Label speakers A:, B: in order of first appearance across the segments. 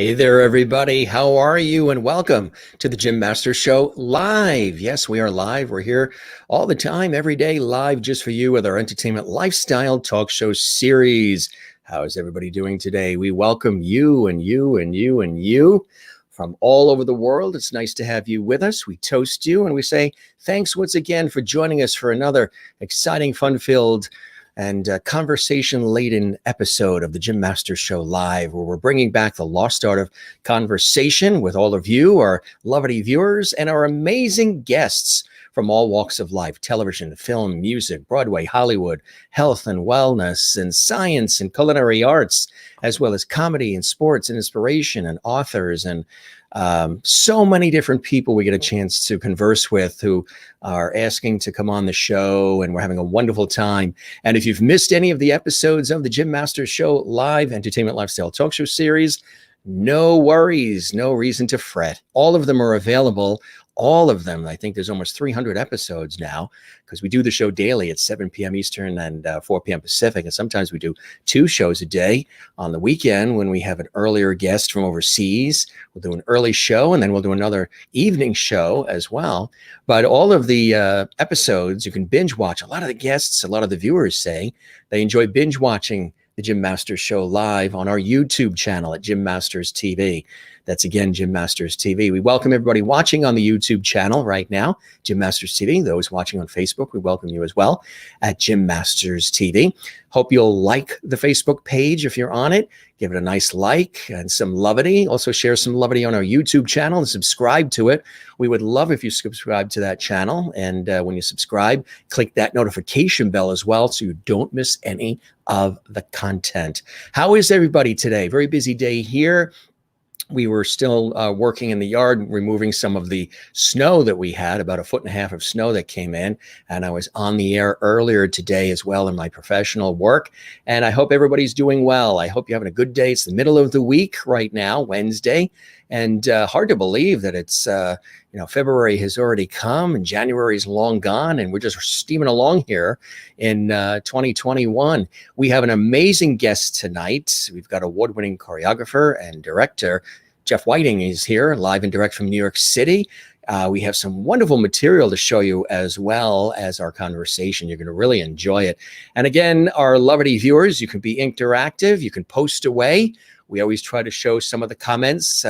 A: Hey there, everybody. How are you? And welcome to the Jim Masters Show live. Yes, we are live. We're here all the time, every day, live just for you with our entertainment lifestyle talk show series. How is everybody doing today? We welcome you and you and you and you from all over the world. It's nice to have you with us. We toast you and we say thanks once again for joining us for another exciting, fun-filled and conversation-laden episode of the Jim Masters Show Live, where we're bringing back the lost art of conversation with all of you, our lovely viewers, and our amazing guests from all walks of life: television, film, music, Broadway, Hollywood, health and wellness, and science and culinary arts, as well as comedy and sports and inspiration and authors and so many different people we get a chance to converse with who are asking to come on the show, and we're having a wonderful time. And if you've missed any of the episodes of the Jim Masters Show Live Entertainment Lifestyle Talk Show series, no worries, no reason to fret. All of them are available. All of them. I think there's almost 300 episodes now, because we do the show daily at 7 p.m. Eastern and 4 p.m. Pacific. And sometimes we do 2 shows a day. On the weekend, when we have an earlier guest from overseas, we'll do an early show, and then we'll do another evening show as well. But all of the episodes, you can binge watch. A lot of the guests, a lot of the viewers say they enjoy binge watching the Jim Masters Show Live on our YouTube channel at Jim Masters TV. That's again, Jim Masters TV. We welcome everybody watching on the YouTube channel right now, Jim Masters TV. Those watching on Facebook, we welcome you as well at Jim Masters TV. Hope you'll like the Facebook page if you're on it. Give it a nice like and some lovity. Also share some lovity on our YouTube channel and subscribe to it. We would love if you subscribe to that channel. And when you subscribe, click that notification bell as well, so you don't miss any of the content. How is everybody today? Very busy day here. We were still working in the yard, removing some of the snow that we had, about 1.5 feet of snow that came in. And I was on the air earlier today as well in my professional work. And I hope everybody's doing well. I hope you're having a good day. It's the middle of the week right now, Wednesday. And hard to believe that it's, February has already come and January is long gone, and we're just steaming along here in 2021. We have an amazing guest tonight. We've got award-winning choreographer and director Jeff Whiting is here, live and direct from New York City. We have some wonderful material to show you, as well as our conversation. You're going to really enjoy it. And again, our lovely viewers, you can be interactive. You can post away. We always try to show some of the comments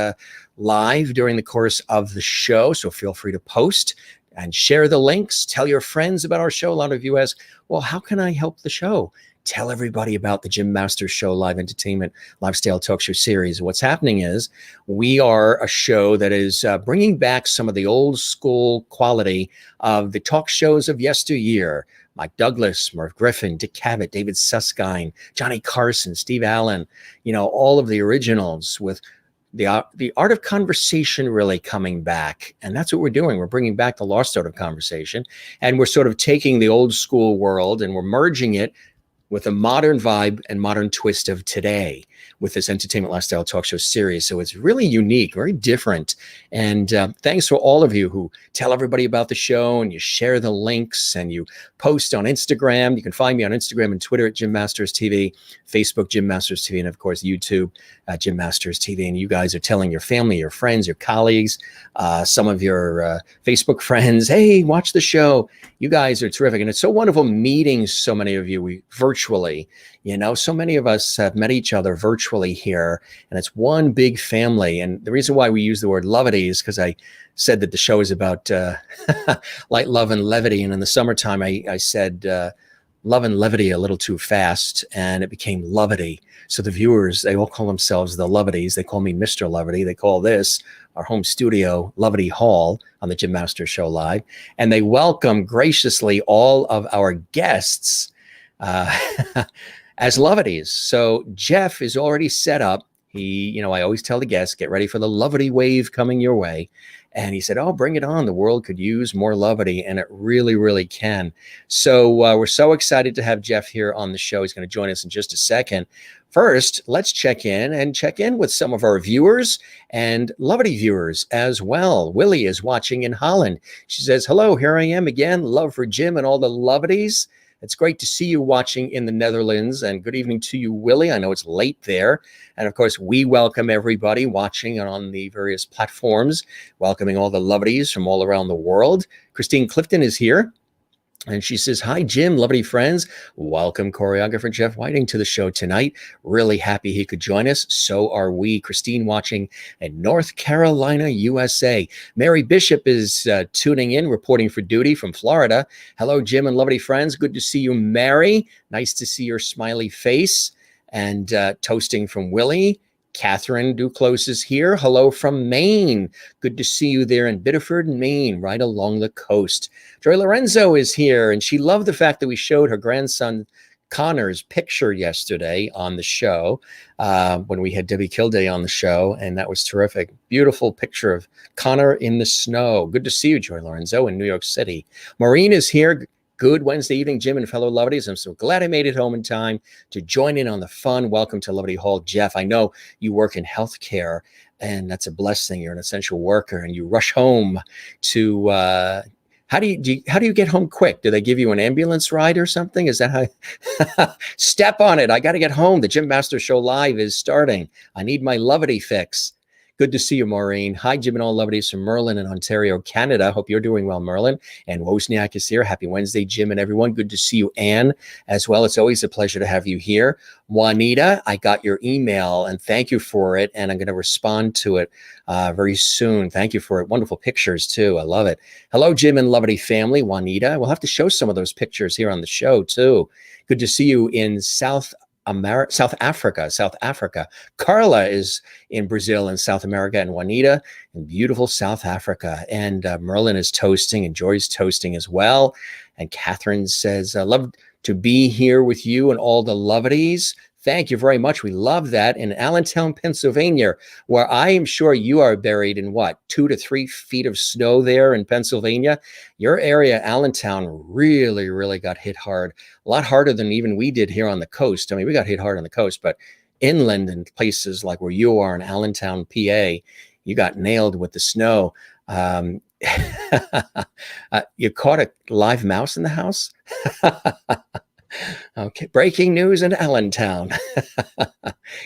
A: live during the course of the show, so feel free to post and share the links. Tell your friends about our show. A lot of you ask, well, how can I help the show? Tell everybody about the Jim Masters Show Live Entertainment Lifestyle Talk Show series. What's happening is we are a show that is bringing back some of the old school quality of the talk shows of yesteryear. Mike Douglas, Merv Griffin, Dick Cavett, David Susskind, Johnny Carson, Steve Allen, all of the originals, with the art of conversation really coming back. And that's what we're doing. We're bringing back the lost art of conversation. And we're sort of taking the old school world and we're merging it with a modern vibe and modern twist of today with this Entertainment Lifestyle Talk Show series. So it's really unique, very different. And thanks for all of you who tell everybody about the show, and you share the links, and you post on Instagram. You can find me on Instagram and Twitter at Jim Masters TV, Facebook Jim Masters TV, and of course YouTube Jim Masters TV. And you guys are telling your family, your friends, your colleagues, some of your Facebook friends, hey, watch the show. You guys are terrific. And it's so wonderful meeting so many of you virtually. So many of us have met each other virtually here, and it's one big family. And the reason why we use the word levity is because I said that the show is about light, love, and levity. And in the summertime, I said love and levity a little too fast, and it became levity. So the viewers, they all call themselves the Levities. They call me Mr. Levity. They call this our home studio, Levity Hall, on the Jim Masters Show Live. And they welcome graciously all of our guests as Levities. So Jeff is already set up. He, I always tell the guests, get ready for the levity wave coming your way. And he said, oh, bring it on. The world could use more levity, and it really, really can. So we're so excited to have Jeff here on the show. He's going to join us in just a second. First, let's check in with some of our viewers and levity viewers as well. Willie is watching in Holland. She says, hello, here I am again. Love for Jim and all the levities. It's great to see you watching in the Netherlands, and good evening to you, Willie. I know it's late there. And of course, we welcome everybody watching on the various platforms, welcoming all the lovelies from all around the world. Christine Clifton is here. And she says, hi, Jim, lovely friends. Welcome, choreographer Jeff Whiting, to the show tonight. Really happy he could join us. So are we. Christine watching in North Carolina, USA. Mary Bishop is tuning in, reporting for duty from Florida. Hello, Jim and lovely friends. Good to see you, Mary. Nice to see your smiley face. And toasting from Willie. Catherine Duclos is here. Hello from Maine. Good to see you there in Biddeford, Maine, right along the coast. Joy Lorenzo is here, and she loved the fact that we showed her grandson Connor's picture yesterday on the show when we had Debbie Kilday on the show, and that was terrific. Beautiful picture of Connor in the snow. Good to see you, Joy Lorenzo, in New York City. Maureen is here. Good Wednesday evening, Jim and fellow lovelies. I'm so glad I made it home in time to join in on the fun. Welcome to Lovely Hall. Jeff, I know you work in healthcare, and that's a blessing. You're an essential worker, and you rush home to, how do you get home quick? Do they give you an ambulance ride or something? Is that how? Step on it. I got to get home. The Jim Master Show Live is starting. I need my lovely fix. Good to see you, Maureen. Hi, Jim and all lovelies from Merlin in Ontario, Canada. Hope you're doing well, Merlin. And Wozniak is here. Happy Wednesday, Jim and everyone. Good to see you, Anne, as well. It's always a pleasure to have you here. Juanita, I got your email, and thank you for it. And I'm going to respond to it very soon. Thank you for it. Wonderful pictures, too. I love it. Hello, Jim and lovely family. Juanita, we'll have to show some of those pictures here on the show, too. Good to see you in South Africa. Carla is in Brazil and South America, and Juanita in beautiful South Africa. And Merlin is toasting, and Joy's toasting as well. And Catherine says, love to be here with you and all the lovelies. Thank you very much. We love that. In Allentown, Pennsylvania, where I am sure you are buried in 2 to 3 feet of snow there in Pennsylvania. Your area, Allentown, really, really got hit hard. A lot harder than even we did here on the coast. I mean, we got hit hard on the coast, but inland and places like where you are in Allentown, PA, you got nailed with the snow. You caught a live mouse in the house? Okay, breaking news in Allentown.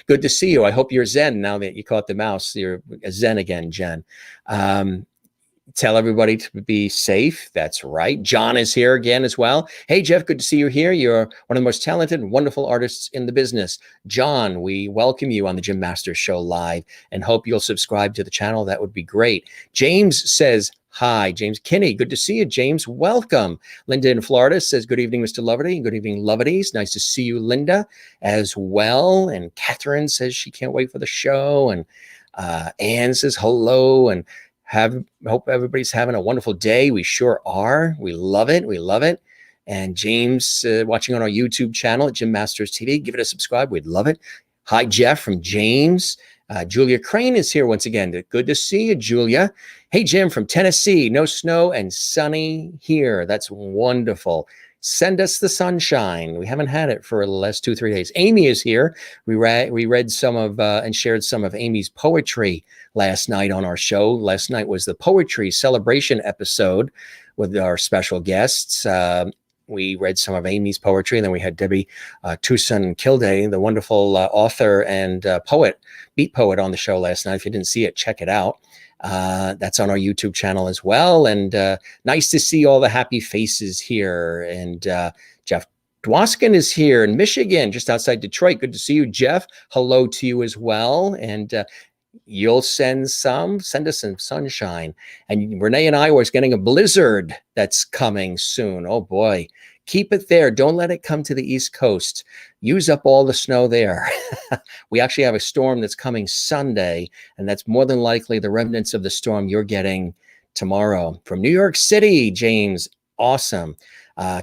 A: Good to see you. I hope you're zen now that you caught the mouse. You're zen again, Jen. Tell everybody to be safe. That's right. John is here again as well. Hey, Jeff, good to see you here. You're one of the most talented and wonderful artists in the business. John, we welcome you on the Jim Master Show Live and hope you'll subscribe to the channel. That would be great. James says, hi, James Kinney. Good to see you, James. Welcome. Linda in Florida says, good evening, Mr. Lovely. Good evening, lovelies. Nice to see you, Linda, as well. And Catherine says she can't wait for the show. And Anne says hello and hope everybody's having a wonderful day. We sure are. We love it. We love it. And James watching on our YouTube channel at Jim Masters TV. Give it a subscribe. We'd love it. Hi, Jeff from James. Julia Crane is here once again. Good to see you, Julia. Hey, Jim from Tennessee. No snow and sunny here. That's wonderful. Send us the sunshine. We haven't had it for the last 2-3 days. Amy is here. We read some of and shared some of Amy's poetry last night on our show. Last night was the poetry celebration episode with our special guests. We read some of Amy's poetry, and then we had Debbie Tucson Kilday, the wonderful author and beat poet on the show last night. If you didn't see it, check it out. That's on our YouTube channel as well. And nice to see all the happy faces here. And Jeff Dwoskin is here in Michigan, just outside Detroit. Good to see you, Jeff. Hello to you as well. And you'll send us some sunshine. And Renee and I was getting a blizzard that's coming soon. Oh boy, keep it there. Don't let it come to the East Coast. Use up all the snow there. We actually have a storm that's coming Sunday, and that's more than likely the remnants of the storm you're getting tomorrow. From New York City, James, awesome.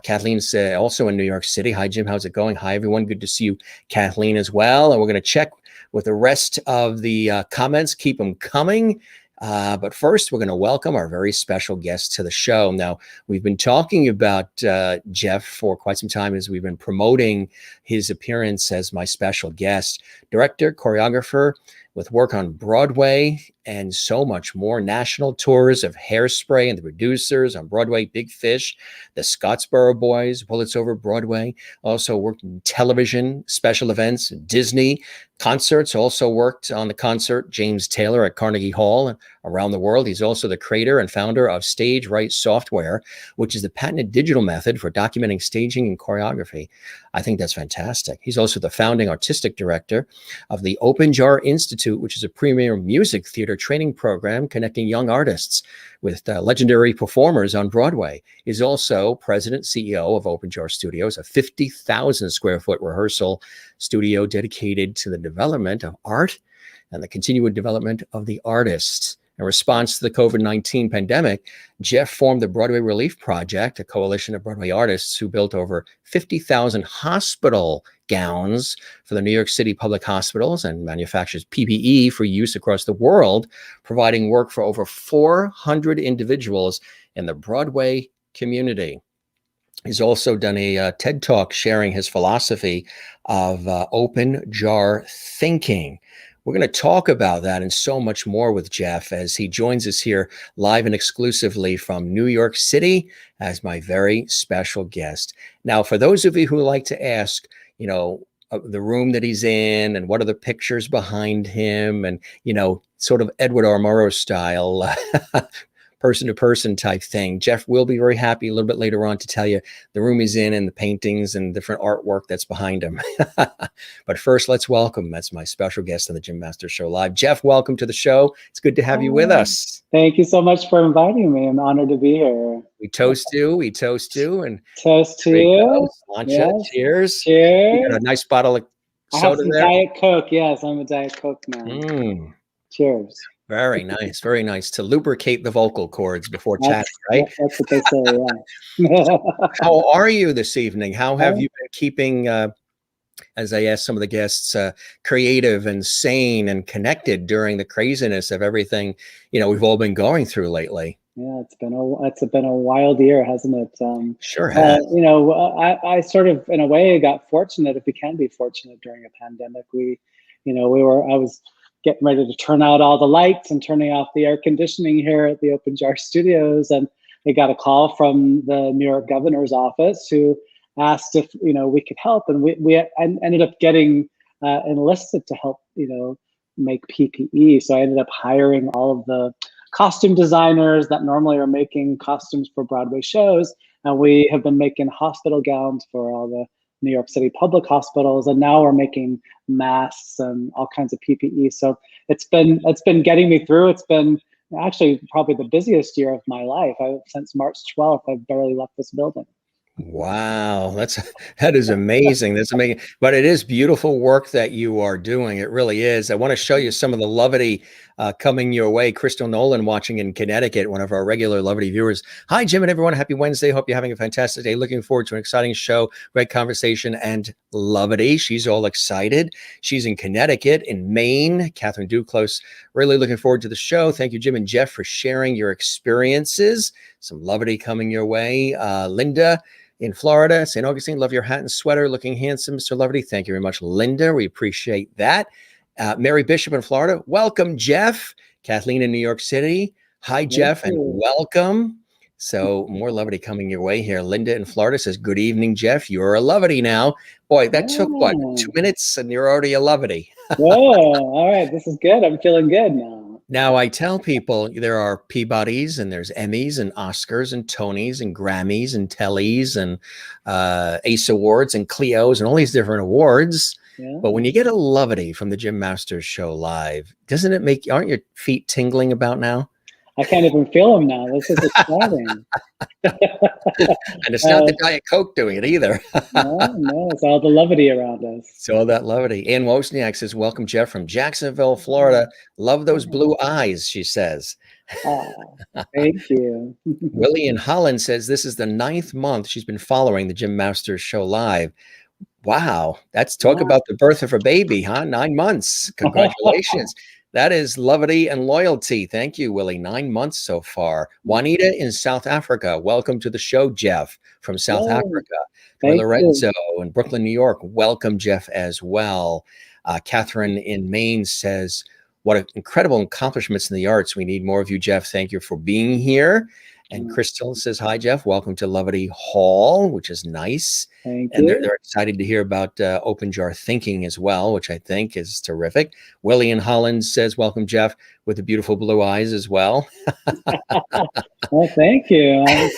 A: Kathleen's also in New York City. Hi, Jim. How's it going? Hi, everyone. Good to see you, Kathleen, as well. And we're going to check with the rest of the comments. Keep them coming. But first, we're going to welcome our very special guest to the show. Now, we've been talking about Jeff for quite some time as we've been promoting his appearance as my special guest. Director, choreographer, with work on Broadway and so much more. National tours of Hairspray and the Producers on Broadway, Big Fish, the Scottsboro Boys, Bullets Over Broadway. Also worked in television, special events, Disney, concerts. Also worked on the concert James Taylor at Carnegie Hall and around the world. He's also the creator and founder of Stage Right Software, which is the patented digital method for documenting staging and choreography. I think that's fantastic. He's also the founding artistic director of the Open Jar Institute, which is a premier music theater training program connecting young artists with legendary performers on Broadway. He's also president, CEO of Open Jar Studios, a 50,000 square foot rehearsal studio dedicated to the development of art and the continued development of the artist. In response to the COVID-19 pandemic, Jeff formed the Broadway Relief Project, a coalition of Broadway artists who built over 50,000 hospital gowns for the New York City public hospitals and manufactures PPE for use across the world, providing work for over 400 individuals in the Broadway community. He's also done a TED Talk sharing his philosophy of open jar thinking. We're going to talk about that and so much more with Jeff as he joins us here live and exclusively from New York City as my very special guest. Now, for those of you who like to ask, the room that he's in and what are the pictures behind him and, sort of Edward R. Murrow style, person-to-person type thing. Jeff will be very happy a little bit later on to tell you the room he's in and the paintings and different artwork that's behind him. But first, let's welcome, that's my special guest on the Jim Masters Show Live. Jeff, welcome to the show. It's good to have you with us.
B: Thank you so much for inviting me. I'm honored to be here.
A: We toast you, and
B: toast to you.
A: Yes. Cheers.
B: Cheers.
A: You got a nice bottle of soda.
B: I have some
A: there.
B: Diet Coke. Yes, I'm a Diet Coke man. Cheers.
A: Very nice. Very nice to lubricate the vocal cords before chatting, right?
B: That's what they say, yeah.
A: How are you this evening? How have you been keeping, as I asked some of the guests, creative and sane and connected during the craziness of everything, we've all been going through lately?
B: Yeah, it's been a wild year, hasn't it?
A: Sure has.
B: I sort of, in a way, got fortunate, if we can be fortunate during a pandemic. I was getting ready to turn out all the lights and turning off the air conditioning here at the Open Jar Studios. And I got a call from the New York governor's office who asked if, we could help. And we ended up getting enlisted to help, make PPE. So I ended up hiring all of the costume designers that normally are making costumes for Broadway shows. And we have been making hospital gowns for all the New York City public hospitals, and now we're making masks and all kinds of PPE. So it's been getting me through. It's been actually probably the busiest year of my life. Since March 12th, I've barely left this building.
A: Wow, that is amazing. That's amazing. But it is beautiful work that you are doing. It really is. I want to show you some of the levity coming your way. Crystal Nolan watching in Connecticut, one of our regular levity viewers. Hi, Jim and everyone. Happy Wednesday. Hope you're having a fantastic day. Looking forward to an exciting show, great conversation, and levity. She's all excited. She's in Connecticut, in Maine. Catherine Duclos, really looking forward to the show. Thank you, Jim and Jeff, for sharing your experiences. Some levity coming your way. Linda in Florida, St. Augustine, love your hat and sweater, looking handsome, Mr. Levity. Thank you very much, Linda. We appreciate that. Mary Bishop in Florida, welcome, Jeff. Kathleen in New York City, hi, Jeff, and welcome. So more levity coming your way here. Linda in Florida says, good evening, Jeff. You're a levity now. Boy, that took, 2 minutes and you're already a levity.
B: Whoa, all right, this is good. I'm feeling good now.
A: Now, I tell people there are Peabodys and there's Emmys and Oscars and Tonys and Grammys and Tellys and Ace Awards and Clios and all these different awards. Yeah. But when you get a levity from the Jim Masters Show Live, aren't your feet tingling about now?
B: I can't even feel them now. This is exciting.
A: And it's not the Diet Coke doing it either.
B: No, it's all the levity around us.
A: It's all that levity. Ann Wozniak says, welcome, Jeff, from Jacksonville, Florida. Love those blue eyes, she says.
B: Thank you.
A: Willie in Holland says, this is the 9th month she's been following the Jim Masters Show Live. Wow. That's talk about the birth of a baby, huh? 9 months. Congratulations. That is levity and loyalty. Thank you, Willie. 9 months so far. Juanita in South Africa. Welcome to the show, Jeff, from South Africa. Lorenzo in Brooklyn, New York. Welcome, Jeff, as well. Catherine in Maine says, What incredible accomplishments in the arts. We need more of you, Jeff. Thank you for being here. And
B: Mm.
A: Crystal says, hi, Jeff. Welcome to Lovetti Hall, which is nice.
B: Thank
A: And
B: you.
A: they're excited to hear about open jar thinking as well, which I think is terrific. Willie in Holland says, welcome, Jeff, with the beautiful blue eyes as well.
B: Well, thank you. I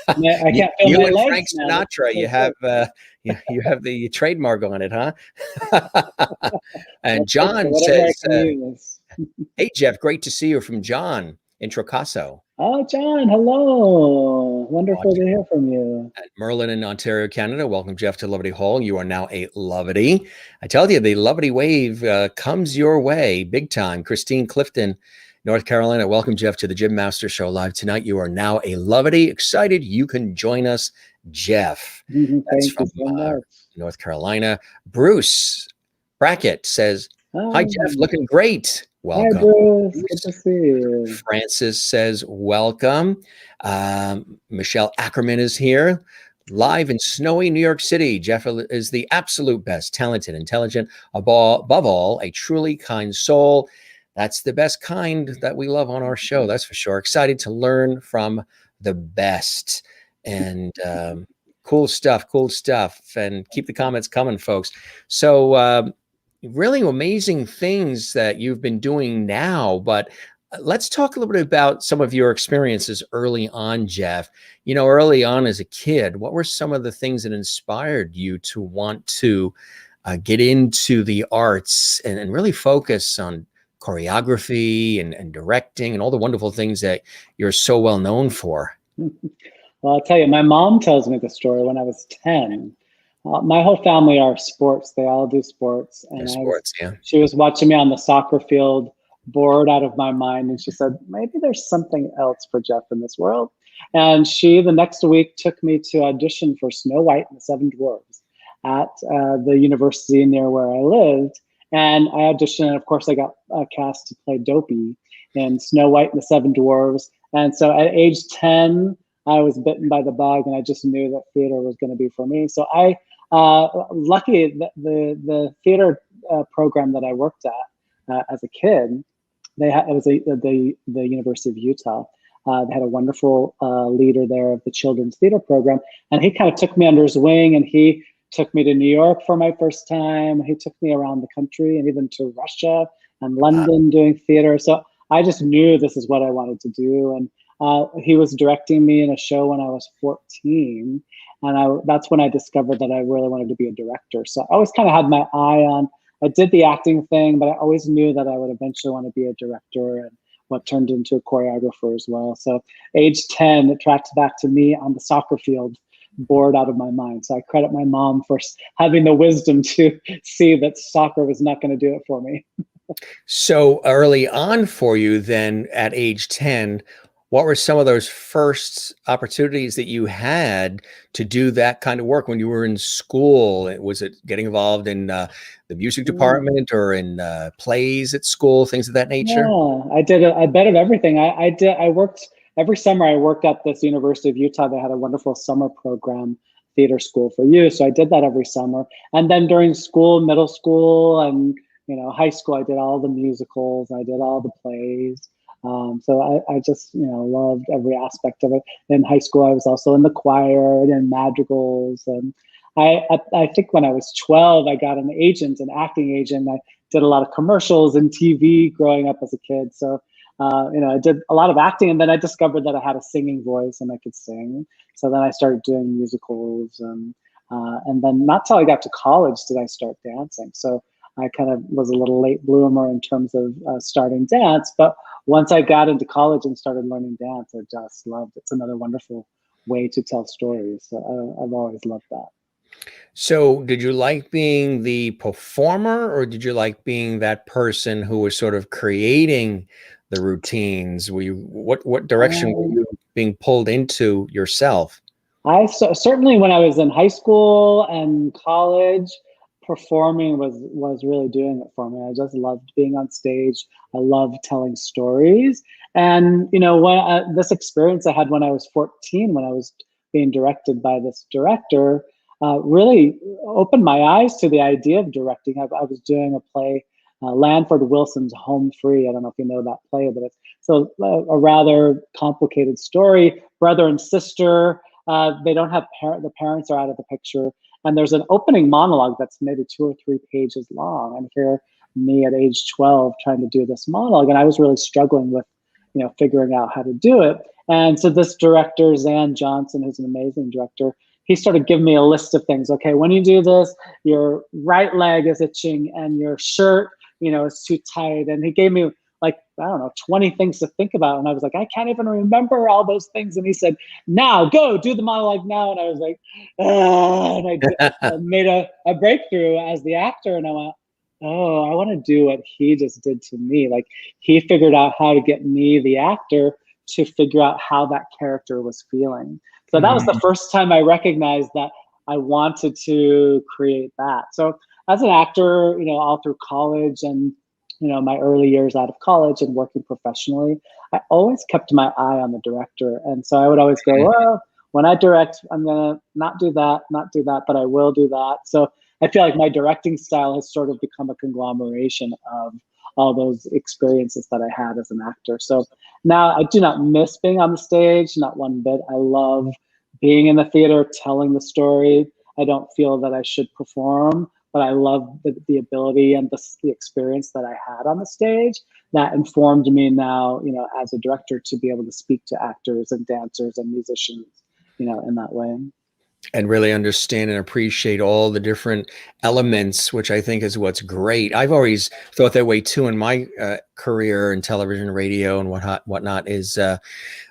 B: can't feel
A: You
B: my
A: and
B: legs
A: Frank
B: now.
A: Sinatra, you have the trademark on it, huh? And John
B: Whatever I
A: says,
B: can use.
A: hey, Jeff, great to see you from John in Trocasso.
B: Oh, John, hello. Wonderful to hear from you.
A: And Merlin in Ontario, Canada. Welcome, Jeff, to Lovetti Hall. You are now a Lovetti. I tell you, the Lovetti wave comes your way big time. Christine Clifton, North Carolina. Welcome, Jeff, to the Jim Master Show live tonight. You are now a Lovetti. Excited you can join us, Jeff. That's from
B: you so much.
A: North Carolina. Bruce Brackett says, hi, Jeff, looking great. Welcome.
B: Hi, Bruce. Good to see you.
A: Francis says, welcome. Michelle Ackerman is here, live in snowy New York City. Jeff is the absolute best, talented, intelligent, above all, a truly kind soul. That's the best kind that we love on our show, that's for sure. Excited to learn from the best. And cool stuff. And keep the comments coming, folks. So really amazing things that you've been doing now, but let's talk a little bit about some of your experiences early on, Jeff. You know, early on as a kid, what were some of the things that inspired you to want to get into the arts and really focus on choreography and directing and all the wonderful things that you're so well known for?
B: Well, I'll tell you, my mom tells me the story when I was 10. My whole family are sports. They all do sports. And she was watching me on the soccer field, bored out of my mind. And she said, maybe there's something else for Jeff in this world. And she, the next week, took me to audition for Snow White and the Seven Dwarfs at the university near where I lived. And I auditioned, and of course, I got cast to play Dopey in Snow White and the Seven Dwarfs. And so at age 10, I was bitten by the bug, and I just knew that theater was going to be for me. So lucky that the theater program that I worked at as a kid, it was the University of Utah. They had a wonderful leader there of the children's theater program, and he kind of took me under his wing, and he took me to New York for my first time. He took me around the country and even to Russia and London doing theater. So I just knew this is what I wanted to do. And he was directing me in a show when I was 14. And that's when I discovered that I really wanted to be a director. So I always kind of had my eye on, I did the acting thing, but I always knew that I would eventually want to be a director, and what turned into a choreographer as well. So age 10, it tracked back to me on the soccer field, bored out of my mind. So I credit my mom for having the wisdom to see that soccer was not going to do it for me.
A: So early on for you then at age 10, what were some of those first opportunities that you had to do that kind of work when you were in school? Was it getting involved in the music department or in plays at school, things of that nature?
B: Yeah, I did a bit of everything. I worked every summer. I worked at this University of Utah. They had a wonderful summer program, theater school for youth. So I did that every summer. And then during school, middle school, and high school, I did all the musicals. I did all the plays. So I just, loved every aspect of it. In high school, I was also in the choir and in madrigals. And I think when I was 12, I got an acting agent. I did a lot of commercials and TV growing up as a kid. So, I did a lot of acting, and then I discovered that I had a singing voice and I could sing. So then I started doing musicals, and then not till I got to college did I start dancing. So I kind of was a little late bloomer in terms of starting dance, but once I got into college and started learning dance, I just loved it. It's another wonderful way to tell stories. So I've always loved that.
A: So did you like being the performer, or did you like being that person who was sort of creating the routines? What direction were you being pulled into yourself?
B: Certainly when I was in high school and college, performing was really doing it for me. I just loved being on stage. I loved telling stories. And, when this experience I had when I was 14, when I was being directed by this director, really opened my eyes to the idea of directing. I was doing a play Lanford Wilson's Home Free. I don't know if you know that play, but it's so a rather complicated story. Brother and sister, they don't have the parents are out of the picture. And there's an opening monologue that's maybe 2 or 3 pages long. And here, me at age 12 trying to do this monologue, and I was really struggling with, figuring out how to do it. And so this director, Zan Johnson, who's an amazing director, he started giving me a list of things. Okay, when you do this, your right leg is itching and your shirt, is too tight. And he gave me 20 things to think about. And I was like, I can't even remember all those things. And he said, now go do the monologue now. And I was like, and I made a breakthrough as the actor. And I went, oh, I want to do what he just did to me. Like, he figured out how to get me, the actor, to figure out how that character was feeling. So that was the first time I recognized that I wanted to create that. So as an actor, all through college and my early years out of college and working professionally, I always kept my eye on the director. And so I would always go, well, when I direct, I'm going to not do that, but I will do that. So I feel like my directing style has sort of become a conglomeration of all those experiences that I had as an actor. So now I do not miss being on the stage, not one bit. I love being in the theater, telling the story. I don't feel that I should perform, but I love the ability and the experience that I had on the stage that informed me now, as a director, to be able to speak to actors and dancers and musicians, in that way.
A: And really understand and appreciate all the different elements, which I think is what's great. I've always thought that way too in my career in television, radio, and whatnot, is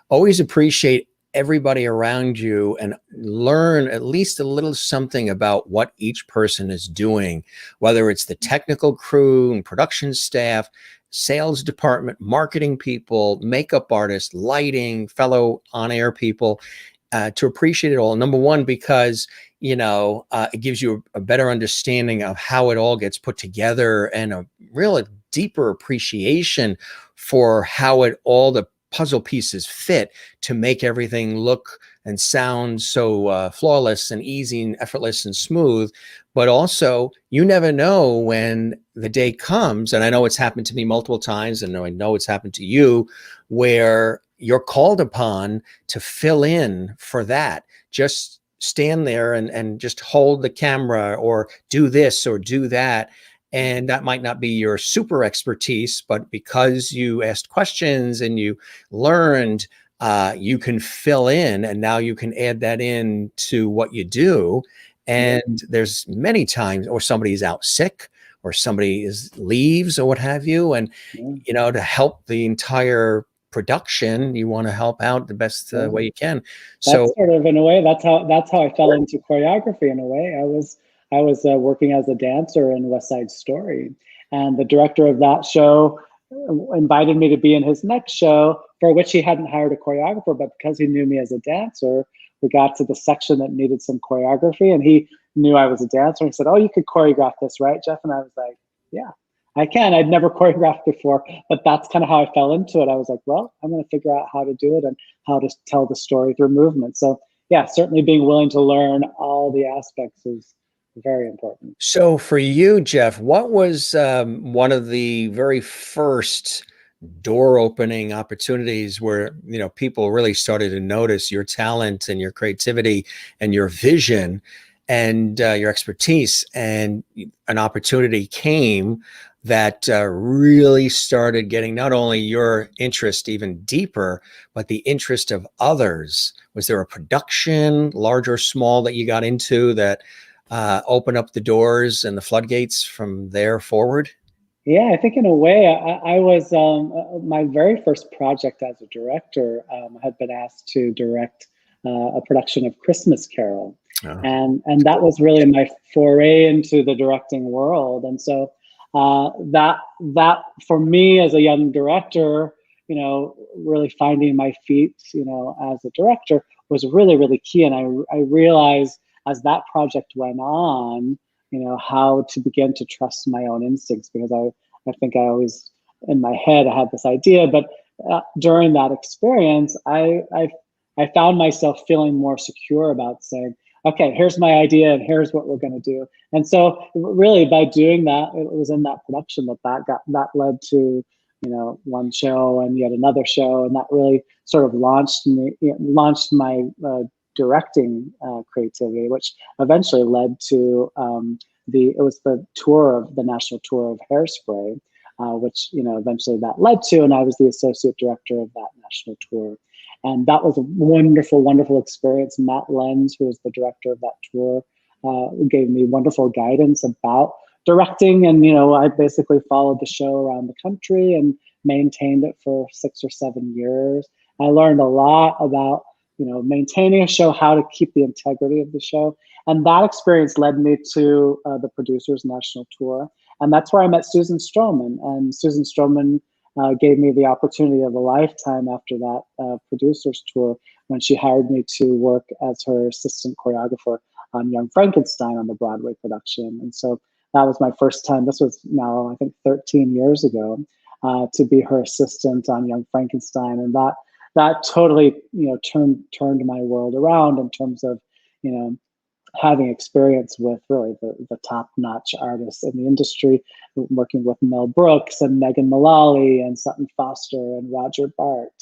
A: always appreciate everybody around you and learn at least a little something about what each person is doing, whether it's the technical crew and production staff, sales department, marketing people, makeup artists, lighting, fellow on-air people, to appreciate it all. Number one, because, it gives you a better understanding of how it all gets put together and a real deeper appreciation for how all the puzzle pieces fit to make everything look and sound so flawless and easy and effortless and smooth. But also, you never know when the day comes, and I know it's happened to me multiple times, and I know it's happened to you, where you're called upon to fill in for that. Just stand there and just hold the camera or do this or do that. And that might not be your super expertise, but because you asked questions and you learned, you can fill in, and now you can add that in to what you do. And there's many times, or somebody's out sick, or somebody leaves, or what have you. And, to help the entire production, you want to help out the best way you can. So
B: that's sort of, in a way, that's how I fell into choreography. In a way, I was working as a dancer in West Side Story, and the director of that show invited me to be in his next show, for which he hadn't hired a choreographer, but because he knew me as a dancer, we got to the section that needed some choreography, and he knew I was a dancer, and he said, "Oh, you could choreograph this, right, Jeff?" And I was like, "Yeah, I can." I'd never choreographed before, but that's kind of how I fell into it. I was like, well, I'm going to figure out how to do it and how to tell the story through movement. So yeah, certainly being willing to learn all the aspects is very important.
A: So for you, Jeff, what was one of the very first door opening opportunities where, people really started to notice your talent and your creativity and your vision and your expertise, and an opportunity came that really started getting not only your interest even deeper, but the interest of others? Was there a production, large or small, that you got into that opened up the doors and the floodgates from there forward?
B: Yeah, I think in a way, I was, my very first project as a director, had been asked to direct a production of Christmas Carol.
A: Oh.
B: And that was really my foray into the directing world. And so that for me as a young director, really finding my feet, as a director was really, really key. And I realized as that project went on, how to begin to trust my own instincts, because I think I always, in my head, I had this idea, but during that experience, I found myself feeling more secure about saying, okay, here's my idea and here's what we're going to do. And so really by doing that, it was in that production that led to, one show and yet another show. And that really sort of launched my directing creativity, which eventually led to it was the national tour of Hairspray, which, eventually that led to, and I was the associate director of that national tour. And that was a wonderful, wonderful experience. Matt Lenz, who was the director of that tour, gave me wonderful guidance about directing. And, I basically followed the show around the country and maintained it for 6 or 7 years. I learned a lot about, maintaining a show, how to keep the integrity of the show. And that experience led me to the Producers National Tour. And that's where I met Susan Stroman. And Susan Stroman gave me the opportunity of a lifetime after that producers tour, when she hired me to work as her assistant choreographer on Young Frankenstein on the Broadway production. And so that was my first time. This was now, I think, 13 years ago, to be her assistant on Young Frankenstein. And that totally, turned my world around in terms of, having experience with really the top-notch artists in the industry, working with Mel Brooks and Megan Mullally and Sutton Foster and Roger Bart,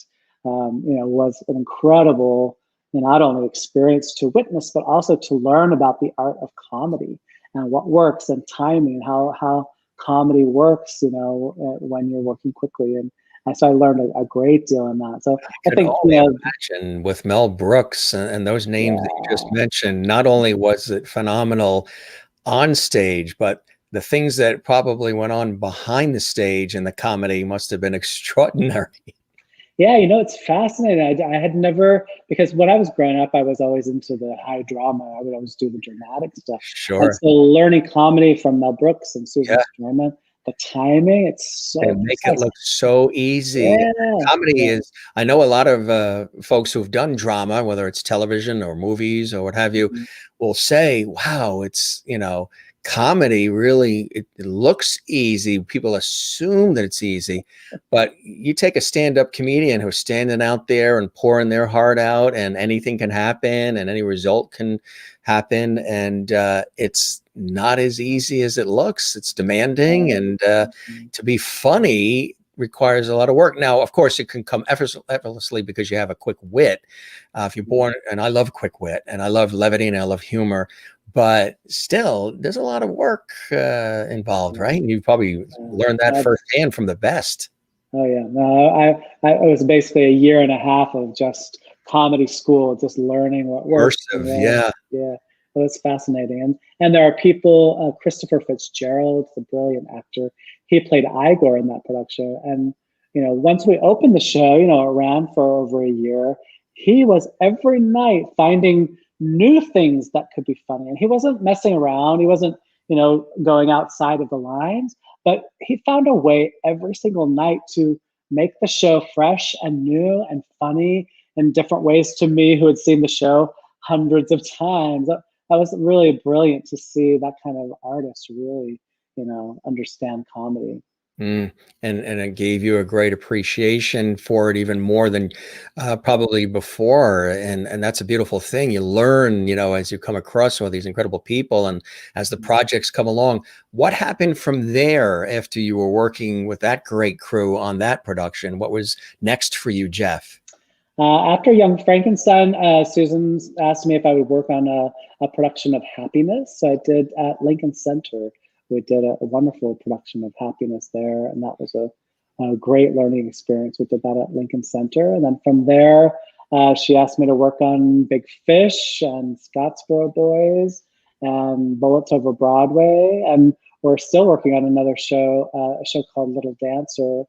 B: was an incredible, not only experience to witness, but also to learn about the art of comedy and what works and timing, how comedy works, when you're working quickly. And so I learned a great deal in that. So I think,
A: imagine with Mel Brooks and those names that you just mentioned, not only was it phenomenal on stage, but the things that probably went on behind the stage in the comedy must have been extraordinary.
B: Yeah, it's fascinating. I had never, because when I was growing up, I was always into the high drama. I would always do the dramatic stuff.
A: Sure.
B: And so learning comedy from Mel Brooks and Susan Stroman, the timing, it's so
A: and make it look so easy.
B: Yeah.
A: Comedy is, I know a lot of folks who've done drama, whether it's television or movies or what have you, will say, wow, it's, comedy really, it looks easy. People assume that it's easy, but you take a stand-up comedian who's standing out there and pouring their heart out, and anything can happen and any result can happen. And it's not as easy as it looks. It's demanding, and to be funny requires a lot of work. Now, of course, it can come effortlessly because you have a quick wit. If you're born, and I love quick wit, and I love levity, and I love humor, but still, there's a lot of work involved, right? And you probably learned that firsthand from the best.
B: Oh yeah, no, I was basically a year and a half of just comedy school, just learning what works.
A: Yeah.
B: It was fascinating. And there are people, Christopher Fitzgerald, the brilliant actor, he played Igor in that production. And, once we opened the show, it ran for over a year. He was every night finding new things that could be funny. And he wasn't messing around. He wasn't, going outside of the lines, but he found a way every single night to make the show fresh and new and funny in different ways to me, who had seen the show hundreds of times. That was really brilliant to see that kind of artist really, understand comedy.
A: And it gave you a great appreciation for it, even more than probably before. And that's a beautiful thing. You learn, as you come across all these incredible people, and as the projects come along. What happened from there after you were working with that great crew on that production? What was next for you, Jeff?
B: After Young Frankenstein, Susan asked me if I would work on a production of Happiness. So I did at Lincoln Center. We did a wonderful production of Happiness there, and that was a great learning experience. We did that at Lincoln Center. And then from there, she asked me to work on Big Fish and Scottsboro Boys and Bullets Over Broadway. And we're still working on another show, a show called Little Dancer.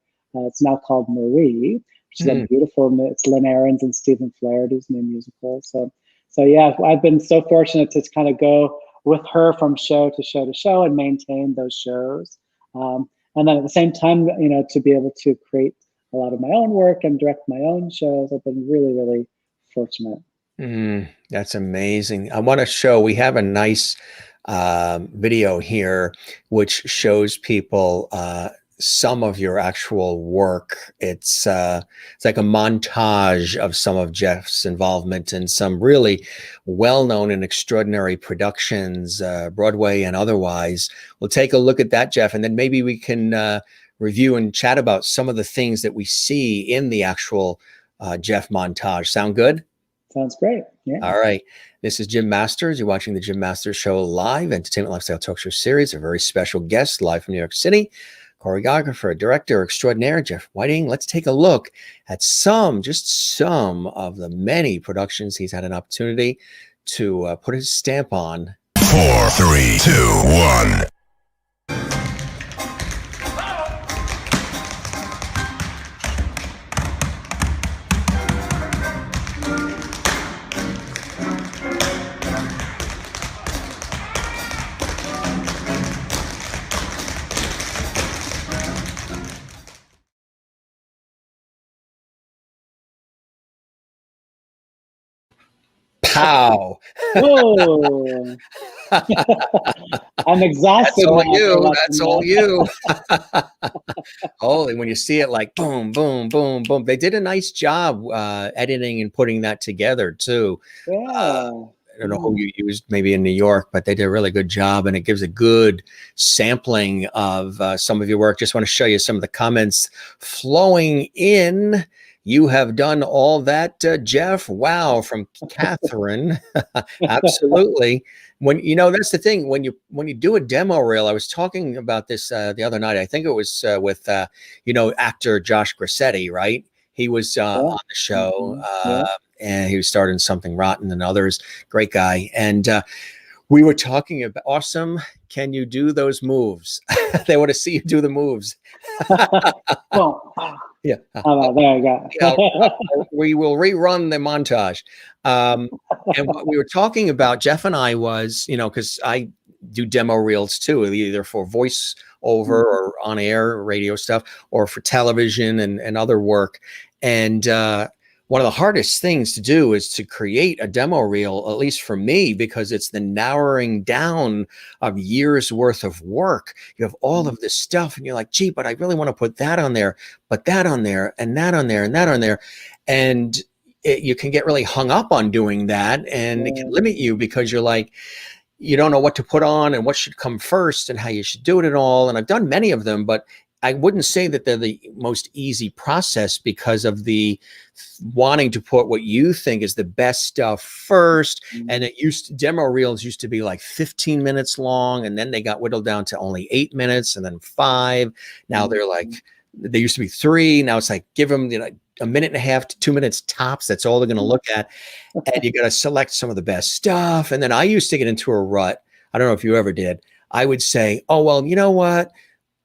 B: It's now called Marie, which is a beautiful, it's Lynn Ahrens and Stephen Flaherty's new musical. So yeah, I've been so fortunate to kind of go with her from show to show to show and maintain those shows. And then at the same time, to be able to create a lot of my own work and direct my own shows, I've been really, really fortunate.
A: That's amazing. I want to show, we have a nice video here, which shows people some of your actual work. It's like a montage of some of Jeff's involvement in some really well-known and extraordinary productions, Broadway and otherwise. We'll take a look at that, Jeff, and then maybe we can review and chat about some of the things that we see in the actual Jeff montage. Sound good?
B: Sounds great. Yeah.
A: All right. This is Jim Masters. You're watching the Jim Masters Show live, entertainment lifestyle talk show series. A very special guest live from New York City, choreographer, director extraordinaire, Jeff Whiting. Let's take a look at just some of the many productions he's had an opportunity to put his stamp on.
C: 4, 3, 2, 1.
A: Pow!
B: Whoa! I'm exhausted.
A: That's all you. That's all you. Holy, when you see it like boom, boom, boom, boom. They did a nice job editing and putting that together too.
B: Yeah.
A: I don't know who you used maybe in New York, but they did a really good job, and it gives a good sampling of some of your work. Just want to show you some of the comments flowing in. You have done all that, Jeff. Wow, from Catherine. Absolutely. When that's the thing. When you do a demo reel, I was talking about this the other night. I think it was with actor Josh Grassetti, right? He was on the show, and he was starring Something Rotten and others. Great guy. And we were talking about, awesome. Can you do those moves? They want to see you do the moves.
B: Well,
A: yeah.
B: There you go.
A: We will rerun the montage. And what we were talking about, Jeff and I, was, because I do demo reels too, either for voice over or on air radio stuff, or for television and other work. And one of the hardest things to do is to create a demo reel, at least for me, because it's the narrowing down of years worth of work. You have all of this stuff and you're like, gee, but I really want to put that on there, but that on there, and that on there, and that on there. And you can get really hung up on doing that, and it can limit you because you're like, you don't know what to put on and what should come first and how you should do it and all. And I've done many of them, but I wouldn't say that they're the most easy process because of the wanting to put what you think is the best stuff first. And demo reels used to be like 15 minutes long, and then they got whittled down to only 8 minutes and then 5. Now they're like, they used to be 3. Now it's like, give them a minute and a half to 2 minutes tops. That's all they're going to look at. And you got to select some of the best stuff. And then I used to get into a rut. I don't know if you ever did. I would say, oh, well, you know what?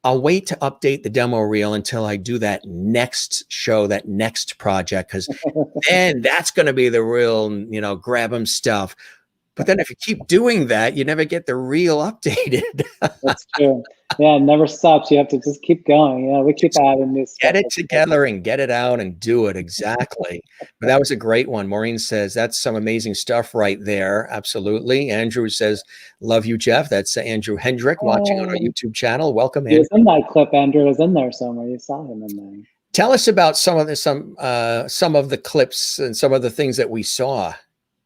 A: I'll wait to update the demo reel until I do that next show, that next project, because then that's going to be the real, grab 'em stuff. But then if you keep doing that, you never get the reel updated.
B: That's true. Yeah, it never stops. You have to just keep going. Yeah, we keep adding new stuff.
A: Get it together and get it out and do it. Exactly. But that was a great one. Maureen says, that's some amazing stuff right there. Absolutely. Andrew says, love you, Jeff. That's Andrew Hendrick watching on our YouTube channel. Welcome, Andrew.
B: He was in that clip. Andrew was in there somewhere. You saw him in there.
A: Tell us about some of the clips and some of the things that we saw.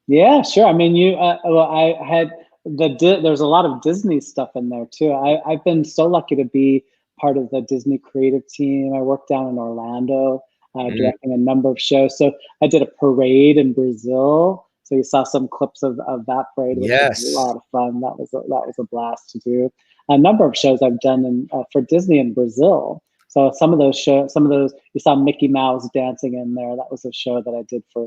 B: Yeah, sure. I mean, I had there's a lot of Disney stuff in there too. I've been so lucky to be part of the Disney creative team. I worked down in Orlando, directing a number of shows. So I did a parade in Brazil. So you saw some clips of that parade, which was a lot of fun. That was a blast to do. A number of shows I've done for Disney in Brazil. So some of those you saw Mickey Mouse dancing in there. That was a show that I did for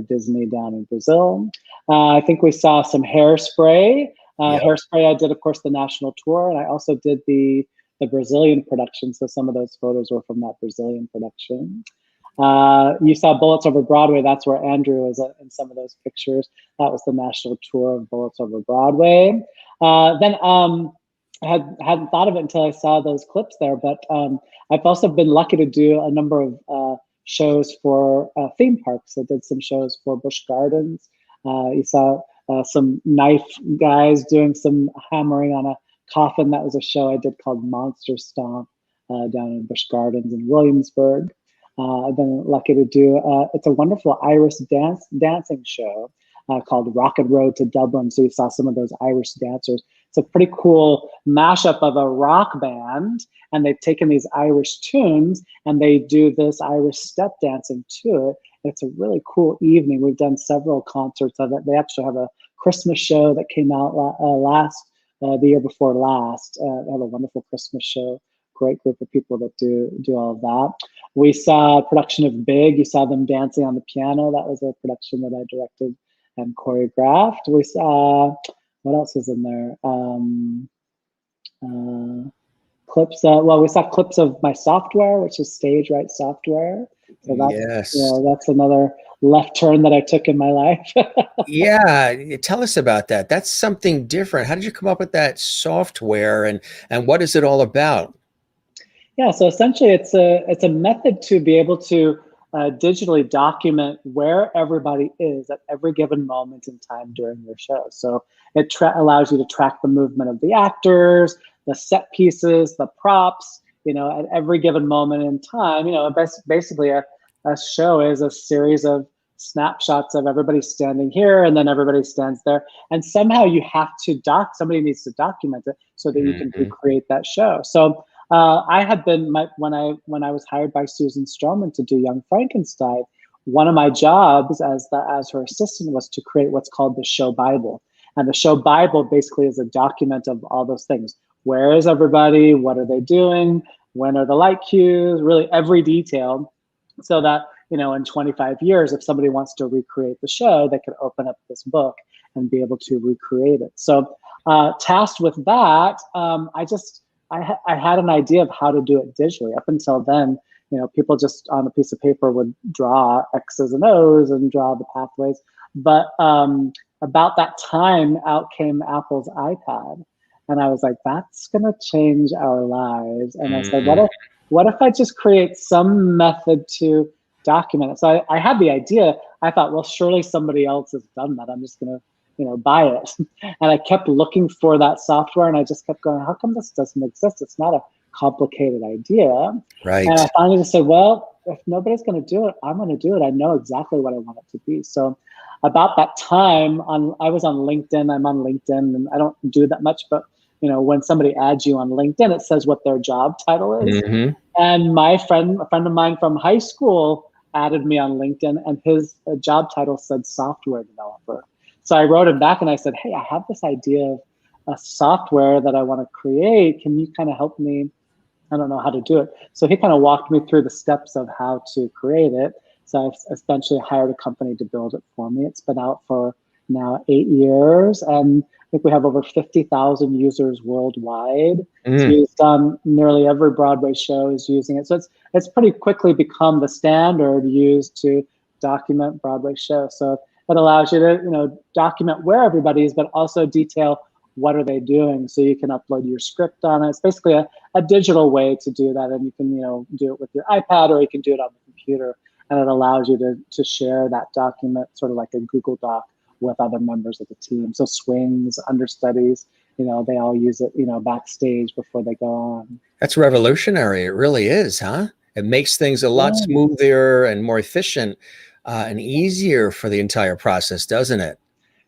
B: Disney down in Brazil. I think we saw some Hairspray. Hairspray, I did, of course, the national tour, and I also did the Brazilian production. So some of those photos were from that Brazilian production. You saw Bullets Over Broadway. That's where Andrew was in some of those pictures. That was the national tour of Bullets Over Broadway. Then I hadn't thought of it until I saw those clips there, but I've also been lucky to do a number of shows for theme parks. I did some shows for Busch Gardens. You saw some knife guys doing some hammering on a coffin. That was a show I did called Monster Stomp. down in Busch Gardens in Williamsburg. I've been lucky to do, it's a wonderful Irish dancing show called Rockin Road to Dublin. So you saw some of those Irish dancers. It's a pretty cool mashup of a rock band, and they've taken these Irish tunes and they do this Irish step dancing to it. It's a really cool evening. We've done several concerts of it. They actually have a Christmas show that came out the year before last. They have a wonderful Christmas show. Great group of people that do all of that. We saw a production of Big. You saw them dancing on the piano. That was a production that I directed and choreographed. We saw, what else was in there? Clips. Well, we saw clips of my software, which is Stage Right software. So that's, that's another left turn that I took in my life.
A: Yeah, tell us about that. That's something different. How did you come up with that software, and what is it all about?
B: Yeah, so essentially it's a method to be able to digitally document where everybody is at every given moment in time during your show. So it allows you to track the movement of the actors, the set pieces, the props, at every given moment in time. Basically a show is a series of snapshots of everybody standing here and then everybody stands there. And somehow you have to somebody needs to document it so that you can recreate that show. So I had been, when I was hired by Susan Stroman to do Young Frankenstein, one of my jobs as her assistant was to create what's called the show Bible. And the show Bible basically is a document of all those things. Where is everybody? What are they doing? When are the light cues? Really every detail, so that, in 25 years, if somebody wants to recreate the show, they could open up this book and be able to recreate it. So tasked with that, I had an idea of how to do it digitally. Up until then, people just on a piece of paper would draw X's and O's and draw the pathways. But about that time, out came Apple's iPad. And I was like, that's gonna change our lives. And I said, what if I just create some method to document it? So I had the idea. I thought, well, surely somebody else has done that. I'm just gonna buy it. And I kept looking for that software, and I just kept going, how come this doesn't exist? It's not a complicated idea.
A: Right.
B: And I finally just said, well, if nobody's going to do it, I'm going to do it. I know exactly what I want it to be. So about that time, I was on LinkedIn. I'm on LinkedIn, and I don't do that much, but when somebody adds you on LinkedIn, it says what their job title is. And a friend of mine from high school added me on LinkedIn, and his job title said software developer. So I wrote him back and I said, hey, I have this idea of a software that I want to create. Can you kind of help me? I don't know how to do it. So he kind of walked me through the steps of how to create it. So I've essentially hired a company to build it for me. It's been out for now 8 years. And I think we have over 50,000 users worldwide. It's used on nearly every Broadway show is using it. So it's pretty quickly become the standard used to document Broadway shows. So it allows you to, document where everybody is, but also detail what are they doing, so you can upload your script on it. It's basically a digital way to do that, and you can, do it with your iPad, or you can do it on the computer, and it allows you to share that document sort of like a Google Doc with other members of the team. So swings, understudies, they all use it, backstage before they go on.
A: That's revolutionary. It really is, huh? It makes things a lot smoother and more efficient. And easier for the entire process, doesn't it?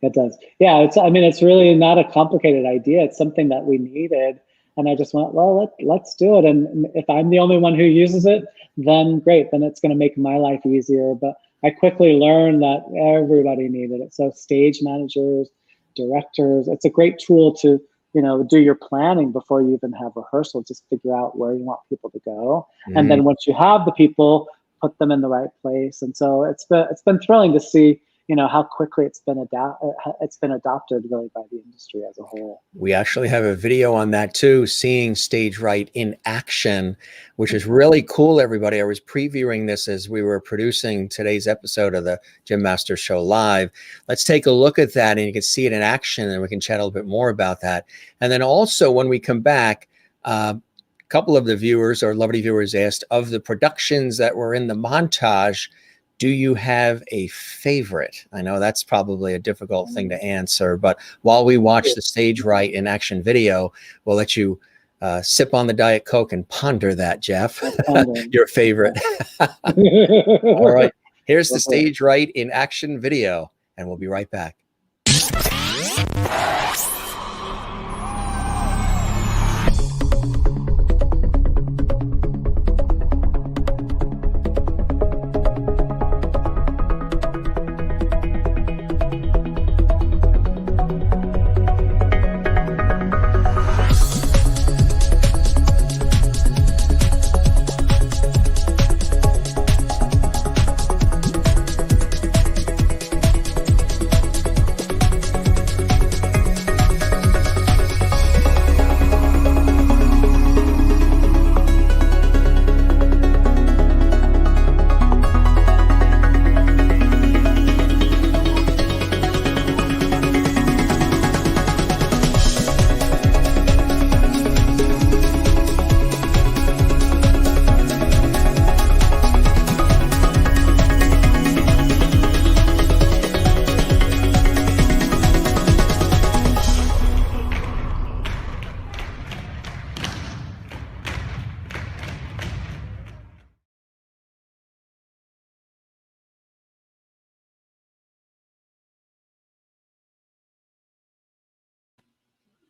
B: It does. Yeah, it's really not a complicated idea. It's something that we needed. And I just went, well, let's do it. And if I'm the only one who uses it, then great. Then it's going to make my life easier. But I quickly learned that everybody needed it. So stage managers, directors, it's a great tool to, do your planning before you even have rehearsal. Just figure out where you want people to go. And then once you have the people, put them in the right place. And so it's been thrilling to see, how quickly it's been adopted really by the industry as a whole.
A: We actually have a video on that too, seeing Stage Right in action, which is really cool, everybody. I was previewing this as we were producing today's episode of the Jim Master Show Live. Let's take a look at that, and you can see it in action, and we can chat a little bit more about that. And then also when we come back, couple of the viewers or lovely viewers asked, of the productions that were in the montage, do you have a favorite? I know that's probably a difficult thing to answer, but while we watch the Stage Right in action video, we'll let you sip on the Diet Coke and ponder that, Jeff.
B: Ponder.
A: Your favorite. All right. Here's the Stage Right in action video, and we'll be right back.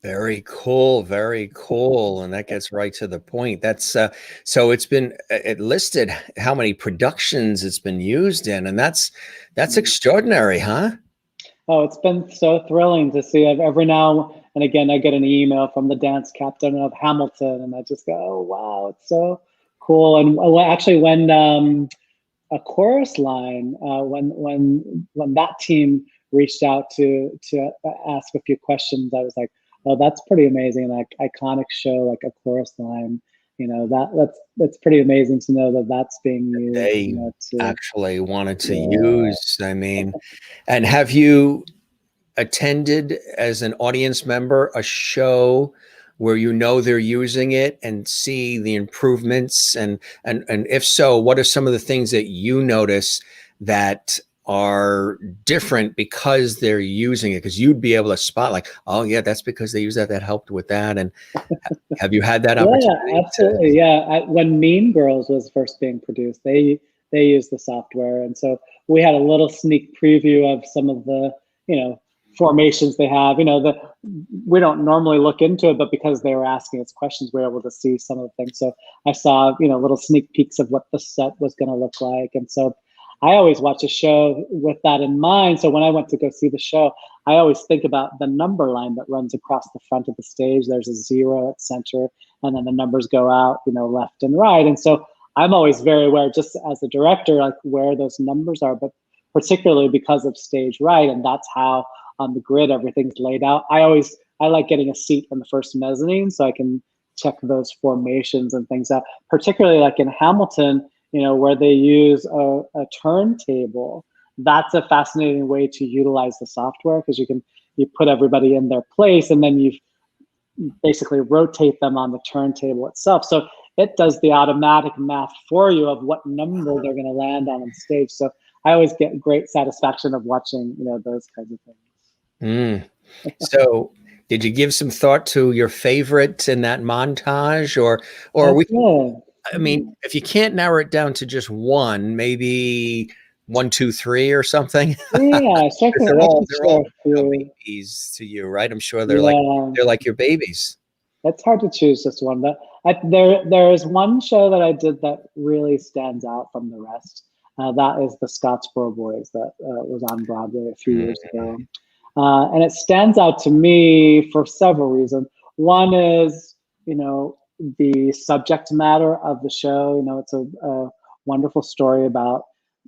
A: Very cool, very cool, and that gets right to the point. That's so it's been it listed how many productions it's been used in, and that's extraordinary, huh?
B: Oh, it's been so thrilling to see. Every now and again, I get an email from the dance captain of Hamilton, and I just go, "Oh, wow, it's so cool!" And actually, when a chorus line, when that team reached out to ask a few questions, I was like, "Oh, that's pretty amazing! Like iconic show, like a chorus line." You know, that's pretty amazing to know that that's being used.
A: They actually wanted to use. I mean, and have you attended as an audience member a show where you know they're using it and see the improvements? And if so, what are some of the things that you notice that are different because they're using it? Because you'd be able to spot like, oh yeah, that's because they use that helped with that. And have you had that opportunity?
B: Yeah, absolutely. When Mean Girls was first being produced, they used the software, and so we had a little sneak preview of some of the formations they have. We don't normally look into it, but because they were asking us questions, we were able to see some of the things. So I saw little sneak peeks of what the set was going to look like, and so I always watch a show with that in mind. So when I went to go see the show, I always think about the number line that runs across the front of the stage. There's a 0 at center, and then the numbers go out, left and right. And so I'm always very aware, just as a director, like where those numbers are, but particularly because of Stage Right, and that's how on the grid everything's laid out. I like getting a seat in the first mezzanine so I can check those formations and things out, particularly like in Hamilton, where they use a turntable. That's a fascinating way to utilize the software, because you put everybody in their place and then you basically rotate them on the turntable itself. So it does the automatic math for you of what number they're going to land on stage. So I always get great satisfaction of watching, those kinds of things.
A: So did you give some thought to your favorite in that montage, or I mean, if you can't narrow it down to just one, maybe 1, 2, 3 or something.
B: Yeah,
A: they're all babies to you, right? I'm sure they're like your babies.
B: It's hard to choose just one, but there is one show that I did that really stands out from the rest. That is the Scottsboro Boys that was on Broadway a few years ago. And it stands out to me for several reasons. One is, the subject matter of the show. It's a wonderful story about,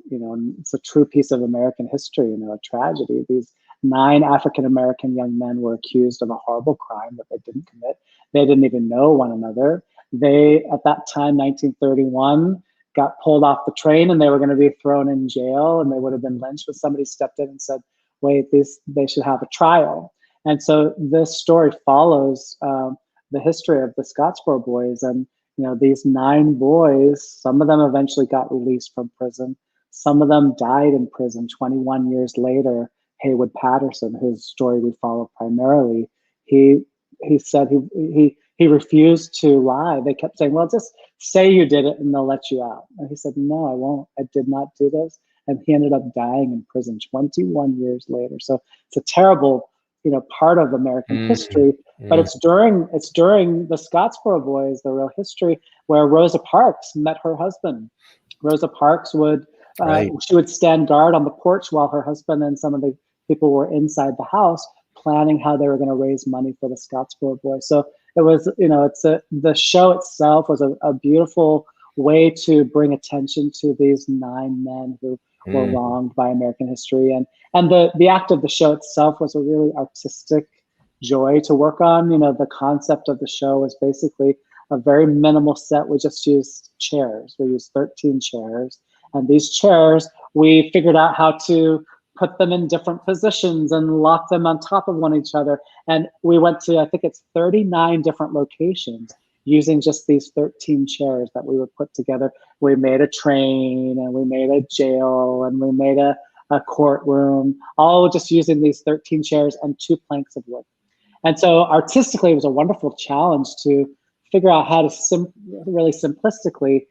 B: it's a true piece of American history, a tragedy. These 9 African-American young men were accused of a horrible crime that they didn't commit. They didn't even know one another. They, at that time, 1931, got pulled off the train and they were going to be thrown in jail and they would have been lynched, but somebody stepped in and said, wait, they should have a trial. And so this story follows the history of the Scottsboro Boys. And, these 9 boys, some of them eventually got released from prison. Some of them died in prison 21 years later. Haywood Patterson, whose story we follow primarily, he said he he refused to lie. They kept saying, well, just say you did it and they'll let you out. And he said, no, I won't. I did not do this. And he ended up dying in prison 21 years later. So it's a terrible, part of American history. But it's during the Scottsboro Boys, the real history, where Rosa Parks met her husband. Rosa Parks would she would stand guard on the porch while her husband and some of the people were inside the house planning how they were going to raise money for the Scottsboro Boys. So it was, the show itself was a beautiful way to bring attention to these 9 men who were wronged by American history. And the act of the show itself was a really artistic joy to work on. The concept of the show was basically a very minimal set. We just used chairs. We used 13 chairs. And these chairs, we figured out how to put them in different positions and lock them on top of one each other. And we went to, I think it's 39 different locations using just these 13 chairs that we would put together. We made a train, and we made a jail, and we made a courtroom, all just using these 13 chairs and 2 planks of wood. And so artistically, it was a wonderful challenge to figure out how to really simplistically,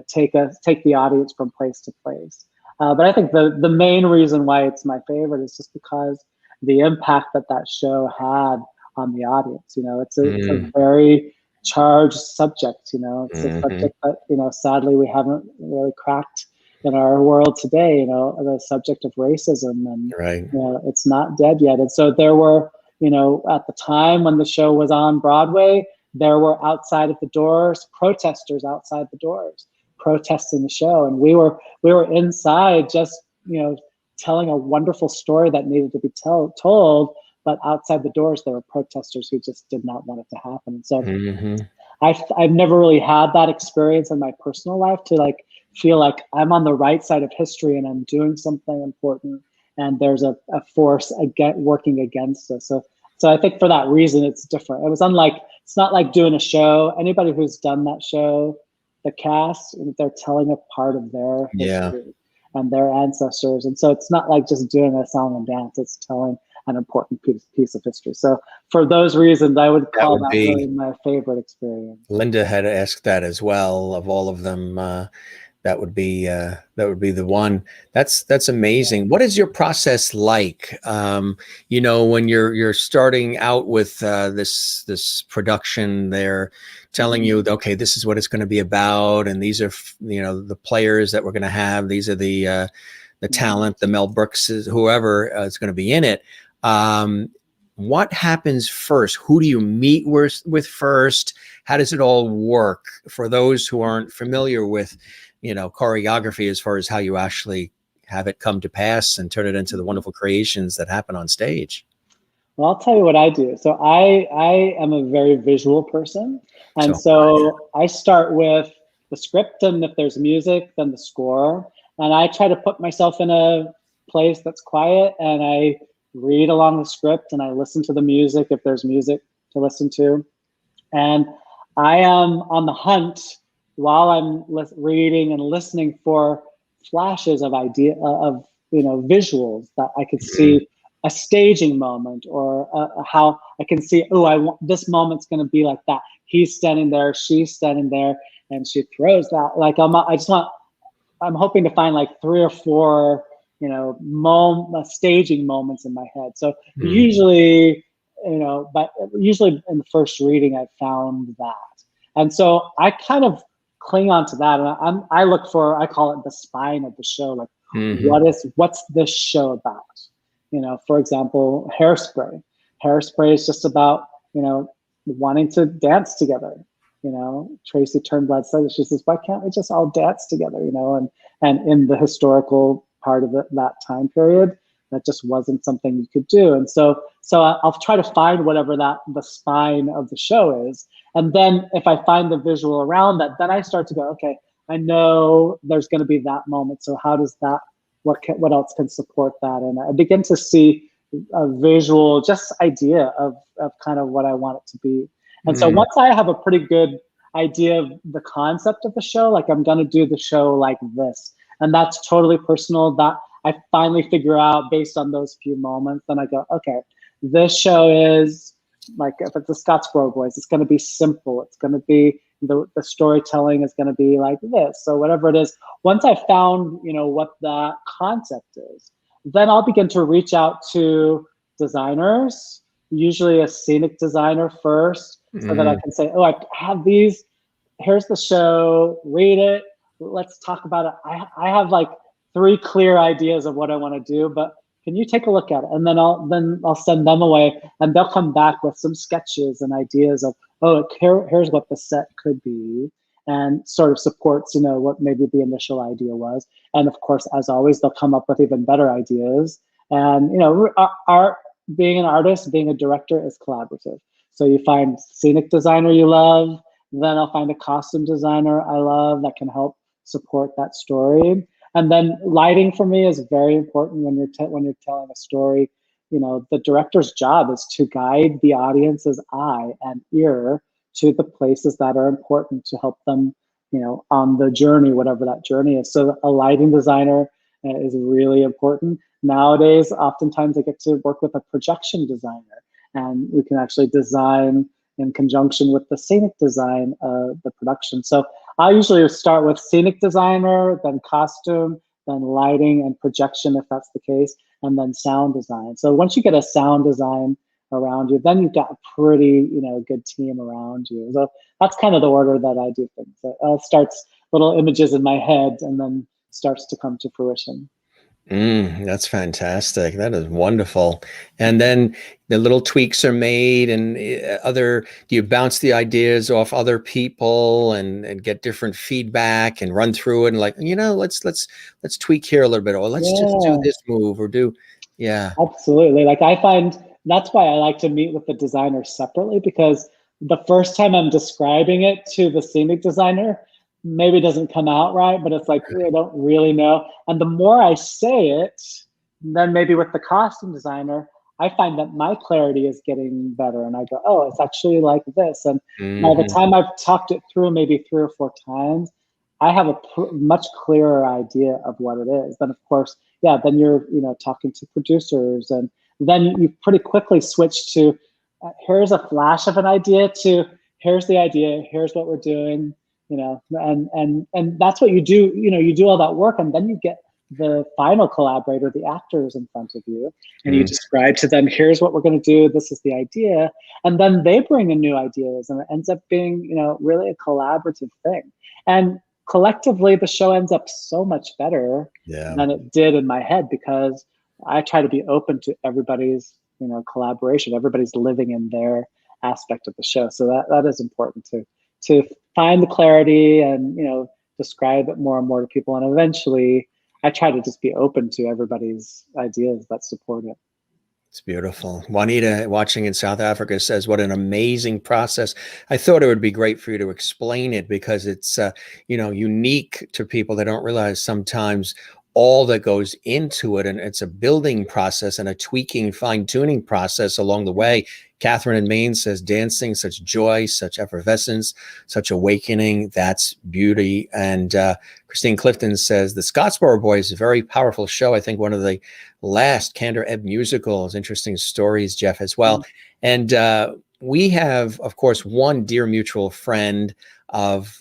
B: take the audience from place to place. But I think the main reason why it's my favorite is just because the impact that show had on the audience. It's a very charged subject. It's a subject that, sadly we haven't really cracked in our world today, the subject of racism, and it's not dead yet. And so there were, at the time when the show was on Broadway, there were outside of the doors, protesters outside the doors, protesting the show. And we were inside just, telling a wonderful story that needed to be told, but outside the doors, there were protesters who just did not want it to happen. And so I've never really had that experience in my personal life to feel like I'm on the right side of history and I'm doing something important, and there's a force working against us. So I think for that reason, it's different. It's not like doing a show. Anybody who's done that show, the cast, they're telling a part of their history and their ancestors. And so it's not like just doing a song and dance, it's telling an important piece of history. So for those reasons, I would call that really my favorite experience.
A: Linda had asked that as well. Of all of them, that would be the one. That's amazing. What is your process like? When you're starting out with this production, they're telling you, okay, this is what it's going to be about, and these are the players that we're going to have. These are the talent, the Mel Brooks, whoever is going to be in it. What happens first? Who do you meet with first? How does it all work for those who aren't familiar with choreography, as far as how you actually have it come to pass and turn it into the wonderful creations that happen on stage?
B: Well, I'll tell you what I do. So I am a very visual person. And so I start with the script, and if there's music, then the score. And I try to put myself in a place that's quiet, and I read along the script, and I listen to the music if there's music to listen to. And I am on the hunt while I'm reading and listening for flashes of visuals that I could see, a staging moment, or how I can see, this moment's going to be like that. He's standing there, she's standing there, and she throws that. I'm hoping to find 3 or 4, staging moments in my head. So usually, but usually in the first reading, I found that. And so I kind of cling on to that, and I look for, I call it the spine of the show. What's this show about? For example, Hairspray. Hairspray is just about, wanting to dance together. Tracy Turnblad says, she says, why can't we just all dance together? And in the historical part of that time period, that just wasn't something you could do. And so I'll try to find whatever the spine of the show is. And then if I find the visual around that, then I start to go, okay, I know there's going to be that moment. So how does that, what else can support that? And I begin to see a visual just idea of kind of what I want it to be. And so once I have a pretty good idea of the concept of the show, I'm going to do the show like this. And that's totally personal. That I finally figure out based on those few moments. Then I go, okay, this show is like if it's the Scottsboro Boys, it's going to be simple. It's going to be the storytelling is going to be like this. So whatever it is, once I found, what that concept is, then I'll begin to reach out to designers, usually a scenic designer first, so that I can say, oh, I have these, here's the show, read it, let's talk about it. I have like 3 clear ideas of what I want to do, but can you take a look at it? And then I'll send them away, and they'll come back with some sketches and ideas of, oh, here's what the set could be, and sort of supports, what maybe the initial idea was. And of course, as always, they'll come up with even better ideas. And, art, being an artist, being a director is collaborative. So you find scenic designer you love, then I'll find a costume designer I love that can help support that story. And then lighting for me is very important when you're telling a story. The director's job is to guide the audience's eye and ear to the places that are important to help them, on the journey, whatever that journey is. So a lighting designer is really important. Nowadays, oftentimes I get to work with a projection designer, and we can actually design in conjunction with the scenic design of the production. So I usually start with scenic designer, then costume, then lighting and projection, if that's the case, and then sound design. So once you get a sound design around you, then you've got a pretty, good team around you. So that's kind of the order that I do things. So it starts little images in my head and then starts to come to fruition.
A: That's fantastic. That is wonderful. And then the little tweaks are made, and do you bounce the ideas off other people and get different feedback and run through it and like, let's tweak here a little bit, or let's just do this move or do. Yeah.
B: Absolutely. Like I find that's why I like to meet with the designer separately, because the first time I'm describing it to the scenic designer, maybe it doesn't come out right, but it's like, I don't really know. And the more I say it, then maybe with the costume designer, I find that my clarity is getting better. And I go, oh, it's actually like this. And by the time I've talked it through maybe 3 or 4 times, I have a much clearer idea of what it is. Then of course, then you're, talking to producers, and then you pretty quickly switch to, here's a flash of an idea to, here's the idea, here's what we're doing. And that's what you do. You do all that work, and then you get the final collaborator, the actors in front of you, and you describe to them, here's what we're going to do, this is the idea, and then they bring in new ideas, and it ends up being, really a collaborative thing. And collectively, the show ends up so much better than it did in my head, because I try to be open to everybody's, collaboration. Everybody's living in their aspect of the show, so that is important to find the clarity and, describe it more and more to people. And eventually I try to just be open to everybody's ideas that support it.
A: It's beautiful. Juanita, watching in South Africa, says, what an amazing process. I thought it would be great for you to explain it, because it's, unique to people. They don't realize sometimes all that goes into it, and it's a building process and a tweaking, fine-tuning process along the way. Catherine in Maine says, dancing, such joy, such effervescence, such awakening, that's beauty. And Christine Clifton says, the Scottsboro Boys is a very powerful show. I think one of the last Candor Ebb musicals. Interesting stories, Jeff, as well. And we have, of course, one dear mutual friend of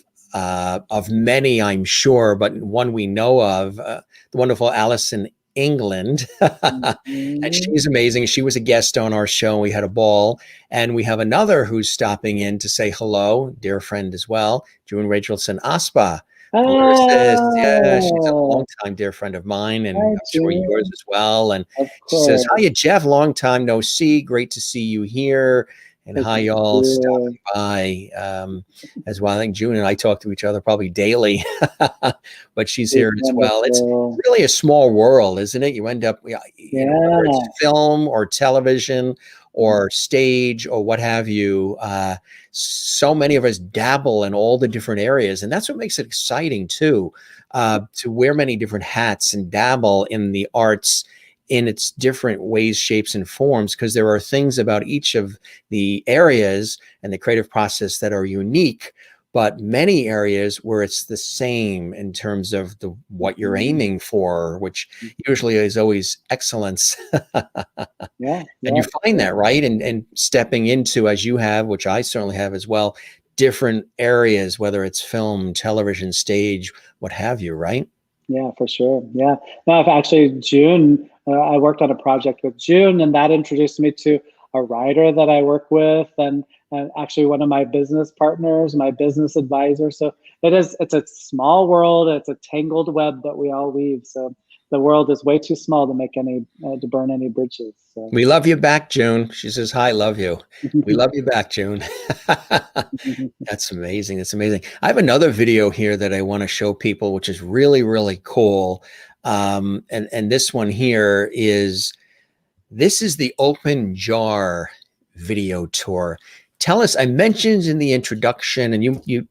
A: many, I'm sure, but one we know of, the wonderful Allison England. And she's amazing. She was a guest on our show. We had a ball. And we have another who's stopping in to say hello, dear friend as well, June Rachelson Aspa. Yeah, she's a longtime dear friend of mine, and I'm sure yours as well. And she says, hiya, Jeff, long time no see. Great to see you here. And hi, y'all stopping by as well. I think June and I talk to each other probably daily, but she's here as well. It's really a small world, isn't it? You end up, whether it's film or television or stage or what have you, so many of us dabble in all the different areas. And that's what makes it exciting, too, to wear many different hats and dabble in the arts in its different ways, shapes, and forms, because there are things about each of the areas and the creative process that are unique, but many areas where it's the same in terms of what you're aiming for, which usually is always excellence.
B: Yeah,
A: And you find that, right? And stepping into, as you have, which I certainly have as well, different areas, whether it's film, television, stage, what have you, right?
B: Yeah, for sure. Yeah. No, actually, June, I worked on a project with June, and that introduced me to a writer that I work with, and actually one of my business partners, my business advisor. So it's a small world. It's a tangled web that we all weave. So the world is way too small to make to burn any bridges. So.
A: We love you back, June. She says, hi, love you. We love you back, June. That's amazing. That's amazing. I have another video here that I want to show people, which is really, really cool. And this one here this is the Open Jar video tour. Tell us, I mentioned in the introduction, and you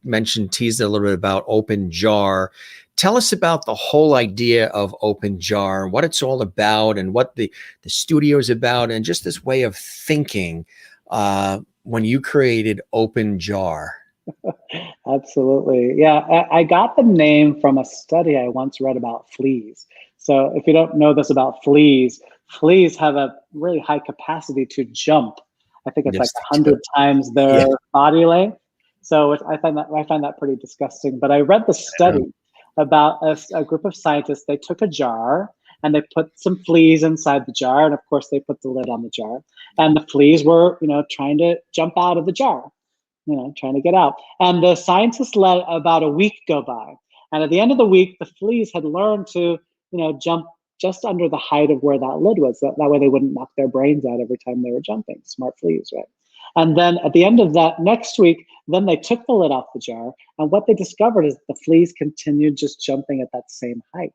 A: teased a little bit about Open Jar. Tell us about the whole idea of Open Jar, what it's all about, and what the studio is about, and just this way of thinking when you created Open Jar.
B: Absolutely. Yeah, I got the name from a study I once read about fleas. So if you don't know this about fleas have a really high capacity to jump. I think it's like 100 times their body length. So I find that pretty disgusting. But I read the study about a group of scientists. They took a jar and they put some fleas inside the jar, and of course they put the lid on the jar. And the fleas were, trying to jump out of the jar, trying to get out. And the scientists let about a week go by. And at the end of the week, the fleas had learned to, jump just under the height of where that lid was. That way they wouldn't knock their brains out every time they were jumping. Smart fleas, right? And then at the end of that next week, then they took the lid off the jar. And what they discovered is the fleas continued just jumping at that same height.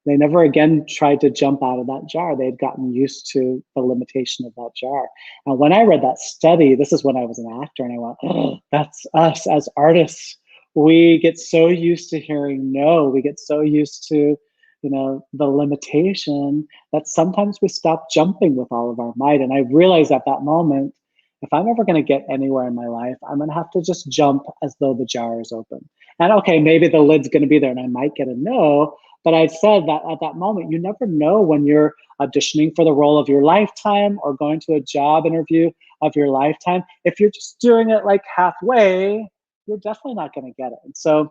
B: They never again tried to jump out of that jar. They had gotten used to the limitation of that jar. And when I read that study, this is when I was an actor, and I went, oh, that's us as artists. We get so used to hearing no. We get so used to, the limitation that sometimes we stop jumping with all of our might. And I realized at that moment, if I'm ever going to get anywhere in my life, I'm going to have to just jump as though the jar is open. And okay, maybe the lid's going to be there and I might get a no. But I said that at that moment, you never know when you're auditioning for the role of your lifetime or going to a job interview of your lifetime. If you're just doing it like halfway, you're definitely not going to get it. And so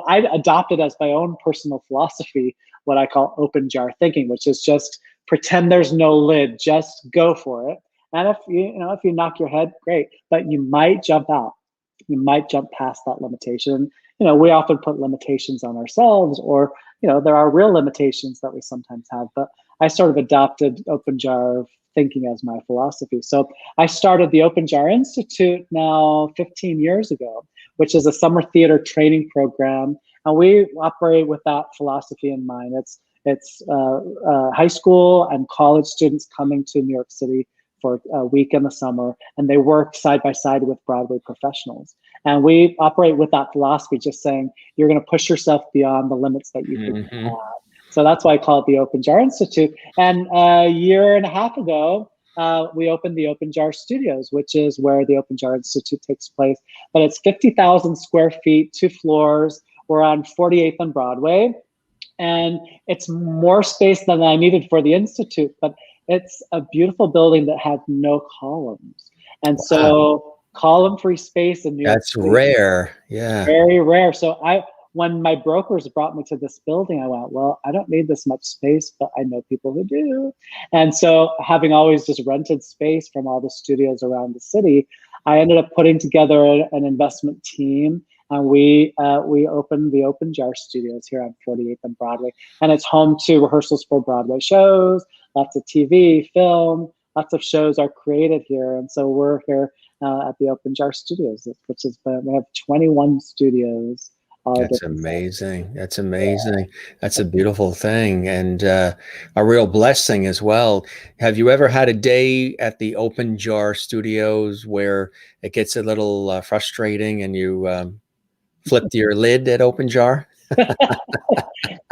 B: I adopted as my own personal philosophy what I call open jar thinking, which is just pretend there's no lid, just go for it. And if you knock your head, great, but you might jump out. You might jump past that limitation. We often put limitations on ourselves, or there are real limitations that we sometimes have. But I sort of adopted open jar thinking as my philosophy. So I started the Open Jar Institute now 15 years ago, which is a summer theater training program, and we operate with that philosophy in mind. It's high school and college students coming to New York City for a week in the summer, and they work side by side with Broadway professionals. And we operate with that philosophy, just saying you're going to push yourself beyond the limits that you think you have. So that's why I call it the Open Jar Institute. And a year and a half ago, we opened the Open Jar Studios, which is where the Open Jar Institute takes place. But it's 50,000 square feet, 2 floors. We're on 48th and Broadway. And it's more space than I needed for the Institute, but it's a beautiful building that has no columns. And so column-free space in New York City,
A: rare. Yeah.
B: Very rare. So when my brokers brought me to this building, I went, well, I don't need this much space, but I know people who do. And so having always just rented space from all the studios around the city, I ended up putting together an investment team, and we opened the Open Jar Studios here on 48th and Broadway. And it's home to rehearsals for Broadway shows, lots of TV, film, lots of shows are created here. And so we're here at the Open Jar Studios, which is, we have 21 studios.
A: That's amazing. That's amazing. Yeah. That's a beautiful thing, and a real blessing as well. Have you ever had a day at the Open Jar Studios where it gets a little frustrating and you flipped your lid at Open Jar?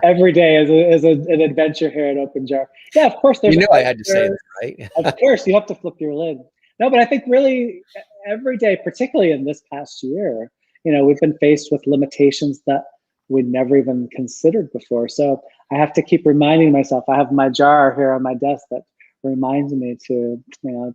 B: Every day is an adventure here at Open Jar. Yeah, of course.
A: You know I had to say that, right?
B: Of course, you have to flip your lid. No, but I think really every day, particularly in this past year, we've been faced with limitations that we'd never even considered before. So I have to keep reminding myself. I have my jar here on my desk that reminds me to,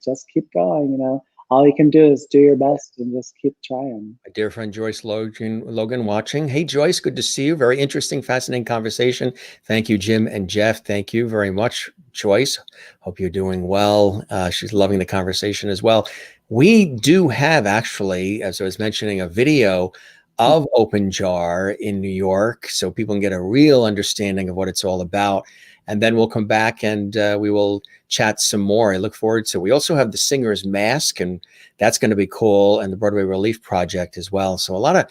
B: just keep going. All you can do is do your best and just keep trying.
A: My dear friend Joyce Logan watching. Hey, Joyce, good to see you. Very interesting, fascinating conversation. Thank you, Jim and Jeff. Thank you very much, Joyce. Hope you're doing well. She's loving the conversation as well. We do have, actually, as I was mentioning, a video of Open Jar in New York, so people can get a real understanding of what it's all about. And then we'll come back and we will chat some more. I look forward to it. We also have the Singer's Mask, and that's going to be cool, and the Broadway Relief Project as well. So a lot of,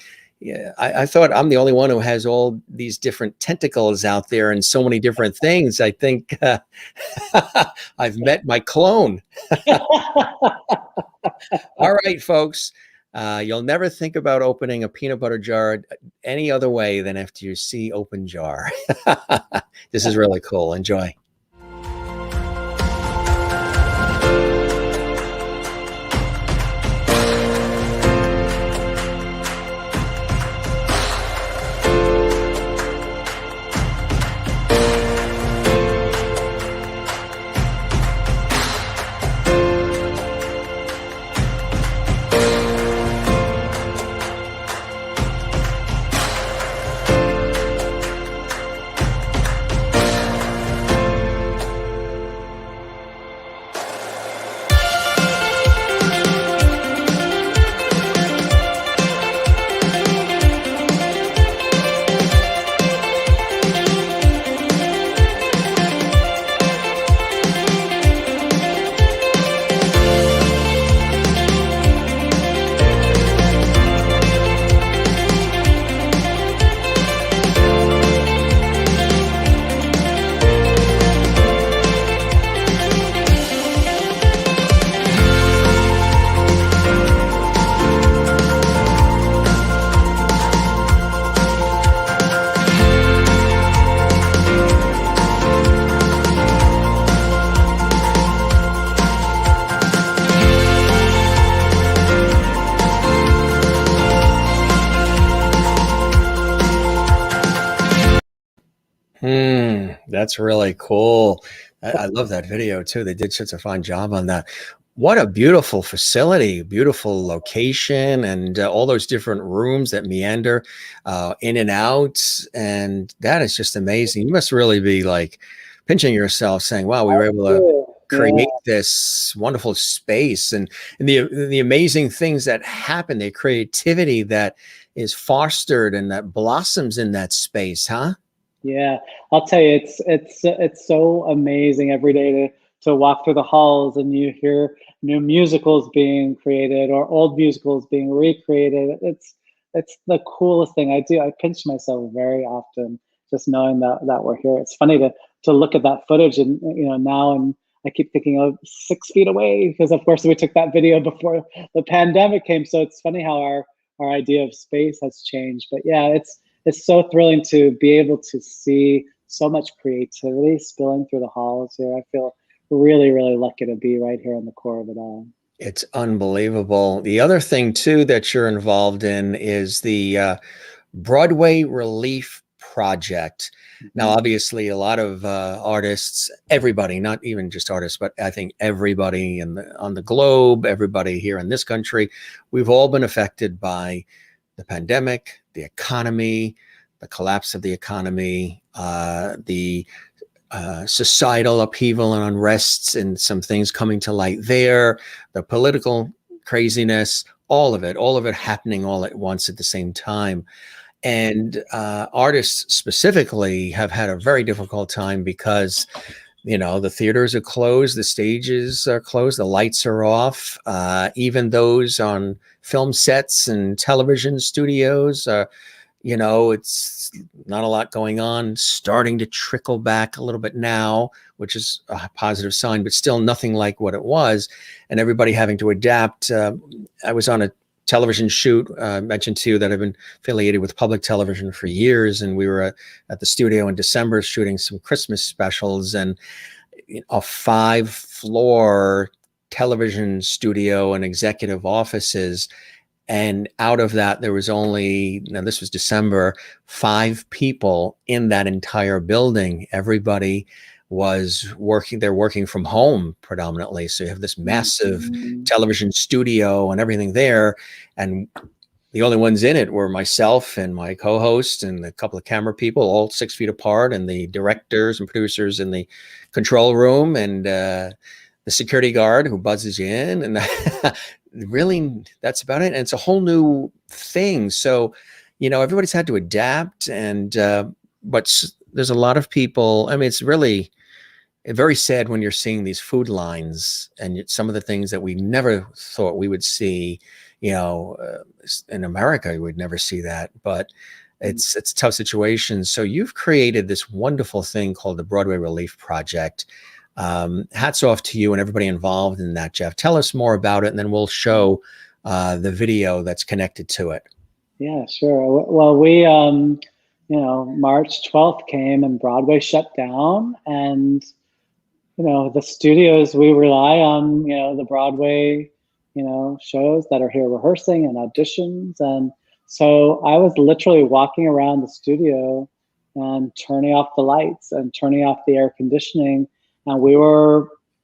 A: I thought I'm the only one who has all these different tentacles out there and so many different things. I think I've met my clone. All right, folks. You'll never think about opening a peanut butter jar any other way than after you see Open Jar. This is really cool. Enjoy. That's really cool. I love that video too. They did such a fine job on that. What a beautiful facility, beautiful location, and all those different rooms that meander in and out. And that is just amazing. You must really be like pinching yourself saying, wow, we were able to create this wonderful space, and the amazing things that happen, the creativity that is fostered and that blossoms in that space, huh?
B: Yeah, I'll tell you, it's so amazing every day to walk through the halls and you hear new musicals being created or old musicals being recreated. It's the coolest thing I do. I pinch myself very often just knowing that we're here. It's funny to look at that footage and now, and I keep thinking, oh, 6 feet away, because of course we took that video before the pandemic came. So it's funny how our idea of space has changed. But yeah, it's so thrilling to be able to see so much creativity spilling through the halls here. I feel really, really lucky to be right here in the core of it all.
A: It's unbelievable. The other thing too that you're involved in is the Broadway Relief Project. Now, obviously, a lot of artists, everybody, not even just artists, but I think everybody on the globe, everybody here in this country, we've all been affected by the pandemic, the economy, the collapse of the economy, the societal upheaval and unrests, and some things coming to light there, the political craziness, all of it happening all at once at the same time. And artists specifically have had a very difficult time because, the theaters are closed, the stages are closed, the lights are off. Even those on film sets and television studios, it's not a lot going on, starting to trickle back a little bit now, which is a positive sign, but still nothing like what it was. And everybody having to adapt. I was on a television shoot, mentioned to you that I've been affiliated with public television for years, and we were at the studio in December shooting some Christmas specials, and a 5-floor television studio and executive offices, And out of that, there was only, now this was December, 5 people in that entire building. Everybody was working, they're working from home predominantly. So you have this massive television studio and everything there. And the only ones in it were myself and my co-host and a couple of camera people, all 6 feet apart, and the directors and producers in the control room, and the security guard who buzzes you in. And really, that's about it. And it's a whole new thing. So, everybody's had to adapt. And but there's a lot of people. I mean, it's really very sad when you're seeing these food lines and some of the things that we never thought we would see. In America, you would never see that, but it's a tough situation. So you've created this wonderful thing called the Broadway Relief Project. Hats off to you and everybody involved in that, Jeff. Tell us more about it, and then we'll show the video that's connected to it.
B: Yeah, sure. Well, we, March 12th came and Broadway shut down, and the studios, we rely on, the Broadway shows that are here rehearsing and auditions. And so I was literally walking around the studio and turning off the lights and turning off the air conditioning. And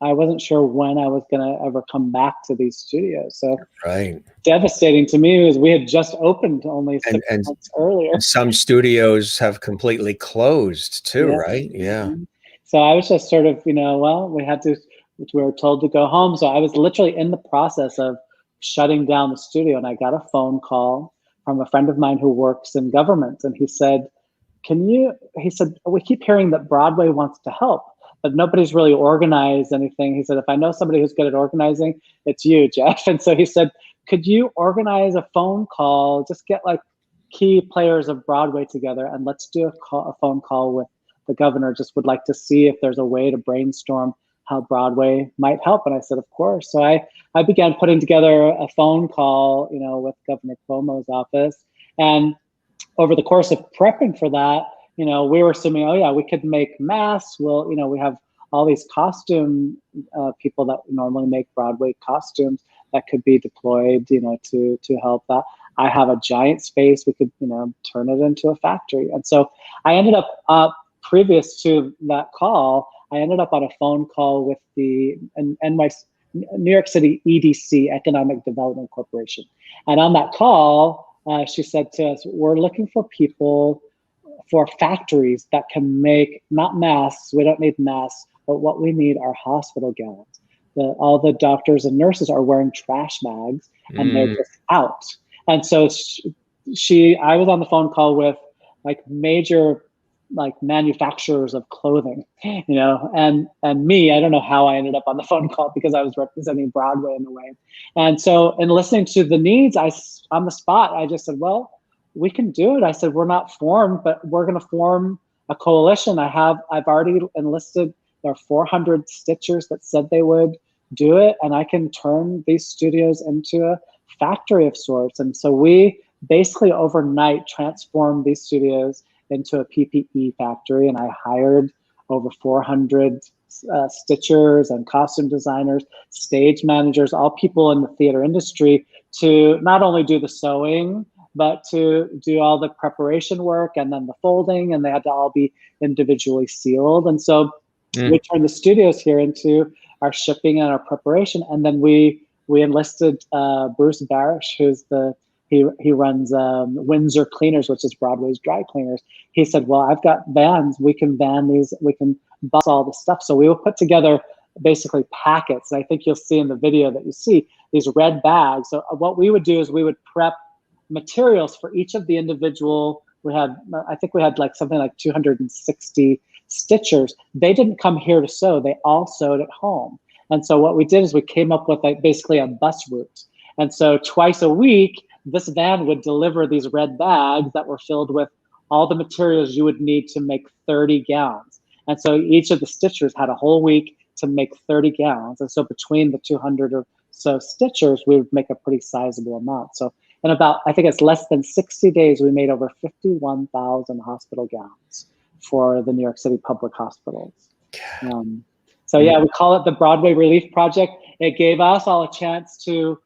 B: I wasn't sure when I was going to ever come back to these studios. So devastating to me was we had just opened only 6 months earlier.
A: Some studios have completely closed too, right? Yeah.
B: So I was just sort of, we were told to go home. So I was literally in the process of shutting down the studio, and I got a phone call from a friend of mine who works in government. And he said, we keep hearing that Broadway wants to help, but nobody's really organized anything. He said, if I know somebody who's good at organizing, it's you, Jeff. And so he said, could you organize a phone call, just get like key players of Broadway together, and let's do a phone call with the governor. Just would like to see if there's a way to brainstorm how Broadway might help. And I said, of course. So I began putting together a phone call, with Governor Cuomo's office. And over the course of prepping for that, we were assuming, we could make masks. Well, we have all these costume people that normally make Broadway costumes that could be deployed, to help that. I have a giant space. We could, turn it into a factory. And so I ended up, previous to that call, I ended up on a phone call with the New York City EDC, Economic Development Corporation. And on that call, she said to us, we're looking for people for factories that can make, not masks, we don't need masks, but what we need are hospital gowns. All the doctors and nurses are wearing trash bags and they're just out. And so I was on the phone call with like major manufacturers of clothing, and me, I don't know how I ended up on the phone call because I was representing Broadway in a way. And so in listening to the needs, on the spot, I just said, well, we can do it. I said, we're not formed, but we're going to form a coalition. I've already enlisted, there are 400 stitchers that said they would do it. And I can turn these studios into a factory of sorts. And so we basically overnight transformed these studios into a PPE factory, and I hired over 400 stitchers and costume designers, stage managers, all people in the theater industry to not only do the sewing, but to do all the preparation work and then the folding, and they had to all be individually sealed. And so we turned the studios here into our shipping and our preparation. And then we enlisted Bruce Barish, who's he runs Windsor Cleaners, which is Broadway's dry cleaners. He said, well, I've got vans. We can van these. We can bus all the stuff. So we will put together basically packets. And I think you'll see in the video that you see these red bags. So what we would do is we would prep materials for each of the individual. I think we had like something like 260 stitchers. They didn't come here to sew. They all sewed at home. And so what we did is we came up with basically a bus route. And so twice a week, this van would deliver these red bags that were filled with all the materials you would need to make 30 gowns. And so each of the stitchers had a whole week to make 30 gowns. And so between the 200 or so stitchers, we would make a pretty sizable amount. So in about, I think it's less than 60 days, we made over 51,000 hospital gowns for the New York City public hospitals. So yeah, we call it the Broadway Relief Project. It gave us all a chance to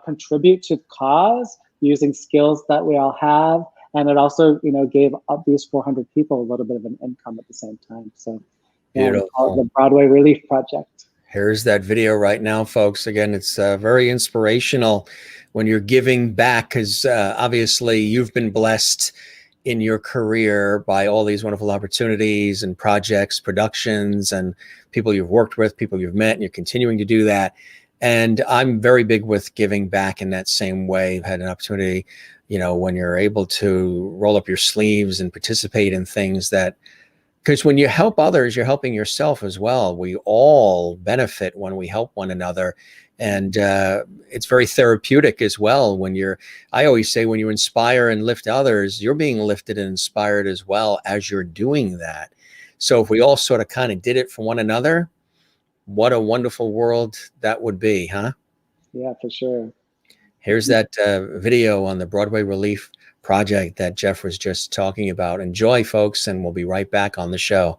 B: contribute to the cause using skills that we all have. And it also, gave up these 400 people a little bit of an income at the same time. So yeah, we call it the Broadway Relief Project.
A: Here's that video right now, folks. Again, it's very inspirational when you're giving back, because obviously you've been blessed in your career by all these wonderful opportunities and projects, productions, and people you've worked with, people you've met, and you're continuing to do that. And I'm very big with giving back in that same way. I've had an opportunity, when you're able to roll up your sleeves and participate in things that, because when you help others, you're helping yourself as well. We all benefit when we help one another. And it's very therapeutic as well. I always say, when you inspire and lift others, you're being lifted and inspired as well as you're doing that. So if we all sort of kind of did it for one another, what a wonderful world that would be, huh?
B: Yeah, for sure.
A: Here's that video on the Broadway Relief Project that Jeff was just talking about. Enjoy, folks, and we'll be right back on the show.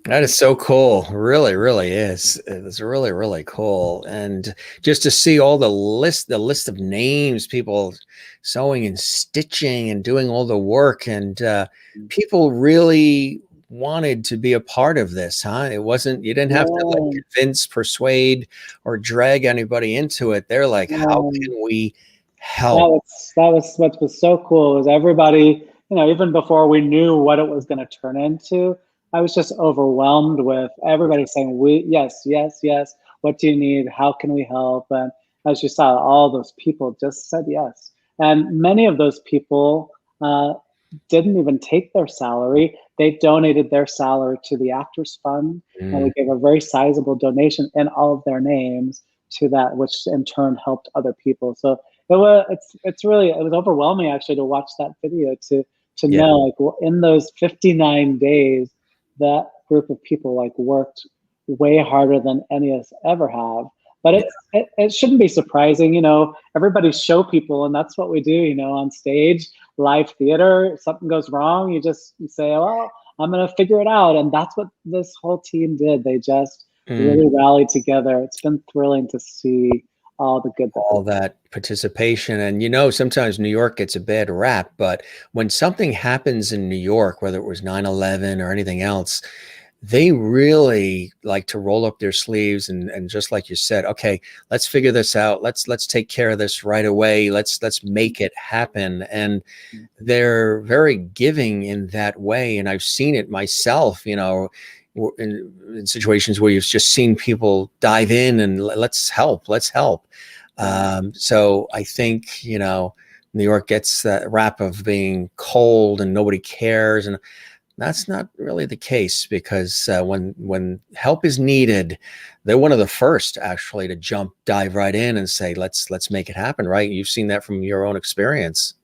A: That is so cool. Really, really is. It's really, really cool. And just to see all the list of names, people sewing and stitching and doing all the work, and people really wanted to be a part of this, huh? You didn't have to convince, persuade, or drag anybody into it. They're like, how can we help?
B: That was what was so cool, was everybody, even before we knew what it was going to turn into, I was just overwhelmed with everybody saying, yes. What do you need? How can we help? And as you saw, all those people just said yes. And many of those people didn't even take their salary. They donated their salary to the Actors Fund, and we gave a very sizable donation in all of their names to that, which in turn helped other people. So it was overwhelming actually to watch that video, to know, like, in those 59 days, that group of people worked way harder than any of us ever have. But it shouldn't be surprising, everybody's show people, and that's what we do, on stage, live theater. If something goes wrong, you say, well, I'm going to figure it out. And that's what this whole team did. They just really rallied together. It's been thrilling to see all that
A: participation. And sometimes New York gets a bad rap, but when something happens in New York, whether it was 9/11 or anything else, they really like to roll up their sleeves and just like you said, okay, let's figure this out. Let's take care of this right away. Let's make it happen. And they're very giving in that way. And I've seen it myself, in situations where you've just seen people dive in and let's help. So I think, New York gets that rap of being cold and nobody cares. And that's not really the case, because when help is needed, they're one of the first actually to dive right in and say, let's make it happen. Right. You've seen that from your own experience.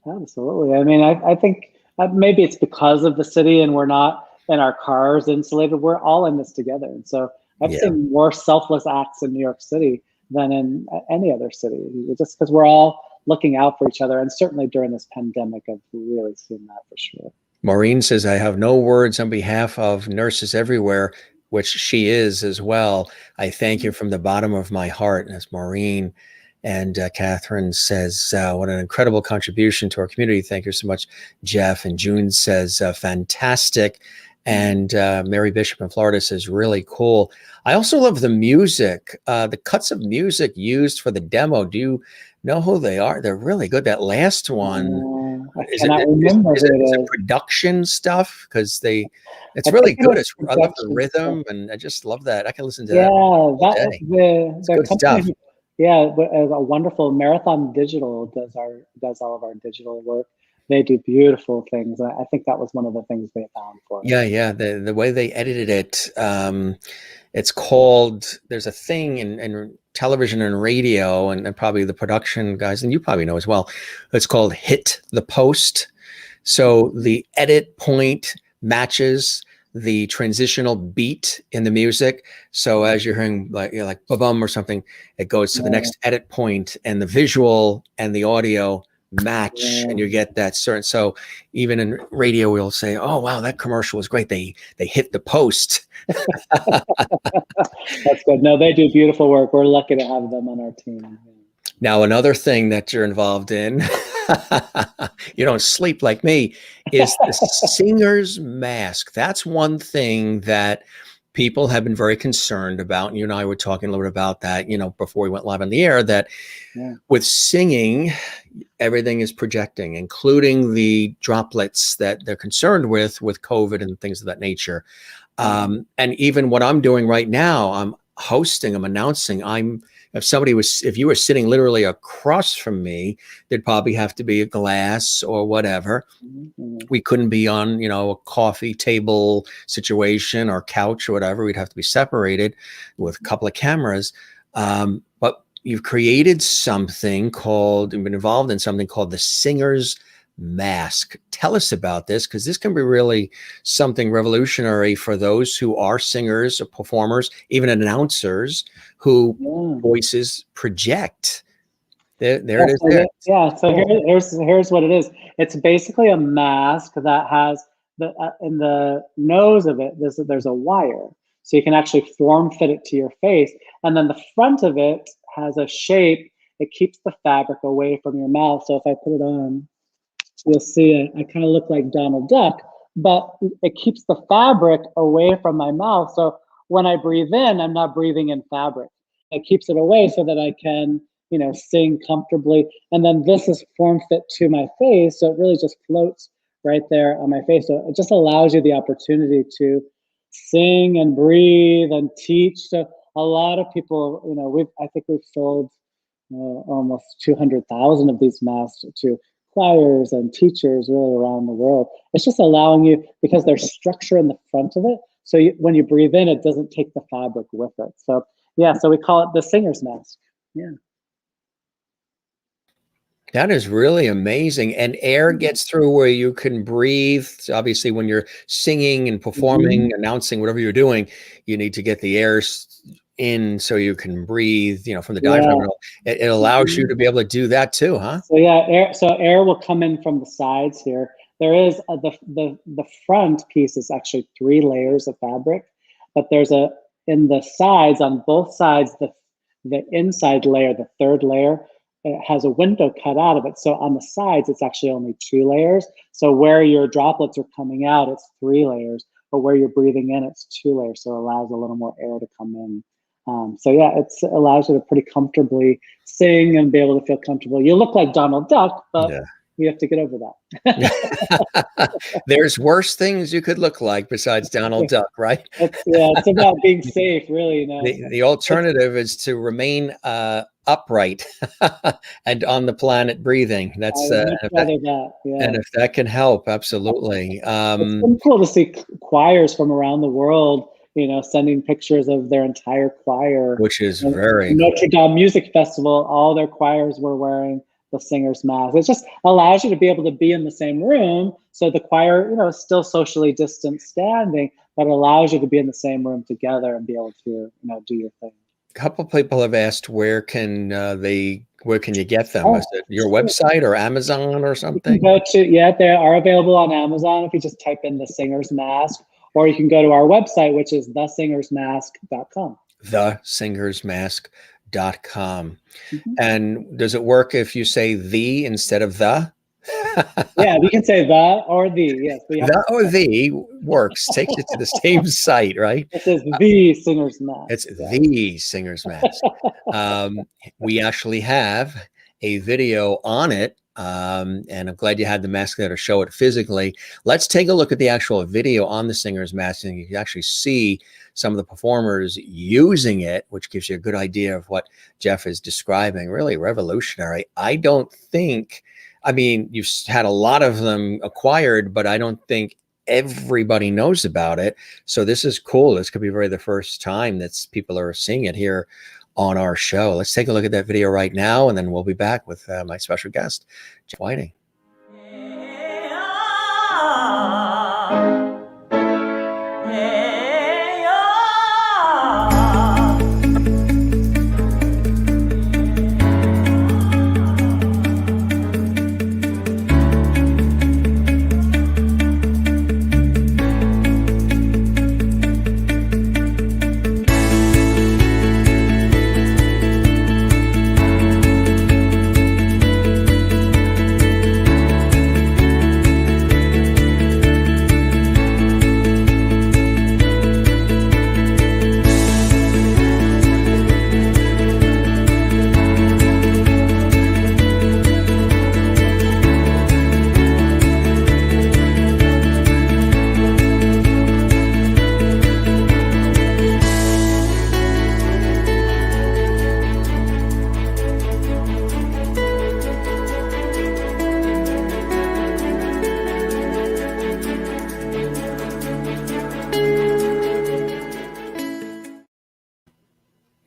B: Absolutely. I mean, I think maybe it's because of the city and we're not in our cars insulated. We're all in this together. And so I've seen more selfless acts in New York City than in any other city, just because we're all looking out for each other. And certainly during this pandemic, I've really seen that for sure.
A: Maureen says, I have no words on behalf of nurses everywhere, which she is as well. I thank you from the bottom of my heart. And that's Maureen. And Catherine says, what an incredible contribution to our community. Thank you so much, Jeff. And June says, fantastic. And Mary Bishop in Florida says, really cool. I also love the music, the cuts of music used for the demo. Do you know who they are? They're really good. That last one, is it production stuff? Because it's really good. I love the rhythm, and I just love that. I can listen to that.
B: Yeah,
A: good stuff.
B: Yeah, a wonderful Marathon Digital does all of our digital work. They do beautiful things. I think that was one of the things they found for us.
A: Yeah. The way they edited it, it's called, there's a thing in television and radio and probably the production guys, and you probably know as well, it's called hit the post. So the edit point matches the transitional beat in the music. So as you're hearing like ba-bum or something, it goes to the next edit point, and the visual and the audio match, and you get that certain. So even in radio, we'll say, oh wow, that commercial was great. They hit the post.
B: That's good. No, they do beautiful work. We're lucky to have them on our team.
A: Now, another thing that you're involved in, you don't sleep like me, is the singer's mask. That's one thing that people have been very concerned about. And you and I were talking a little bit about that, before we went live on the air, that with singing, everything is projecting, including the droplets that they're concerned with COVID and things of that nature. And even what I'm doing right now, I'm hosting, I'm announcing, if you were sitting literally across from me, there'd probably have to be a glass or whatever. We couldn't be on, a coffee table situation or couch or whatever. We'd have to be separated with a couple of cameras. But you've created something you've been involved in something called the Singer's Mask. Tell us about this, because this can be really something revolutionary for those who are singers or performers, even announcers who voices project. There it is.
B: So here's what it is. It's basically a mask that has in the nose of it, there's a wire, so you can actually form fit it to your face, and then the front of it has a shape. It keeps the fabric away from your mouth. So if I put it on, you'll see I kind of look like Donald Duck, but it keeps the fabric away from my mouth. So when I breathe in, I'm not breathing in fabric. It keeps it away so that I can, sing comfortably. And then this is form fit to my face. So it really just floats right there on my face. So it just allows you the opportunity to sing and breathe and teach. So a lot of people, I think we've sold almost 200,000 of these masks to choirs and teachers really around the world. It's just allowing you, because there's structure in the front of it, so when you breathe in, it doesn't take the fabric with it. So so we call it the singer's mask.
A: That is really amazing. And air gets through where you can breathe. So obviously, when you're singing and performing, announcing, whatever you're doing, you need to get the air in so you can breathe, from the diaphragm. It allows you to be able to do that too, huh?
B: So air will come in from the sides here. There is the front piece is actually 3 layers of fabric, but there's in the sides, on both sides, the inside layer, the 3rd layer, it has a window cut out of it. So on the sides, it's actually only 2 layers. So where your droplets are coming out, it's 3 layers, but where you're breathing in, it's 2 layers. So it allows a little more air to come in. It allows you to pretty comfortably sing and be able to feel comfortable. You look like Donald Duck, but we have to get over that.
A: There's worse things you could look like besides Donald Duck, right?
B: It's about being safe, really.
A: The alternative is to remain upright and on the planet breathing. That's and if that can help, absolutely.
B: It's been cool to see choirs from around the world, sending pictures of their entire choir,
A: which is very
B: Notre Dame Music Festival. All their choirs were wearing the singer's mask. It just allows you to be able to be in the same room. So the choir, is still socially distant standing, but it allows you to be in the same room together and be able to, do your thing.
A: A couple people have asked where can you get them? Is it your website or Amazon or something?
B: You can they are available on Amazon if you just type in The Singer's Mask, or you can go to our website, which is thesingersmask.com.
A: thesingersmask.com. And does it work if you say the instead of the?
B: Yeah, we can say the or the. Yes,
A: the or the works. Takes you to the same site, right?
B: It says The Singer's Mask.
A: It's The Singer's Mask. We actually have a video on it. And I'm glad you had the mask there to show it physically. Let's take a look at the actual video on the Singer's Mask, and you can actually see some of the performers using it, which gives you a good idea of what Jeff is describing. Really revolutionary. You've had a lot of them acquired, but I don't think everybody knows about it. So this is cool. This could be the first time that people are seeing it here on our show. Let's take a look at that video right now, and then we'll be back with my special guest, Jeff Whiting.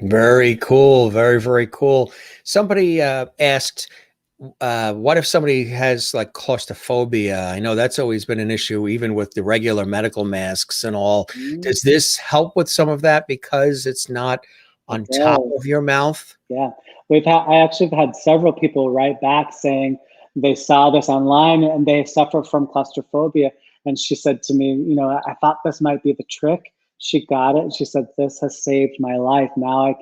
A: Very cool. Very, very cool. Somebody asked, what if somebody has like claustrophobia? I know that's always been an issue, even with the regular medical masks and all. Does this help with some of that because it's not on top of your mouth?
B: Yeah, I actually have had several people write back saying they saw this online and they suffer from claustrophobia. And she said to me, I thought this might be the trick. She got it and she said, this has saved my life. Now I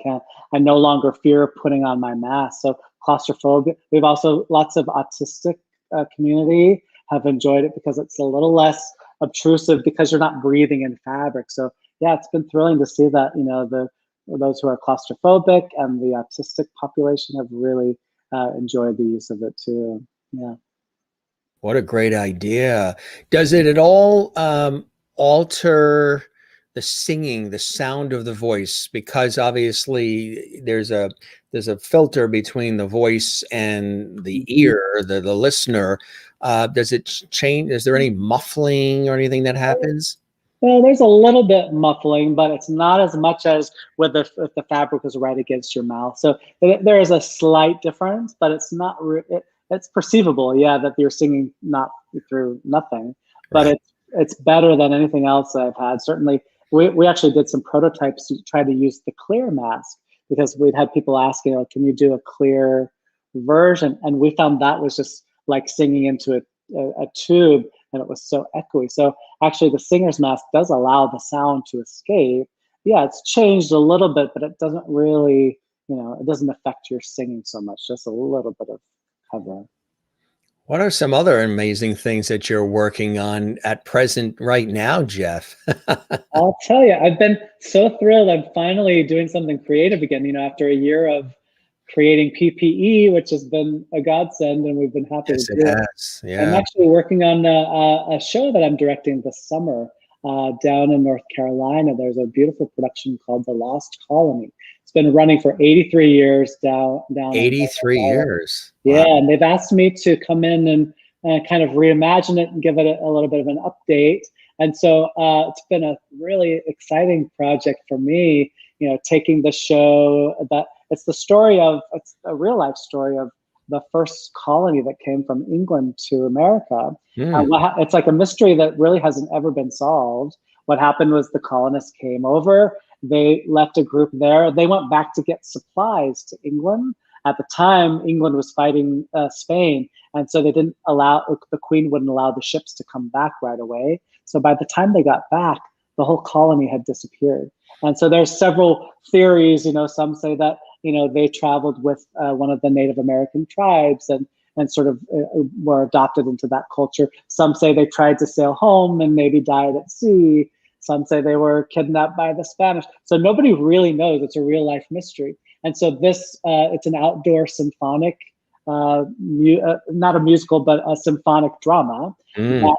B: no longer fear putting on my mask. So claustrophobia. We've also, lots of autistic community have enjoyed it because it's a little less obtrusive because you're not breathing in fabric. So yeah, it's been thrilling to see that, those who are claustrophobic and the autistic population have really enjoyed the use of it too. Yeah.
A: What a great idea. Does it at all alter the singing, the sound of the voice? Because obviously there's a filter between the voice and the ear, the listener. Does it change? Is there any muffling or anything that happens?
B: Well, there's a little bit muffling, but it's not as much as if the fabric was right against your mouth. So there is a slight difference, but it's not. It's perceivable, yeah, that you're singing not through nothing, but
A: Right.
B: it's better than anything else that I've had. Certainly, we actually did some prototypes to try to use the clear mask because we'd had people asking, can you do a clear version? And we found that was just like singing into a tube, and it was so echoey. So actually the singer's mask does allow the sound to escape. Yeah, it's changed a little bit, but it doesn't really, it doesn't affect your singing so much, just a little bit of cover.
A: What are some other amazing things that you're working on at present right now, Jeff?
B: I'll tell you, I've been so thrilled. I'm finally doing something creative again, after a year of creating PPE, which has been a godsend, and we've been happy to do it.
A: Yeah.
B: I'm actually working on a show that I'm directing this summer down in North Carolina. There's a beautiful production called The Lost Colony. It's been running for 83 years down
A: 83 years.
B: Yeah,
A: Wow.
B: and they've asked me to come in and kind of reimagine it and give it a little bit of an update. And so it's been a really exciting project for me, taking the show that it's a real life story of the first colony that came from England to America.
A: Mm.
B: It's like a mystery that really hasn't ever been solved. What happened was the colonists came over, they left a group there, they went back to get supplies to England. At the time, England was fighting Spain, and so they didn't allow, the Queen wouldn't allow the ships to come back right away. So by the time they got back, the whole colony had disappeared. And so there's several theories, some say that, they traveled with one of the Native American tribes and sort of were adopted into that culture. Some say they tried to sail home and maybe died at sea. Some say they were kidnapped by the Spanish. So nobody really knows. It's a real life mystery. And so this, it's an outdoor symphonic, not a musical, but a symphonic drama that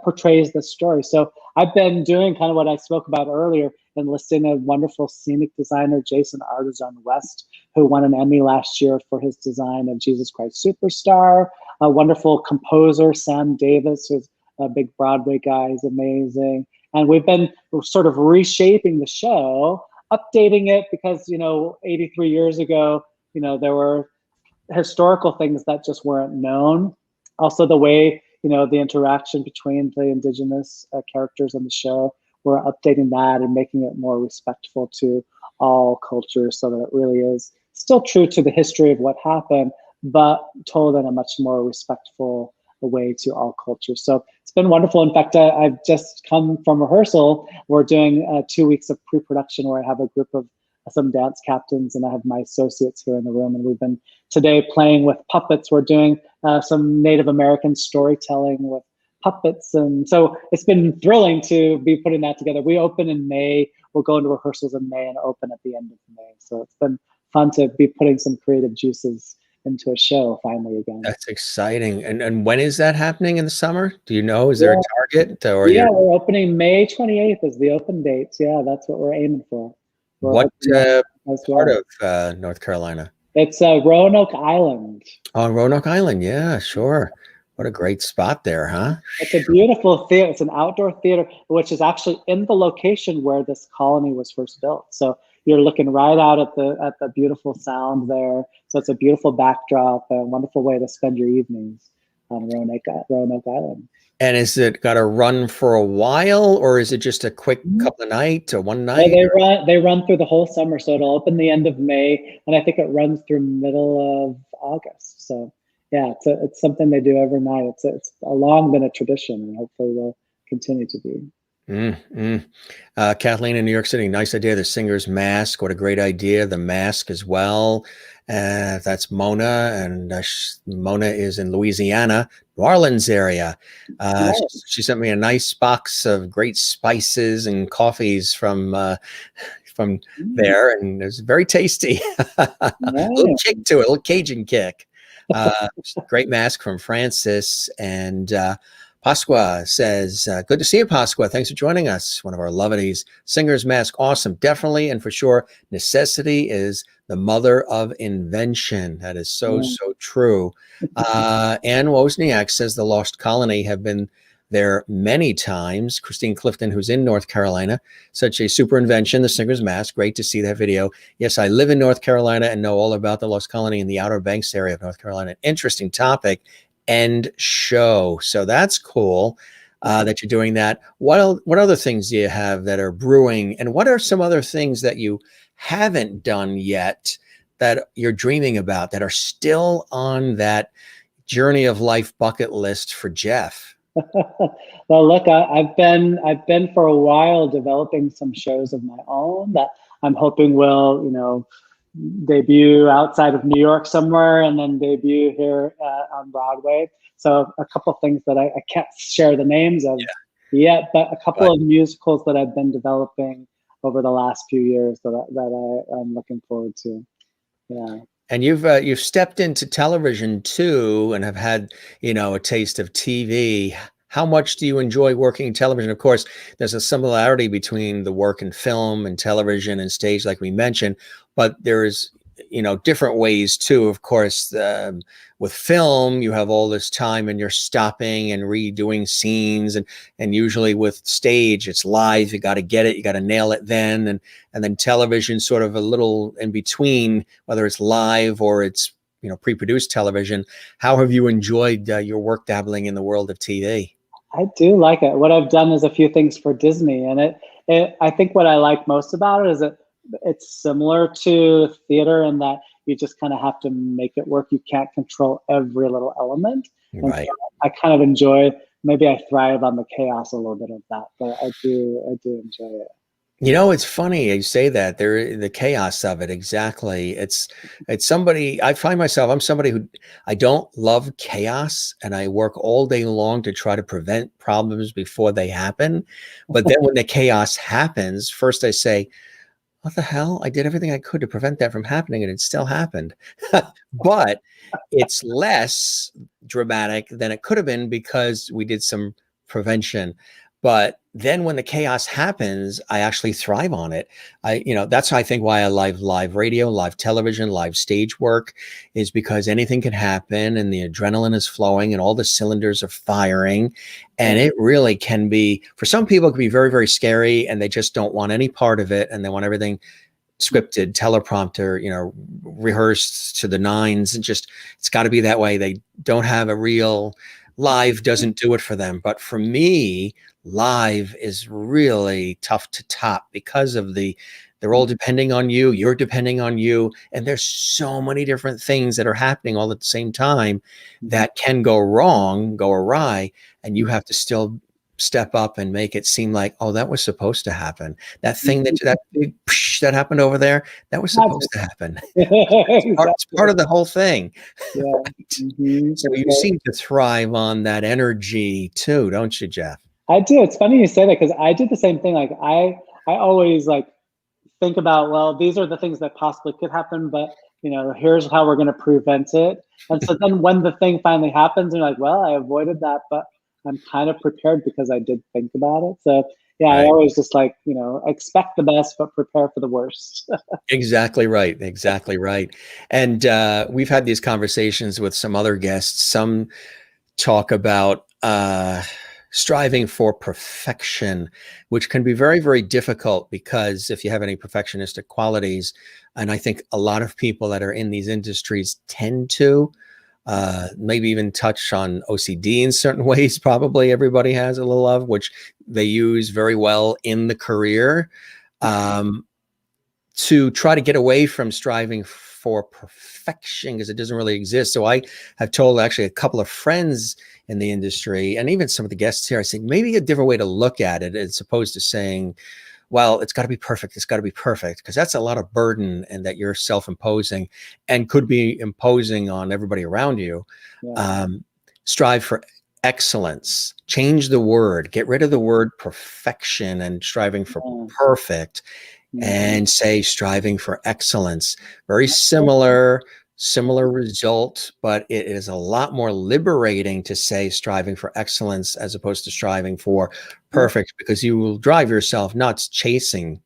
B: portrays this story. So I've been doing kind of what I spoke about earlier, enlisting a wonderful scenic designer, Jason Artisan West, who won an Emmy last year for his design of Jesus Christ Superstar, a wonderful composer, Sam Davis, who's a big Broadway guy, is amazing. And we've been sort of reshaping the show, updating it because, 83 years ago, there were historical things that just weren't known. Also the way, the interaction between the Indigenous characters in the show, we're updating that and making it more respectful to all cultures so that it really is still true to the history of what happened, but told in a much more respectful way to all cultures. So it's been wonderful. In fact, I've just come from rehearsal. We're doing 2 weeks of pre-production where I have a group of some dance captains and I have my associates here in the room. And we've been today playing with puppets. We're doing some Native American storytelling with puppets. And so it's been thrilling to be putting that together. We open in May. We'll go into rehearsals in May and open at the end of May. So it's been fun to be putting some creative juices into a show finally again.
A: That's exciting. And when is that happening in the summer? Do you know? Is there a target? Or
B: we're opening May 28th is the open date. Yeah, that's what we're aiming for.
A: What part of North Carolina?
B: It's Roanoke Island.
A: Oh, Roanoke Island. Yeah, sure. What a great spot there, huh?
B: It's a beautiful theater. It's an outdoor theater, which is actually in the location where this colony was first built. So you're looking right out at the beautiful sound there. So it's a beautiful backdrop, a wonderful way to spend your evenings on Roanoke Island.
A: And is it got to run for a while, or is it just a quick couple of nights or one night?
B: They run through the whole summer. So it'll open the end of May, and I think it runs through middle of August. So yeah, it's something they do every night. It's long been a tradition, and hopefully will continue to be.
A: Kathleen in New York City, nice idea. The Singer's Mask, what a great idea. The Mask as well. That's Mona, and Mona is in Louisiana, New Orleans area. She sent me a nice box of great spices and coffees from there, and it was very tasty. A little kick to it, a little Cajun kick. Great mask from Francis. And Pasqua says, good to see you, Pasqua. Thanks for joining us. One of our lovities. Singer's Mask, awesome. Definitely and for sure, necessity is the mother of invention. That is so true. Ann Wozniak says the Lost Colony have been there many times. Christine Clifton, who's in North Carolina, such a super invention, the Singer's Mask. Great to see that video. Yes, I live in North Carolina and know all about the Lost Colony in the Outer Banks area of North Carolina. Interesting topic and show. So that's cool that you're doing that. What other things do you have that are brewing? And what are some other things that you haven't done yet that you're dreaming about that are still on that journey of life bucket list for Jeff?
B: Well, look, I've been for a while developing some shows of my own that I'm hoping will, debut outside of New York somewhere and then debut here on Broadway. So a couple of things that I can't share the names of yet, but a couple of musicals that I've been developing over the last few years that I'm looking forward to. Yeah.
A: And you've stepped into television too, and have had a taste of TV. How much do you enjoy working in television? Of course, there's a similarity between the work in film and television and stage, like we mentioned, but there's different ways too. Of course, with film, you have all this time and you're stopping and redoing scenes, and usually with stage, it's live. You got to get it, you got to nail it then, and then television, sort of a little in between, whether it's live or it's pre-produced television. How have you enjoyed your work dabbling in the world of TV?
B: I do like it. What I've done is a few things for Disney, and I think what I like most about it is that it's similar to theater in that you just kind of have to make it work. You can't control every little element. And
A: Right.
B: so I kind of enjoy, maybe I thrive on the chaos a little bit of that, but I do enjoy it.
A: It's funny you say that. The chaos of it, exactly. It's somebody, I find myself, I'm somebody who, I don't love chaos, and I work all day long to try to prevent problems before they happen. But then when the chaos happens, first I say, what the hell? I did everything I could to prevent that from happening, and it still happened. But it's less dramatic than it could have been because we did some prevention. But then when the chaos happens, I actually thrive on it. That's how I think why I love live radio, live television, live stage work, is because anything can happen and the adrenaline is flowing and all the cylinders are firing. And it really can be, for some people, it can be very, very scary, and they just don't want any part of it. And they want everything scripted, teleprompter, rehearsed to the nines, and just, it's got to be that way. They don't have a real, live doesn't do it for them. But for me, live is really tough to top because of they're all depending on you, you're depending on you, and there's so many different things that are happening all at the same time that can go wrong, go awry, and you have to still step up and make it seem like, oh, that was supposed to happen. That thing that big that happened over there, that was supposed to happen. It's part of the whole thing.
B: Yeah.
A: Right?
B: Mm-hmm.
A: So you seem to thrive on that energy too, don't you, Jeff?
B: I do. It's funny you say that, because I do the same thing. Like I always think about, well, these are the things that possibly could happen, but here's how we're going to prevent it. And so then when the thing finally happens, you're like, well, I avoided that, but I'm kind of prepared because I did think about it. So yeah, right. I always just expect the best, but prepare for the worst.
A: Exactly right. Exactly right. And we've had these conversations with some other guests. Some talk about striving for perfection, which can be very, very difficult, because if you have any perfectionistic qualities, and I think a lot of people that are in these industries tend to, maybe even touch on OCD in certain ways. Probably everybody has a little of, which they use very well in the career, to try to get away from striving for perfection, because it doesn't really exist. So I have told actually a couple of friends in the industry, and even some of the guests here, I say maybe a different way to look at it, as opposed to saying, well, it's got to be perfect. It's got to be perfect, because that's a lot of burden, and that you're self-imposing and could be imposing on everybody around you. Yeah. Strive for excellence. Change the word. Get rid of the word perfection and striving for perfect, and say striving for excellence. Very similar result, but it is a lot more liberating to say striving for excellence as opposed to striving for perfect, because you will drive yourself nuts chasing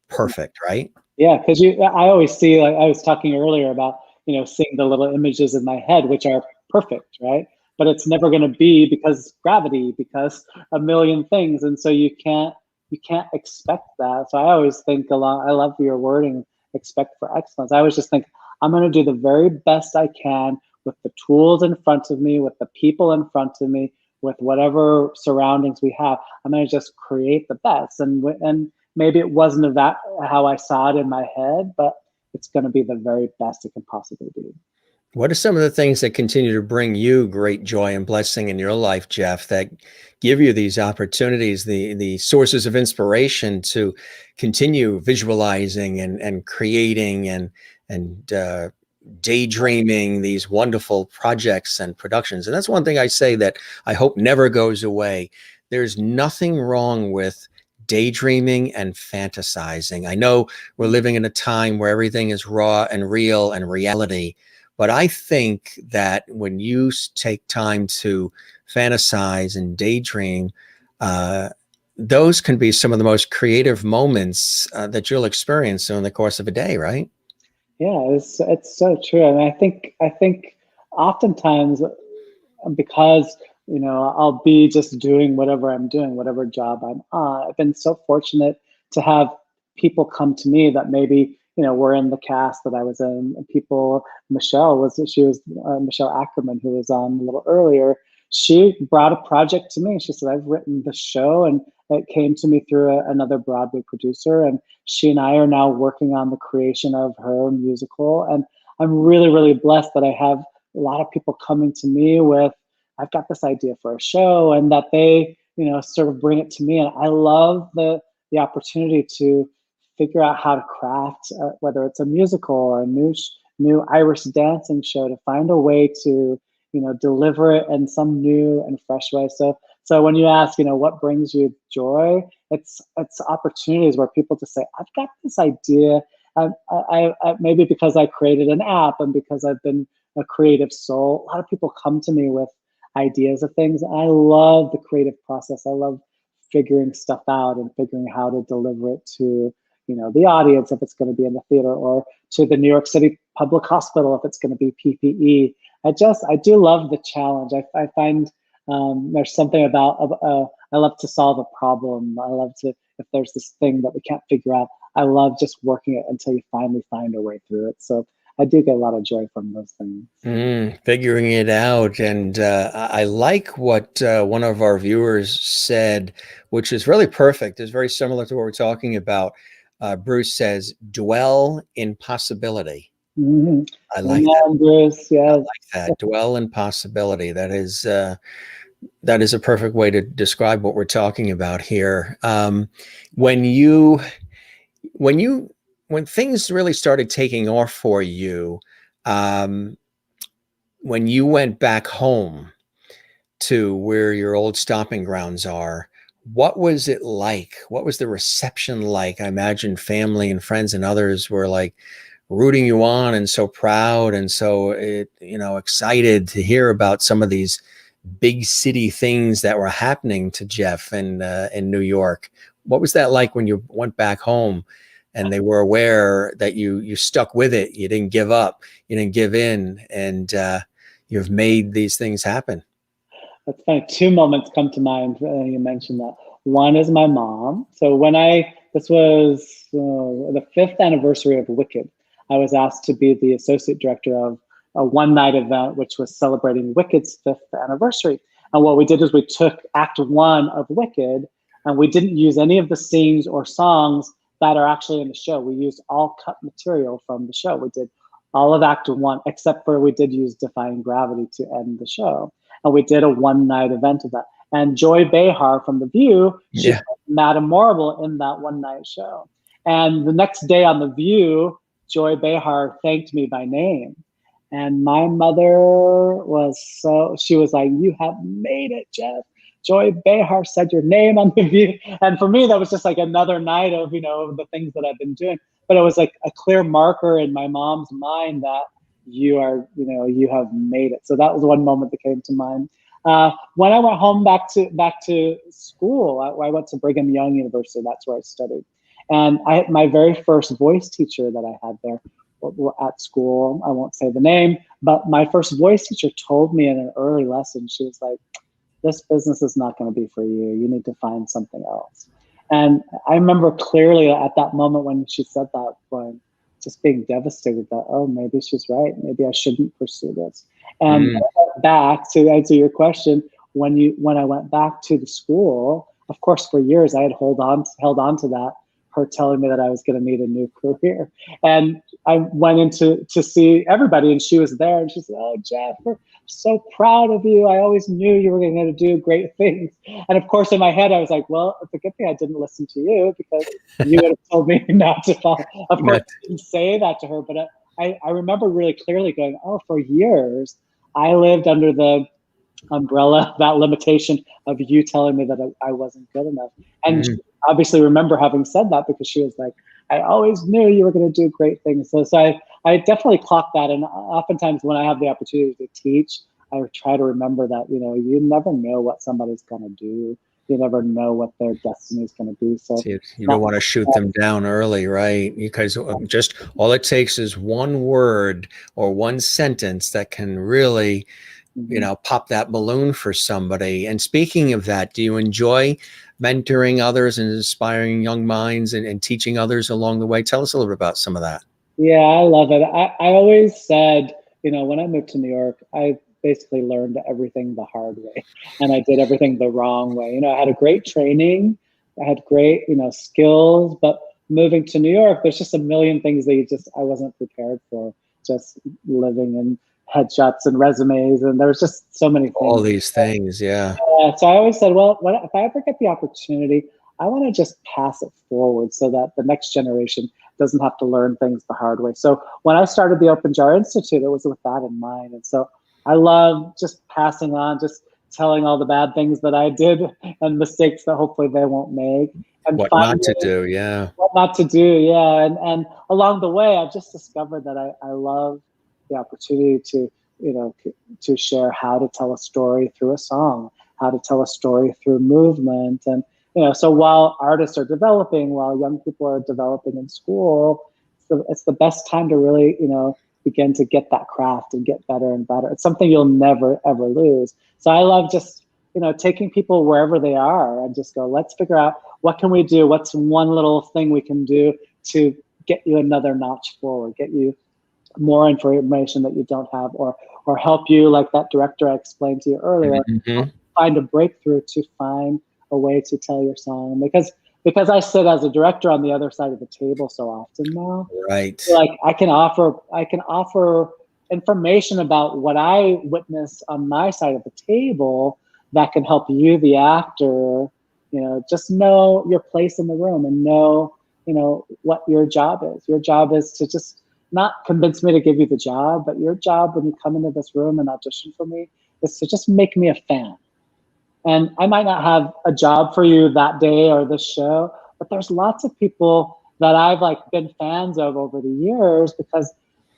A: perfect, right?
B: Yeah, because I always see, like I was talking earlier about, seeing the little images in my head, which are perfect, right? But it's never going to be, because gravity, because a million things. And so you can't expect that. So I always think a lot, I love your wording, expect for excellence. I always just think, I'm going to do the very best I can with the tools in front of me, with the people in front of me, with whatever surroundings we have. I'm going to just create the best. And maybe it wasn't that how I saw it in my head, but it's going to be the very best it can possibly be.
A: What are some of the things that continue to bring you great joy and blessing in your life, Jeff, that give you these opportunities, the sources of inspiration to continue visualizing and creating and daydreaming these wonderful projects and productions? And that's one thing I say that I hope never goes away. There's nothing wrong with daydreaming and fantasizing. I know we're living in a time where everything is raw and real and reality, but I think that when you take time to fantasize and daydream, those can be some of the most creative moments that you'll experience in the course of a day, right?
B: Yeah, it's so true. And I think oftentimes, because I'll be just doing whatever I'm doing, whatever job I'm on, I've been so fortunate to have people come to me that maybe were in the cast that I was in. People, Michelle Ackerman, who was on a little earlier. She brought a project to me. She said, I've written the show, and it came to me through another Broadway producer. And she and I are now working on the creation of her musical. And I'm really, really blessed that I have a lot of people coming to me with, I've got this idea for a show, and that they, sort of bring it to me. And I love the opportunity to figure out how to craft, whether it's a musical or a new Irish dancing show, to find a way to, deliver it in some new and fresh way. So when you ask, what brings you joy, it's opportunities where people just say, I've got this idea. I maybe because I created an app and because I've been a creative soul, a lot of people come to me with ideas of things. I love the creative process. I love figuring stuff out and figuring how to deliver it to, the audience, if it's going to be in the theater, or to the New York City Public Hospital, if it's going to be PPE. I do love the challenge. I find there's something about, I love to solve a problem. I love to, if there's this thing that we can't figure out, I love just working it until you finally find a way through it. So I do get a lot of joy from those things.
A: Figuring it out. And I like what one of our viewers said, which is really perfect. It's very similar to what we're talking about. Bruce says, dwell in possibility.
B: Mm-hmm.
A: I like that.
B: Bruce, yeah.
A: I like that. Dwell in possibility. That is a perfect way to describe what we're talking about here. When things really started taking off for you, when you went back home to where your old stomping grounds are, what was it like? What was the reception like? I imagine family and friends and others were like rooting you on and so proud and so excited to hear about some of these big city things that were happening to Jeff in New York. What was that like when you went back home and they were aware that you stuck with it? You didn't give up, you didn't give in, and you've made these things happen.
B: That's funny. Two moments come to mind. You mentioned that. One is my mom. So this was the 5th anniversary of Wicked. I was asked to be the associate director of a one-night event, which was celebrating Wicked's 5th anniversary. And what we did is we took Act 1 of Wicked, and we didn't use any of the scenes or songs that are actually in the show. We used all cut material from the show. We did all of Act 1, except for we did use Defying Gravity to end the show. And we did a one-night event of that. And Joy Behar from The View, she was Madame Morrible in that one-night show. And the next day on The View, Joy Behar thanked me by name. And my mother she was like, you have made it, Jeff. Joy Behar said your name on The View. And for me, that was just like another night of, the things that I've been doing. But it was like a clear marker in my mom's mind that you have made it. So that was one moment that came to mind. When I went home back to school, I went to Brigham Young University. That's where I studied. And my very first voice teacher that I had there at school, I won't say the name, but my first voice teacher told me in an early lesson, she was like, this business is not going to be for you. You need to find something else. And I remember clearly at that moment when she said that, going, just being devastated that, oh, maybe she's right. Maybe I shouldn't pursue this. And back to answer your question, when I went back to the school, of course, for years I had held on to that, her telling me that I was going to need a new career. And I went in to see everybody, and she was there, and she said, oh, Jeff, we're so proud of you. I always knew you were going to do great things. And of course, in my head, I was like, well, it's a good thing I didn't listen to you, because you would have told me not to follow. Of course, I didn't say that to her, but I remember really clearly going, oh, for years, I lived under the umbrella, that limitation of you telling me that I wasn't good enough. And she obviously remember having said that, because she was like, I always knew you were going to do great things. So I definitely clocked that. And oftentimes when I have the opportunity to teach, I try to remember that, you never know what somebody's going to do. You never know what their destiny is going to be. So
A: you don't want to shoot them down early, right? Because just all it takes is one word or one sentence that can really you know, pop that balloon for somebody. And speaking of that, do you enjoy mentoring others and inspiring young minds and teaching others along the way? Tell us a little bit about some of that.
B: Yeah, I love it. I always said, you know, when I moved to New York, I basically learned everything the hard way and I did everything the wrong way. You know, I had a great training, I had great, you know, skills, but moving to New York, there's just a million things that I wasn't prepared for, just living in headshots and resumes. And there's just so many things.
A: All these things, yeah.
B: So I always said, well, if I ever get the opportunity, I want to just pass it forward so that the next generation doesn't have to learn things the hard way. So when I started the Open Jar Institute, it was with that in mind. And so I love just passing on, just telling all the bad things that I did and mistakes that hopefully they won't make. And
A: what not to do, yeah.
B: What not to do, yeah. And along the way, I've just discovered that I love the opportunity to, you know, to share how to tell a story through a song, how to tell a story through movement. And, you know, so while artists are developing, while young people are developing in school, it's the best time to really, you know, begin to get that craft and get better and better. It's something you'll never, ever lose. So I love just, you know, taking people wherever they are and just go, let's figure out what can we do? What's one little thing we can do to get you another notch forward, get you more information that you don't have, or help you, like that director I explained to you earlier, find a breakthrough to find a way to tell your song. Because I sit as a director on the other side of the table so often now.
A: Right.
B: Like I can offer information about what I witnessed on my side of the table that can help you, the actor, you know, just know your place in the room and know, you know, what your job is. Your job is to just not convince me to give you the job, but your job when you come into this room and audition for me is to just make me a fan. And I might not have a job for you that day or this show, but there's lots of people that I've like been fans of over the years because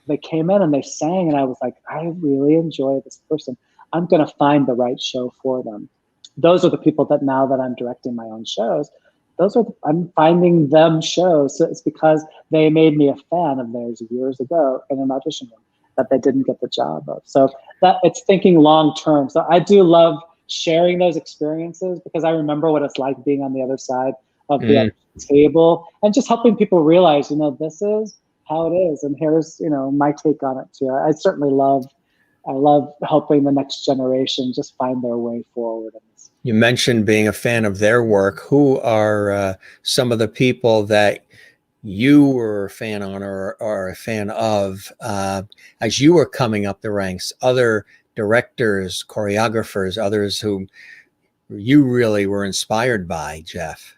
B: they came in and they sang and I was like, I really enjoy this person. I'm going to find the right show for them. Those are the people that now that I'm directing my own shows, I'm finding them shows. So it's because they made me a fan of theirs years ago in an audition room that they didn't get the job of. So that it's thinking long term. So I do love sharing those experiences because I remember what it's like being on the other side of the table and just helping people realize, you know, this is how it is. And here's, you know, my take on it too. I certainly love helping the next generation just find their way forward.
A: You mentioned being a fan of their work. Who are some of the people that you were a fan on or are a fan of as you were coming up the ranks? Other directors, choreographers, others who you really were inspired by, Jeff?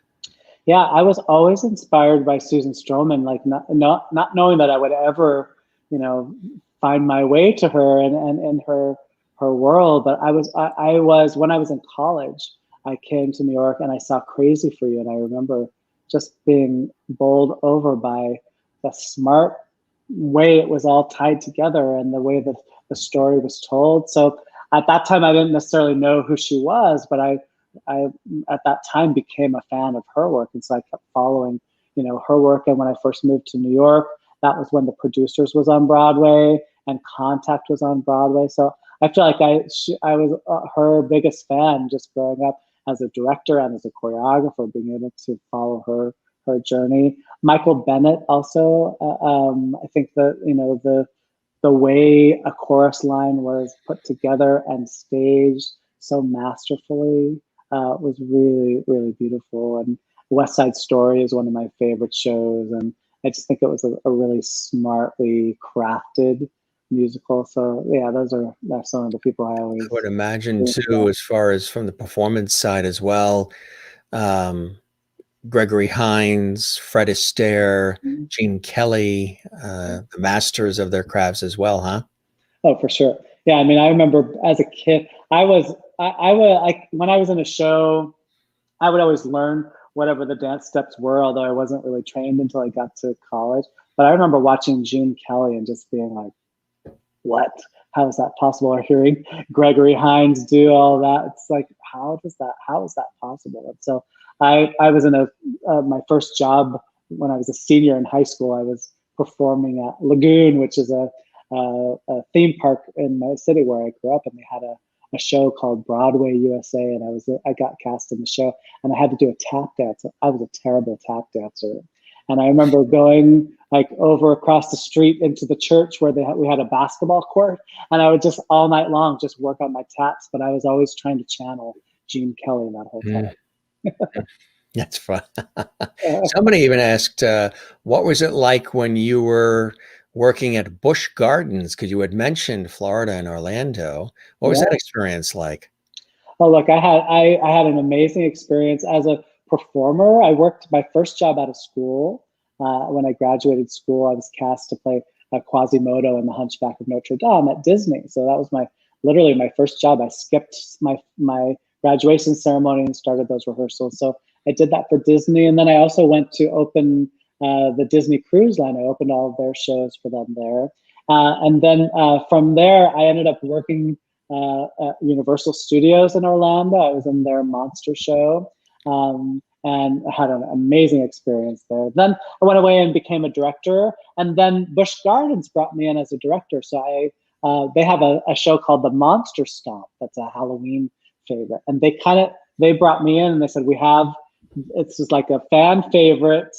B: Yeah, I was always inspired by Susan Stroman, like not knowing that I would ever, you know, find my way to her and her world. But I was when I was in college, I came to New York and I saw Crazy for You, and I remember just being bowled over by the smart way it was all tied together and the way that the story was told. So at that time, I didn't necessarily know who she was, but I at that time became a fan of her work, and so I kept following, you know, her work. And when I first moved to New York, that was when The Producers was on Broadway and Contact was on Broadway. So I feel like I was her biggest fan just growing up as a director and as a choreographer, being able to follow her journey. Michael Bennett also, I think that, you know, the way a chorus line was put together and staged so masterfully was really, really beautiful. And West Side Story is one of my favorite shows, and I just think it was a really smartly crafted musical. So yeah, that's some of the people I always
A: would imagine too, as far as from the performance side as well. Gregory Hines, Fred Astaire, Gene Kelly, the masters of their crafts as well, huh?
B: Oh, for sure. Yeah, I mean, I remember as a kid, I would when I was in a show, I would always learn whatever the dance steps were, although I wasn't really trained until I got to college. But I remember watching Gene Kelly and just being like, what? How is that possible? Or hearing Gregory Hines do all that. It's like, how is that possible? And so I was in my first job when I was a senior in high school. I was performing at Lagoon, which is a a theme park in my city where I grew up, and they had a show called Broadway USA, and I got cast in the show, and I had to do a tap dance. I was a terrible tap dancer, and I remember going like over across the street into the church where we had a basketball court, and I would just all night long just work on my taps, but I was always trying to channel Gene Kelly that whole time.
A: That's fun. Somebody even asked, what was it like when you were working at Busch Gardens? Because you had mentioned Florida and Orlando. What was that experience like?
B: Oh, look, I had an amazing experience as a performer. I worked my first job out of school. When I graduated school, I was cast to play Quasimodo in The Hunchback of Notre Dame at Disney. So that was literally my first job. I skipped my graduation ceremony and started those rehearsals. So I did that for Disney, and then I also went to open the Disney Cruise Line. I opened all of their shows for them there. And then from there, I ended up working at Universal Studios in Orlando. I was in their Monster show and I had an amazing experience there. Then I went away and became a director. And then Busch Gardens brought me in as a director. So they have a show called The Monster Stomp. That's a Halloween favorite. And they brought me in and they said, it's just like a fan favorite,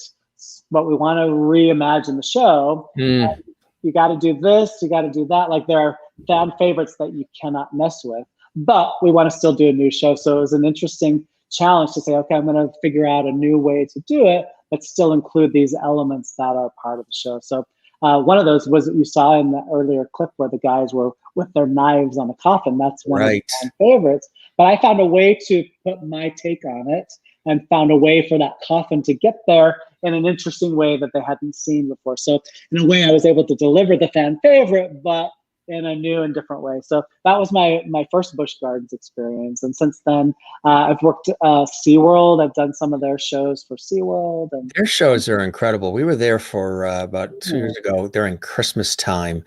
B: but we want to reimagine the show. You got to do this, you got to do that. Like there are fan favorites that you cannot mess with, but we want to still do a new show. So it was an interesting challenge to say, okay, I'm going to figure out a new way to do it, but still include these elements that are part of the show. So one of those was what you saw in the earlier clip where the guys were with their knives on the coffin. That's one of the fan favorites. But I found a way to put my take on it and found a way for that coffin to get there in an interesting way that they hadn't seen before. So in a way, I was able to deliver the fan favorite, but in a new and different way. So that was my first Busch Gardens experience. And since then, I've worked SeaWorld. I've done some of their shows for SeaWorld. And
A: their shows are incredible. We were there for about 2 years ago during Christmas time.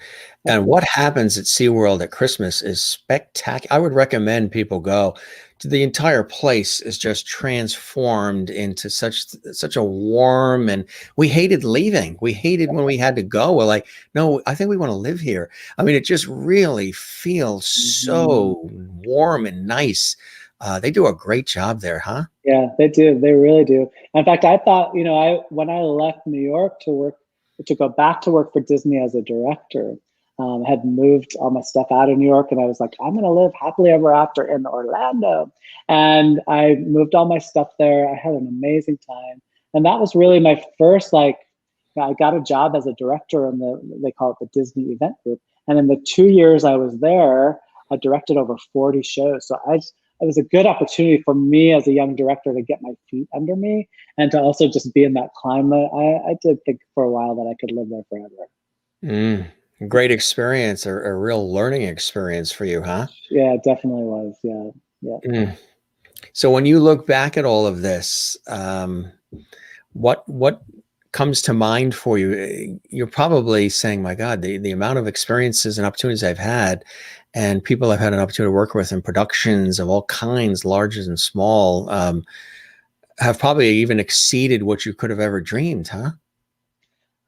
A: And what happens at SeaWorld at Christmas is spectacular. I would recommend people go. The entire place is just transformed into such a warm, and we hated leaving. We hated when we had to go. We're like, no, I think we want to live here. I mean, it just really feels so warm and nice. They do a great job there, huh?
B: Yeah, they do. They really do. In fact, I thought, when I left New York to go back to work for Disney as a director, had moved all my stuff out of New York, and I was like, I'm going to live happily ever after in Orlando. And I moved all my stuff there. I had an amazing time. And that was really my first, I got a job as a director in they call it the Disney Event Group. And in the 2 years I was there, I directed over 40 shows. So it was a good opportunity for me as a young director to get my feet under me and to also just be in that climate. I did think for a while that I could live there forever.
A: Great experience, a real learning experience for you, huh?
B: Yeah, it definitely was. Yeah.
A: So when you look back at all of this, what comes to mind for you? You're probably saying, my God, the amount of experiences and opportunities I've had, and people I've had an opportunity to work with in productions of all kinds, large and small, have probably even exceeded what you could have ever dreamed, huh?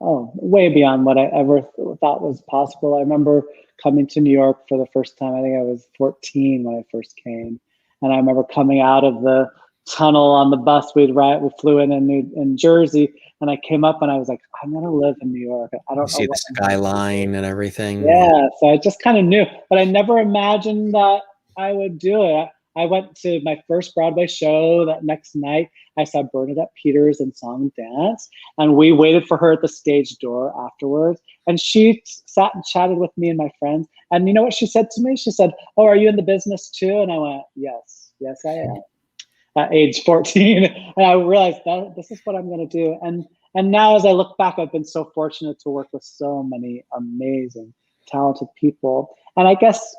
B: Oh, way beyond what I ever thought was possible. I remember coming to New York for the first time. I think I was 14 when I first came. And I remember coming out of the tunnel on the bus we flew in Jersey, and I came up and I was like, I'm going to live in New York. I don't know.
A: See the skyline and everything.
B: Yeah, so I just kind of knew, but I never imagined that I would do it. I went to my first Broadway show that next night. I saw Bernadette Peters in Song and Dance, and we waited for her at the stage door afterwards. And she sat and chatted with me and my friends. And you know what she said to me? She said, "Oh, are you in the business too?" And I went, yes, I am. At age 14, and I realized that this is what I'm going to do. And now, as I look back, I've been so fortunate to work with so many amazing, talented people. And I guess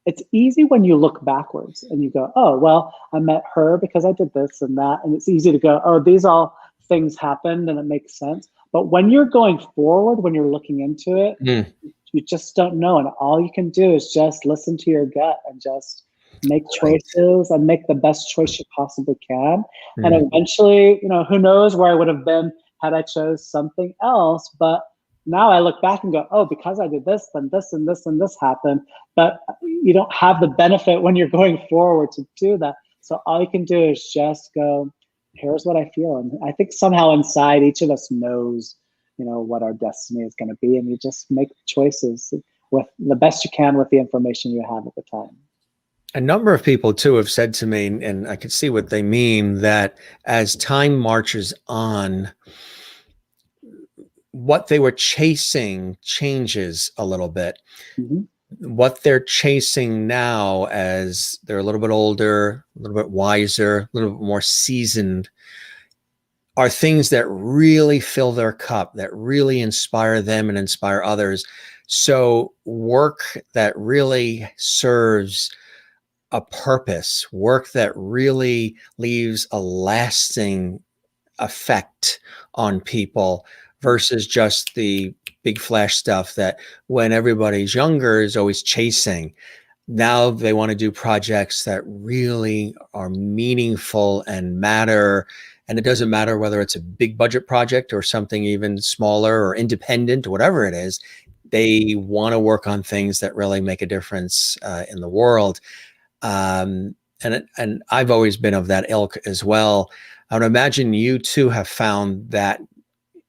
B: it's easy when you look backwards and you go, oh, well, I met her because I did this and that. And it's easy to go, oh, these all things happened and it makes sense. But when you're going forward, when you're looking into it, you just don't know. And all you can do is just listen to your gut and just make choices and make the best choice you possibly can. And eventually, who knows where I would have been had I chose something else. But now I look back and go, oh, because I did this, then this and this and this happened. But you don't have the benefit when you're going forward to do that. So all you can do is just go, here's what I feel. And I think somehow inside each of us knows, what our destiny is going to be. And you just make choices with the best you can with the information you have at the time.
A: A number of people too have said to me, and I can see what they mean, that as time marches on, what they were chasing changes a little bit.
B: Mm-hmm.
A: What they're chasing now, as they're a little bit older, a little bit wiser, a little bit more seasoned, are things that really fill their cup, that really inspire them and inspire others. So work that really serves a purpose, work that really leaves a lasting effect on people, versus just the big flash stuff that when everybody's younger is always chasing. Now they want to do projects that really are meaningful and matter. And it doesn't matter whether it's a big budget project or something even smaller or independent, or whatever it is. They want to work on things that really make a difference in the world. And I've always been of that ilk as well. I would imagine you too have found that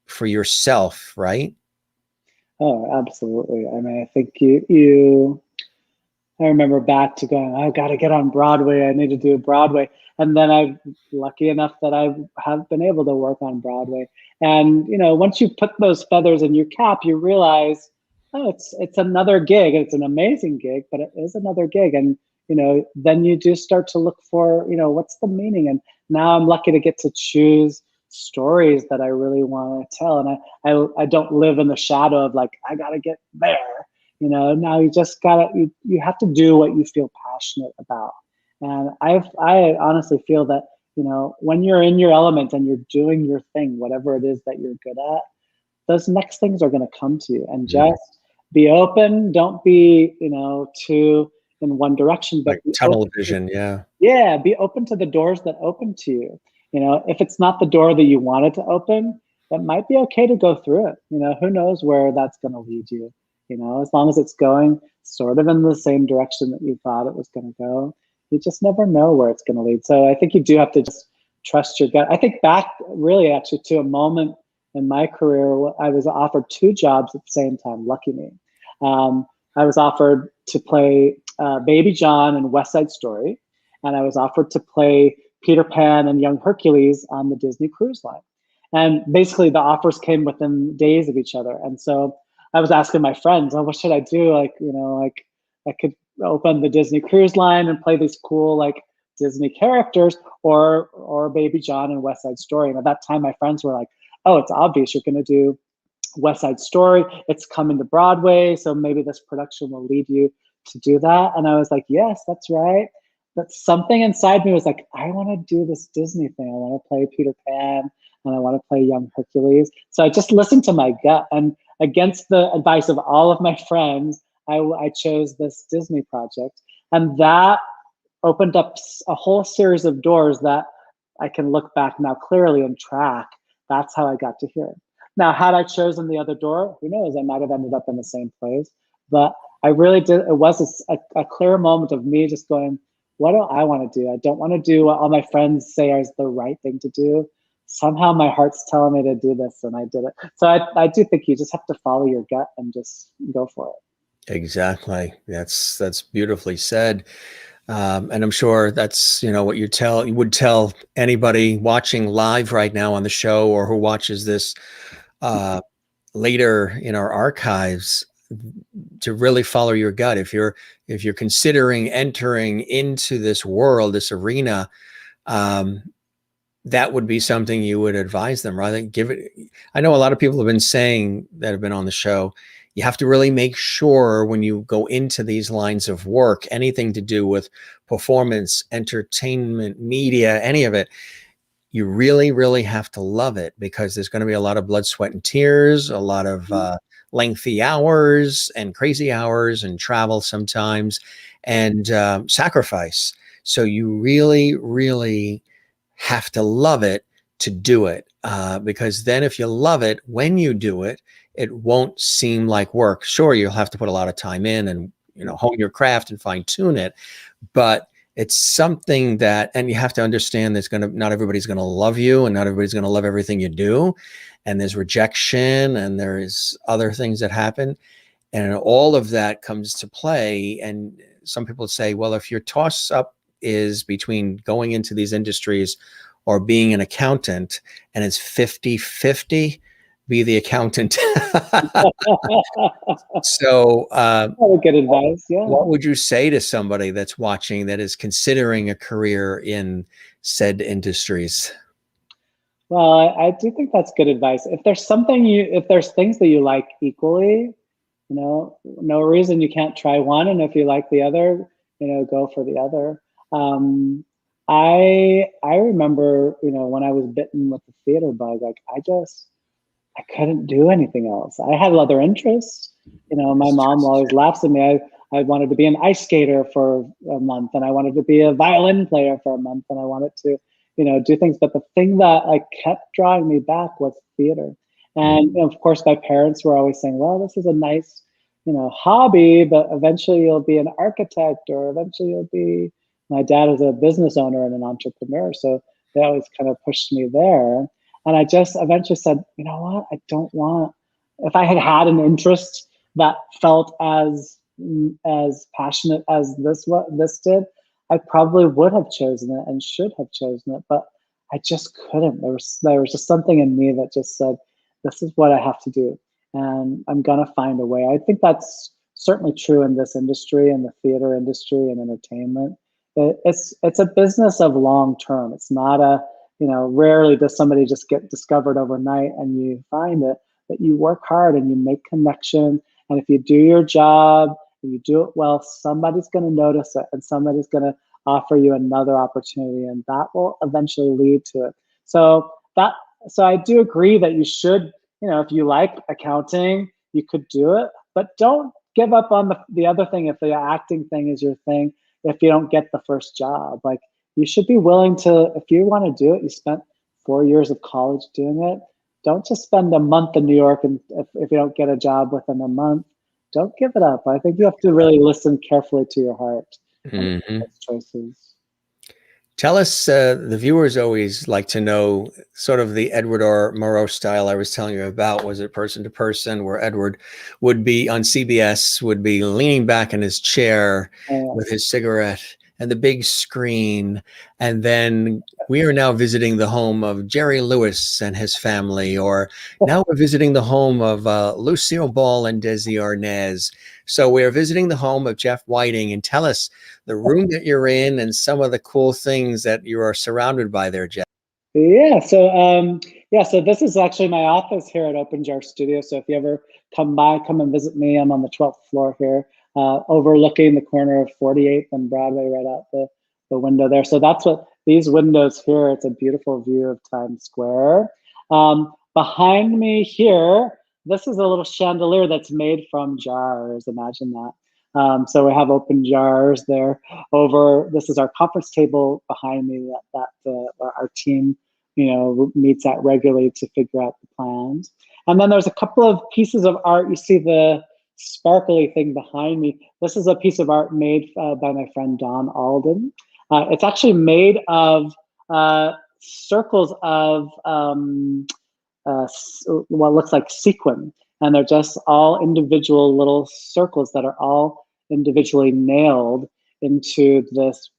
A: for yourself, right?
B: Oh, absolutely. I mean, I think I remember back to going, I've got to get on Broadway. I need to do Broadway. And then I'm lucky enough that I have been able to work on Broadway. And, once you put those feathers in your cap, you realize, oh, it's another gig. It's an amazing gig, but it is another gig. And, then you do start to look for, what's the meaning? And now I'm lucky to get to choose stories that I really want to tell. And I don't live in the shadow of like, I got to get there. Now you just you have to do what you feel passionate about. And I honestly feel that, when you're in your element and you're doing your thing, whatever it is that you're good at, those next things are going to come to you. And just be open. Don't be, too in one direction, but
A: like tunnel vision.
B: Yeah. Be open to the doors that open to you. If it's not the door that you wanted to open, it might be okay to go through it. Who knows where that's going to lead you, as long as it's going sort of in the same direction that you thought it was going to go. You just never know where it's going to lead. So I think you do have to just trust your gut. I think back really actually to a moment in my career, I was offered 2 jobs at the same time. Lucky me. I was offered to play Baby John in West Side Story, and I was offered to play Peter Pan and Young Hercules on the Disney Cruise Line. And basically the offers came within days of each other. And so I was asking my friends, oh, what should I do? Like, I could open the Disney Cruise Line and play these cool Disney characters, or Baby John and West Side Story. And at that time, my friends were like, oh, it's obvious you're going to do West Side Story. It's coming to Broadway, so maybe this production will lead you to do that. And I was like, yes, that's right. But something inside me was like, I want to do this Disney thing. I want to play Peter Pan and I want to play Young Hercules. So I just listened to my gut, and against the advice of all of my friends, I chose this Disney project. And that opened up a whole series of doors that I can look back now clearly and track. That's how I got to here. Now, had I chosen the other door, who knows? I might have ended up in the same place. But I really did. It was a clear moment of me just going, what do I want to do? I don't want to do what all my friends say is the right thing to do. Somehow my heart's telling me to do this, and I did it. So I do think you just have to follow your gut and just go for it.
A: Exactly. That's beautifully said. And I'm sure that's, what you would tell anybody watching live right now on the show, or who watches this later in our archives, to really follow your gut. If you're considering entering into this world, this arena, that would be something you would advise them, rather than give it. I know a lot of people have been saying, that have been on the show, you have to really make sure when you go into these lines of work, anything to do with performance, entertainment, media, any of it, you really, really have to love it, because there's going to be a lot of blood, sweat, and tears, a lot of lengthy hours and crazy hours and travel sometimes, and sacrifice. So you really, really have to love it to do it, because then if you love it, when you do it, it won't seem like work. Sure, you'll have to put a lot of time in and, hone your craft and fine tune it, but it's something that, and you have to understand not everybody's going to love you, and not everybody's going to love everything you do. And there's rejection, and there's other things that happen. And all of that comes to play. And some people say, well, if your toss up is between going into these industries or being an accountant, and it's 50-50, be the accountant. So
B: good advice. Yeah.
A: What would you say to somebody that's watching that is considering a career in said industries?
B: Well, I do think that's good advice. If there's things that you like equally, no reason you can't try one. And if you like the other, go for the other. I remember, when I was bitten with the theater bug, like I couldn't do anything else. I had other interests. My mom always laughs at me. I wanted to be an ice skater for a month, and I wanted to be a violin player for a month, and I wanted to, do things. But the thing that kept drawing me back was theater. And of course, my parents were always saying, well, this is a nice, hobby, but eventually you'll be an architect, or eventually you'll be, my dad is a business owner and an entrepreneur. So they always kind of pushed me there. And I just eventually said, you know what, I don't want, if I had an interest that felt as passionate as this did, I probably would have chosen it and should have chosen it, but I just couldn't. There was just something in me that just said, this is what I have to do, and I'm gonna find a way. I think that's certainly true in this industry, in the theater industry and entertainment. It's a business of long term. It's not a, rarely does somebody just get discovered overnight and you find it, but you work hard and you make connection. And if you do your job and you do it well, somebody's going to notice it, and somebody's going to offer you another opportunity, and that will eventually lead to it. So I do agree that you should, if you like accounting, you could do it, but don't give up on the other thing. If the acting thing is your thing, if you don't get the first job, you should be willing to, if you want to do it, you spent 4 years of college doing it. Don't just spend a month in New York, and if you don't get a job within a month, don't give it up. I think you have to really listen carefully to your heart and make those choices.
A: Tell us, the viewers always like to know sort of the Edward R. Murrow style I was telling you about. Was it person to person, where Edward would be on CBS, would be leaning back in his chair with his cigarette and the big screen. And then we are now visiting the home of Jerry Lewis and his family, or now we're visiting the home of Lucille Ball and Desi Arnaz. So we're visiting the home of Jeff Whiting. And tell us the room that you're in and some of the cool things that you are surrounded by there, Jeff.
B: So this is actually my office here at Open Jar Studio. So if you ever come and visit me. I'm on the 12th floor here, overlooking the corner of 48th and Broadway, right out the window there. So that's what these windows here, it's a beautiful view of Times Square. Behind me here, this is a little chandelier that's made from jars. Imagine that. So we have open jars there. This is our conference table behind me that our team, meets at regularly to figure out the plans. And then there's a couple of pieces of art. You see the sparkly thing behind me. This is a piece of art made by my friend Don Alden. It's actually made of circles of what looks like sequin, and they're just all individual little circles that are all individually nailed into this,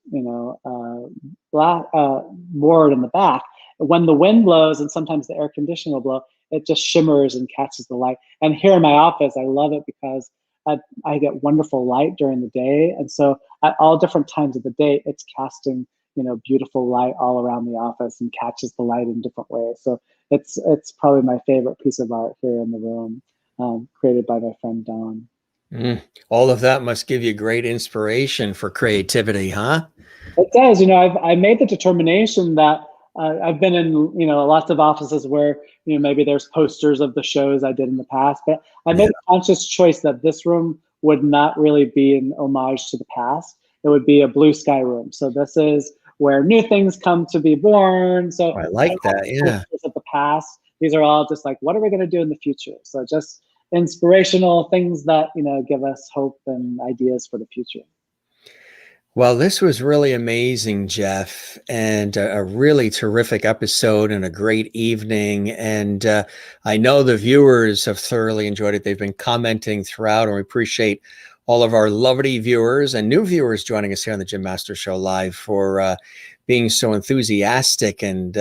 B: black board in the back. When the wind blows, and sometimes the air conditioner will blow, it just shimmers and catches the light. And here in my office, I love it because I get wonderful light during the day, and so at all different times of the day, it's casting beautiful light all around the office and catches the light in different ways. So it's probably my favorite piece of art here in the room, created by my friend Don.
A: All of that must give you great inspiration for creativity, huh?
B: It does. I made the determination that I've been in, lots of offices where, maybe there's posters of the shows I did in the past, but I made a conscious choice that this room would not really be an homage to the past. It would be a blue sky room. So this is where new things come to be born. So
A: I like that. Yeah.
B: Of the past these are all just like, what are we going to do in the future? So just inspirational things that, give us hope and ideas for the future.
A: Well, this was really amazing, Jeff, and a really terrific episode and a great evening. And I know the viewers have thoroughly enjoyed it. They've been commenting throughout, and we appreciate all of our lovely viewers and new viewers joining us here on the Jim Master Show Live for being so enthusiastic. And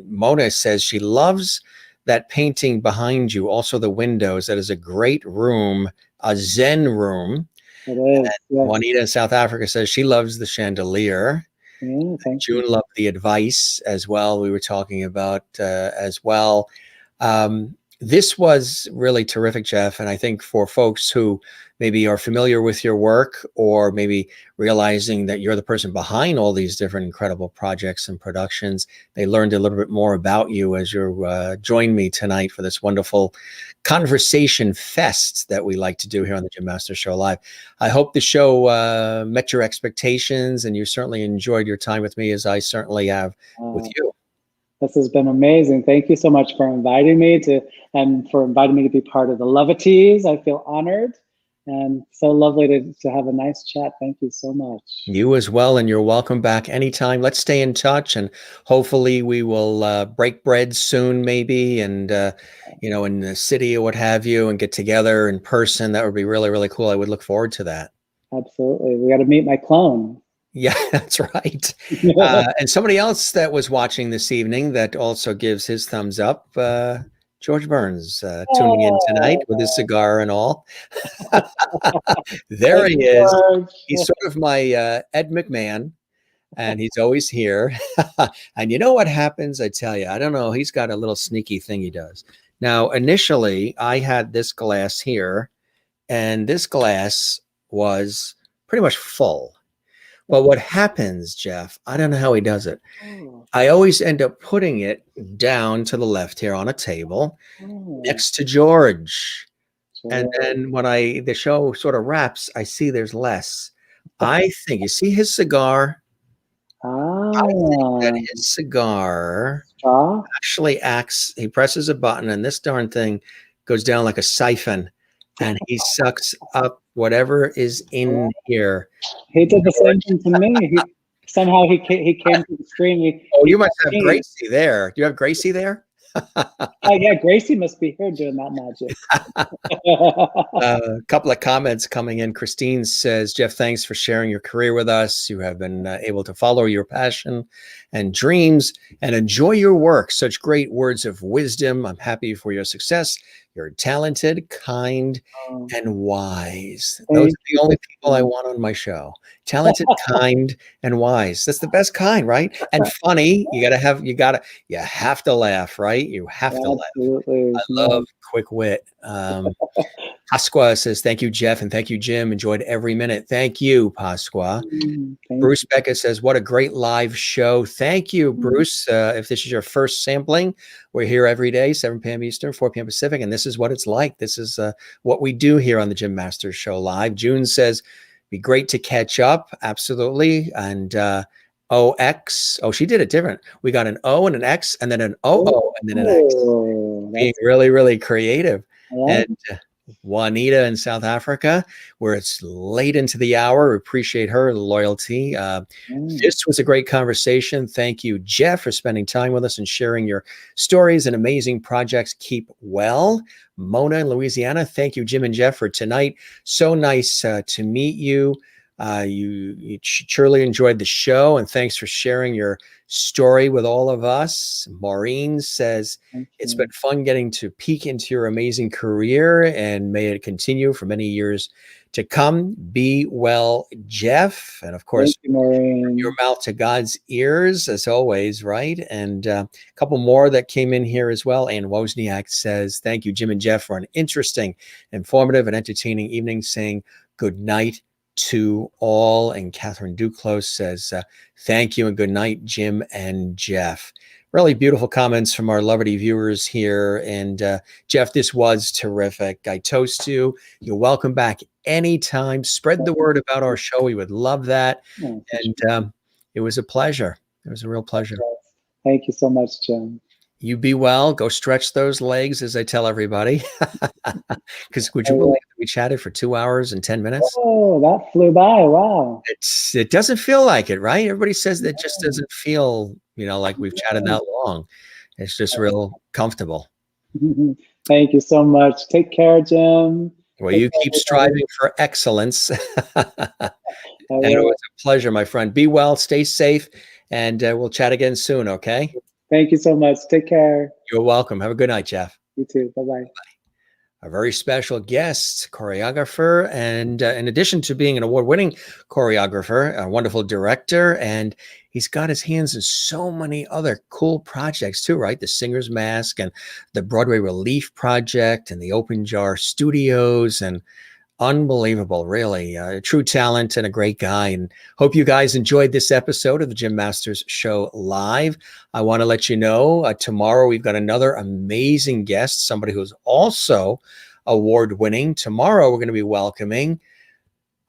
A: Mona says she loves that painting behind you, also the windows. That is a great room, a Zen room.
B: It is. Yes.
A: Juanita in South Africa says she loves the chandelier. June loved the advice as well. We were talking about as well. This was really terrific, Jeff. And I think for folks who maybe are familiar with your work, or maybe realizing that you're the person behind all these different incredible projects and productions, they learned a little bit more about you as you joined me tonight for this wonderful conversation fest that we like to do here on the Jim Master Show Live. I hope the show met your expectations, and you certainly enjoyed your time with me, as I certainly have with you.
B: This has been amazing. Thank you so much for inviting me to be part of the Lovities. I feel honored, and so lovely to have a nice chat. Thank you so much.
A: You as well, and you're welcome back anytime. Let's stay in touch, and hopefully we will break bread soon, maybe, and in the city or what have you, and get together in person. That would be really, really cool. I would look forward to that.
B: Absolutely. We got to meet my clone.
A: Yeah, that's right. And somebody else that was watching this evening that also gives his thumbs up, George Burns, tuning in tonight with his cigar and all. There he is. He's sort of my Ed McMahon, and he's always here. And you know what happens? I tell you, I don't know. He's got a little sneaky thing he does. Now, initially, I had this glass here, and this glass was pretty much full. But what happens, Jeff, I don't know how he does it. I always end up putting it down to the left here on a table next to George. And then when the show sort of wraps, I see there's less. I think, you see his cigar? I think that his cigar actually acts, he presses a button, and this darn thing goes down like a siphon, and he sucks up whatever is in here.
B: He did the same thing to me. Somehow he came to the screen.
A: You must have Gracie there. Do you have Gracie there?
B: Yeah, Gracie must be here doing that magic.
A: A couple of comments coming in. Christine says, Jeff, thanks for sharing your career with us. You have been able to follow your passion and dreams and enjoy your work. Such great words of wisdom. I'm happy for your success. You're talented, kind, and wise. Those are the only people I want on my show. Talented, kind, and wise. That's the best kind, right? And funny. You have to laugh, right? You have to laugh. I love quick wit. Pasqua says, thank you, Jeff, and thank you, Jim. Enjoyed every minute. Thank you, Pasqua. Bruce Becca says, what a great live show. Thank you, Bruce. If this is your first sampling, we're here every day, 7 p.m. Eastern, 4 p.m. Pacific, and this is what it's like. This is what we do here on the Jim Masters Show Live. June says, be great to catch up. Absolutely. And OX. Oh, she did it different. We got an O and an X, and then an OO, and then an X. Being really, really creative. And Juanita in South Africa, where it's late into the hour. We appreciate her loyalty. This was a great conversation. Thank you, Jeff, for spending time with us and sharing your stories and amazing projects. Keep well. Mona in Louisiana, thank you, Jim and Jeff, for tonight. So nice to meet you. You surely enjoyed the show, and thanks for sharing your story with all of us. Maureen says, it's been fun getting to peek into your amazing career, and may it continue for many years to come. Be well, Jeff. And of course, from your mouth to God's ears, as always, right? And a couple more that came in here as well. And Wozniak says, thank you, Jim and Jeff, for an interesting, informative, and entertaining evening, saying good night to all. And Catherine Duclos says, thank you and good night, Jim and Jeff. Really beautiful comments from our lovely viewers here. And Jeff, this was terrific. I toast you. You're welcome back anytime. Spread the word about our show. We would love that. And it was a pleasure. It was a real pleasure.
B: Thank you so much, Jim.
A: You be well. Go stretch those legs, as I tell everybody. Because would you believe that we chatted for 2 hours and 10 minutes?
B: Oh, that flew by. Wow.
A: It doesn't feel like it, right? Everybody says that just doesn't feel, like we've chatted that long. It's just real comfortable.
B: Thank you so much. Take care, Jim.
A: Well, you keep striving for excellence. And it was a pleasure, my friend. Be well, stay safe, and we'll chat again soon, okay?
B: Thank you so much. Take care.
A: You're welcome. Have a good night, Jeff.
B: You too. Bye-bye.
A: A very special guest, choreographer, and in addition to being an award-winning choreographer, a wonderful director, and he's got his hands in so many other cool projects too, right? The Singer's Mask and the Broadway Relief Project and the Open Jar Studios, and unbelievable, really. A true talent and a great guy. And hope you guys enjoyed this episode of the Jim Masters Show Live. I want to let you know tomorrow we've got another amazing guest, somebody who's also award-winning. Tomorrow we're going to be welcoming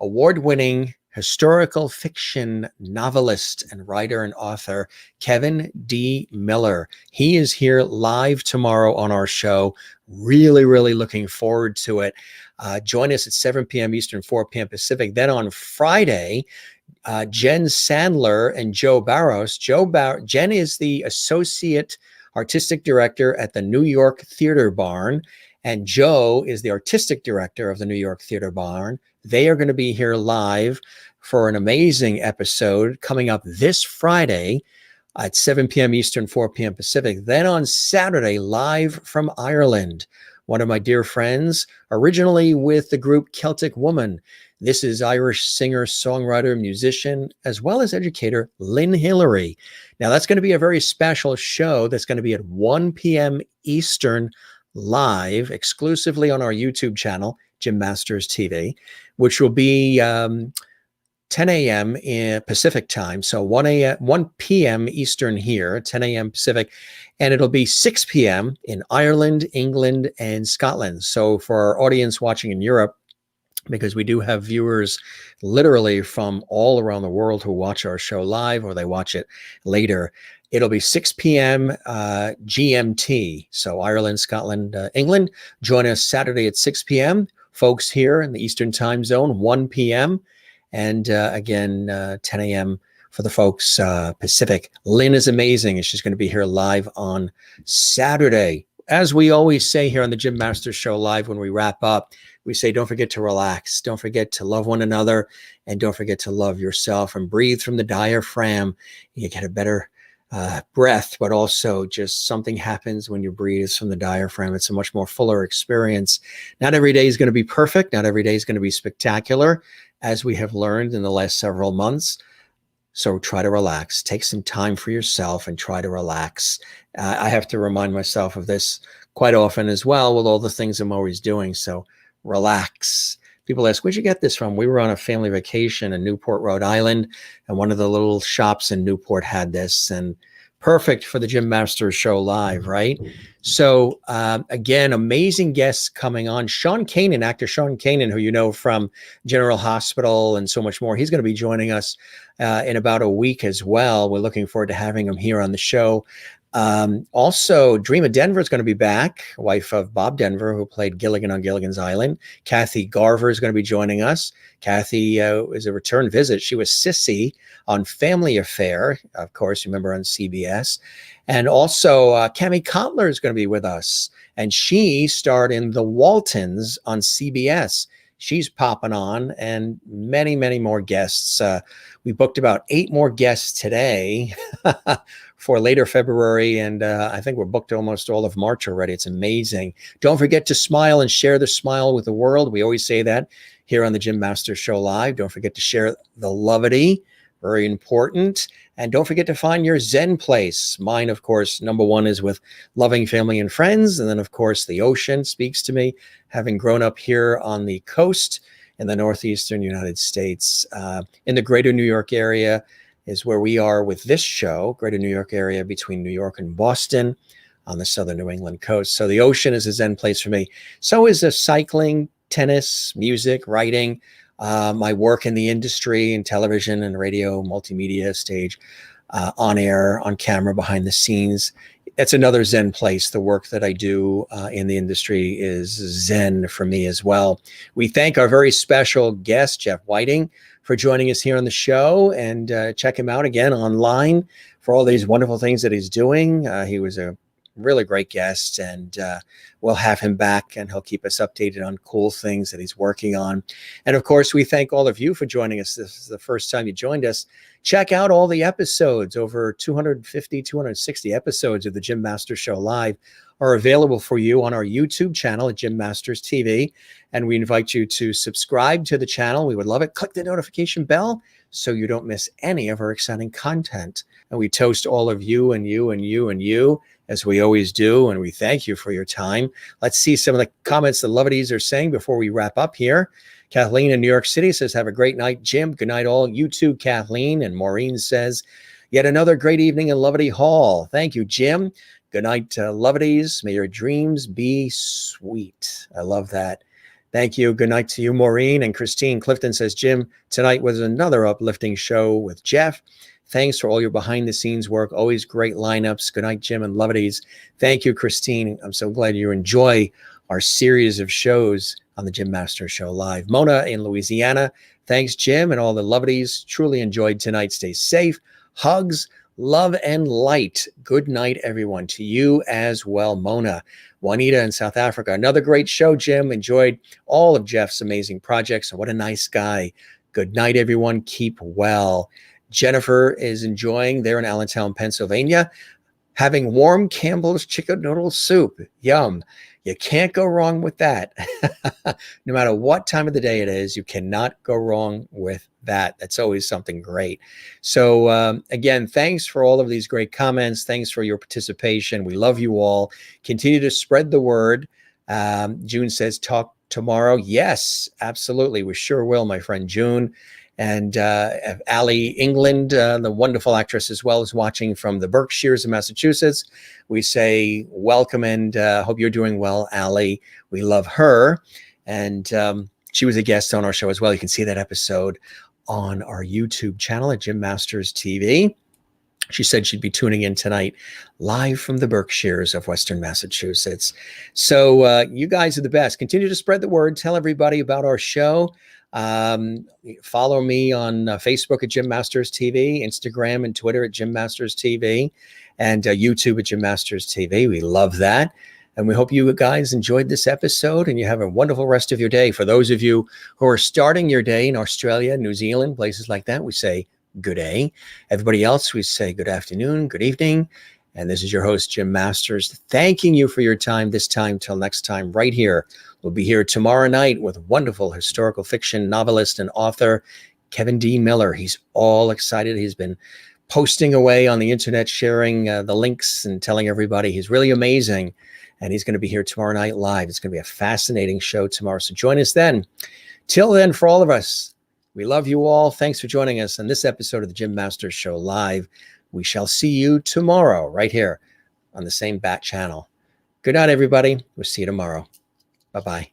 A: award-winning historical fiction novelist and writer and author Kevin D. Miller. He is here live tomorrow on our show. Really, really looking forward to it. Join us at 7 p.m. Eastern, 4 p.m. Pacific. Then on Friday, Jen Sandler and Joe Barros. Jen is the Associate Artistic Director at the New York Theater Barn, and Joe is the Artistic Director of the New York Theater Barn. They are going to be here live for an amazing episode coming up this Friday at 7 p.m. Eastern, 4 p.m. Pacific. Then on Saturday, live from Ireland, one of my dear friends, originally with the group Celtic Woman. This is Irish singer, songwriter, musician, as well as educator, Lynn Hillary. Now, that's going to be a very special show that's going to be at 1 p.m. Eastern, live, exclusively on our YouTube channel, Jim Masters TV, which will be 10 a.m. in Pacific time. So 1 p.m. Eastern here, 10 a.m. Pacific, and it'll be 6 p.m. in Ireland, England, and Scotland. So for our audience watching in Europe, because we do have viewers literally from all around the world who watch our show live or they watch it later, it'll be 6 p.m. GMT. So Ireland, Scotland, England. Join us Saturday at 6 p.m. Folks here in the Eastern time zone, 1 p.m. And again, 10 a.m. for the folks Pacific. Lynn is amazing, and she's going to be here live on Saturday. As we always say here on the Jim Masters Show Live, when we wrap up, we say, don't forget to relax. Don't forget to love one another, and don't forget to love yourself, and breathe from the diaphragm. You get a better breath, but also just something happens when you breathe from the diaphragm. It's a much more fuller experience. Not every day is going to be perfect. Not every day is going to be spectacular, as we have learned in the last several months. So try to relax. Take some time for yourself and try to relax. I have to remind myself of this quite often as well with all the things I'm always doing. So relax. People ask, where'd you get this from? We were on a family vacation in Newport, Rhode Island, and one of the little shops in Newport had this, and perfect for the Jim Masters Show Live, right? So again, amazing guests coming on. Sean Kanan, actor Sean Kanan, who you know from General Hospital and so much more. He's going to be joining us in about a week as well. We're looking forward to having him here on the show. Also, Dreama Denver is going to be back, wife of Bob Denver, who played Gilligan on Gilligan's Island. Kathy Garver is going to be joining us. Kathy is a return visit. She was Sissy on Family Affair, of course, remember on CBS. And also, Cami Kotler is going to be with us. And she starred in The Waltons on CBS. She's popping on, and many, many more guests. We booked about 8 more guests today for later February, and I think we're booked almost all of March already. It's amazing. Don't forget to smile and share the smile with the world. We always say that here on the Jim Masters Show Live. Don't forget to share the lovity. Very important. And don't forget to find your Zen place. Mine, of course, number one is with loving family and friends. And then, of course, the ocean speaks to me, having grown up here on the coast in the northeastern United States. In the greater New York area is where we are with this show, greater New York area between New York and Boston on the southern New England coast. So the ocean is a Zen place for me. So is cycling, tennis, music, writing, my work in the industry, in television and radio, multimedia, stage. on air, on camera, behind the scenes. That's another Zen place. The work that I do in the industry is Zen for me as well. We thank our very special guest, Jeff Whiting, for joining us here on the show, and check him out again online for all these wonderful things that he's doing. He was a really great guest, and we'll have him back, and he'll keep us updated on cool things that he's working on. And of course, we thank all of you for joining us. This is the first time you joined us. Check out all the episodes. Over 250, 260 episodes of the Jim Masters Show Live are available for you on our YouTube channel at Jim Masters TV. And we invite you to subscribe to the channel. We would love it. Click the notification bell so you don't miss any of our exciting content. And we toast all of you and you and you and you, as we always do. And we thank you for your time. Let's see some of the comments the Lovedies are saying before we wrap up here. Kathleen in New York City says, have a great night, Jim. Good night, all. You too, Kathleen. And Maureen says, yet another great evening in Lovedy Hall. Thank you, Jim. Good night, Lovedies. May your dreams be sweet. I love that. Thank you. Good night to you, Maureen. And Christine Clifton says, Jim, tonight was another uplifting show with Jeff. Thanks for all your behind-the-scenes work. Always great lineups. Good night, Jim and Lovedies. Thank you, Christine. I'm so glad you enjoy our series of shows on the Jim Masters Show Live. Mona in Louisiana. Thanks, Jim, and all the Lovedies. Truly enjoyed tonight. Stay safe. Hugs, love, and light. Good night, everyone. To you as well, Mona. Juanita in South Africa. Another great show, Jim. Enjoyed all of Jeff's amazing projects. And what a nice guy. Good night, everyone. Keep well. Jennifer is enjoying there in Allentown, Pennsylvania, having warm Campbell's chicken noodle soup. Yum. You can't go wrong with that. No matter what time of the day it is, you cannot go wrong with that. That's always something great. So again, thanks for all of these great comments. Thanks for your participation. We love you all. Continue to spread the word. June says, talk tomorrow. Yes, absolutely. We sure will, my friend June. And Allie England, the wonderful actress as well, is watching from the Berkshires of Massachusetts. We say welcome and hope you're doing well, Allie. We love her. And she was a guest on our show as well. You can see that episode on our YouTube channel at Jim Masters TV. She said she'd be tuning in tonight live from the Berkshires of Western Massachusetts. So you guys are the best. Continue to spread the word. Tell everybody about our show. Follow me on Facebook at Jim Masters TV, Instagram and Twitter at Jim Masters TV, and YouTube at Jim Masters TV. We love that. And we hope you guys enjoyed this episode and you have a wonderful rest of your day. For those of you who are starting your day in Australia, New Zealand, places like that, we say good day. Everybody else, we say good afternoon, good evening. And this is your host, Jim Masters, thanking you for your time this time. Till next time, right here. We'll be here tomorrow night with wonderful historical fiction novelist and author Kevin D. Miller. He's all excited. He's been posting away on the internet, sharing the links and telling everybody he's really amazing. And he's going to be here tomorrow night live. It's going to be a fascinating show tomorrow. So join us then. Till then, for all of us, we love you all. Thanks for joining us on this episode of the Jim Masters Show Live. We shall see you tomorrow right here on the same Bat channel. Good night, everybody. We'll see you tomorrow. Bye-bye.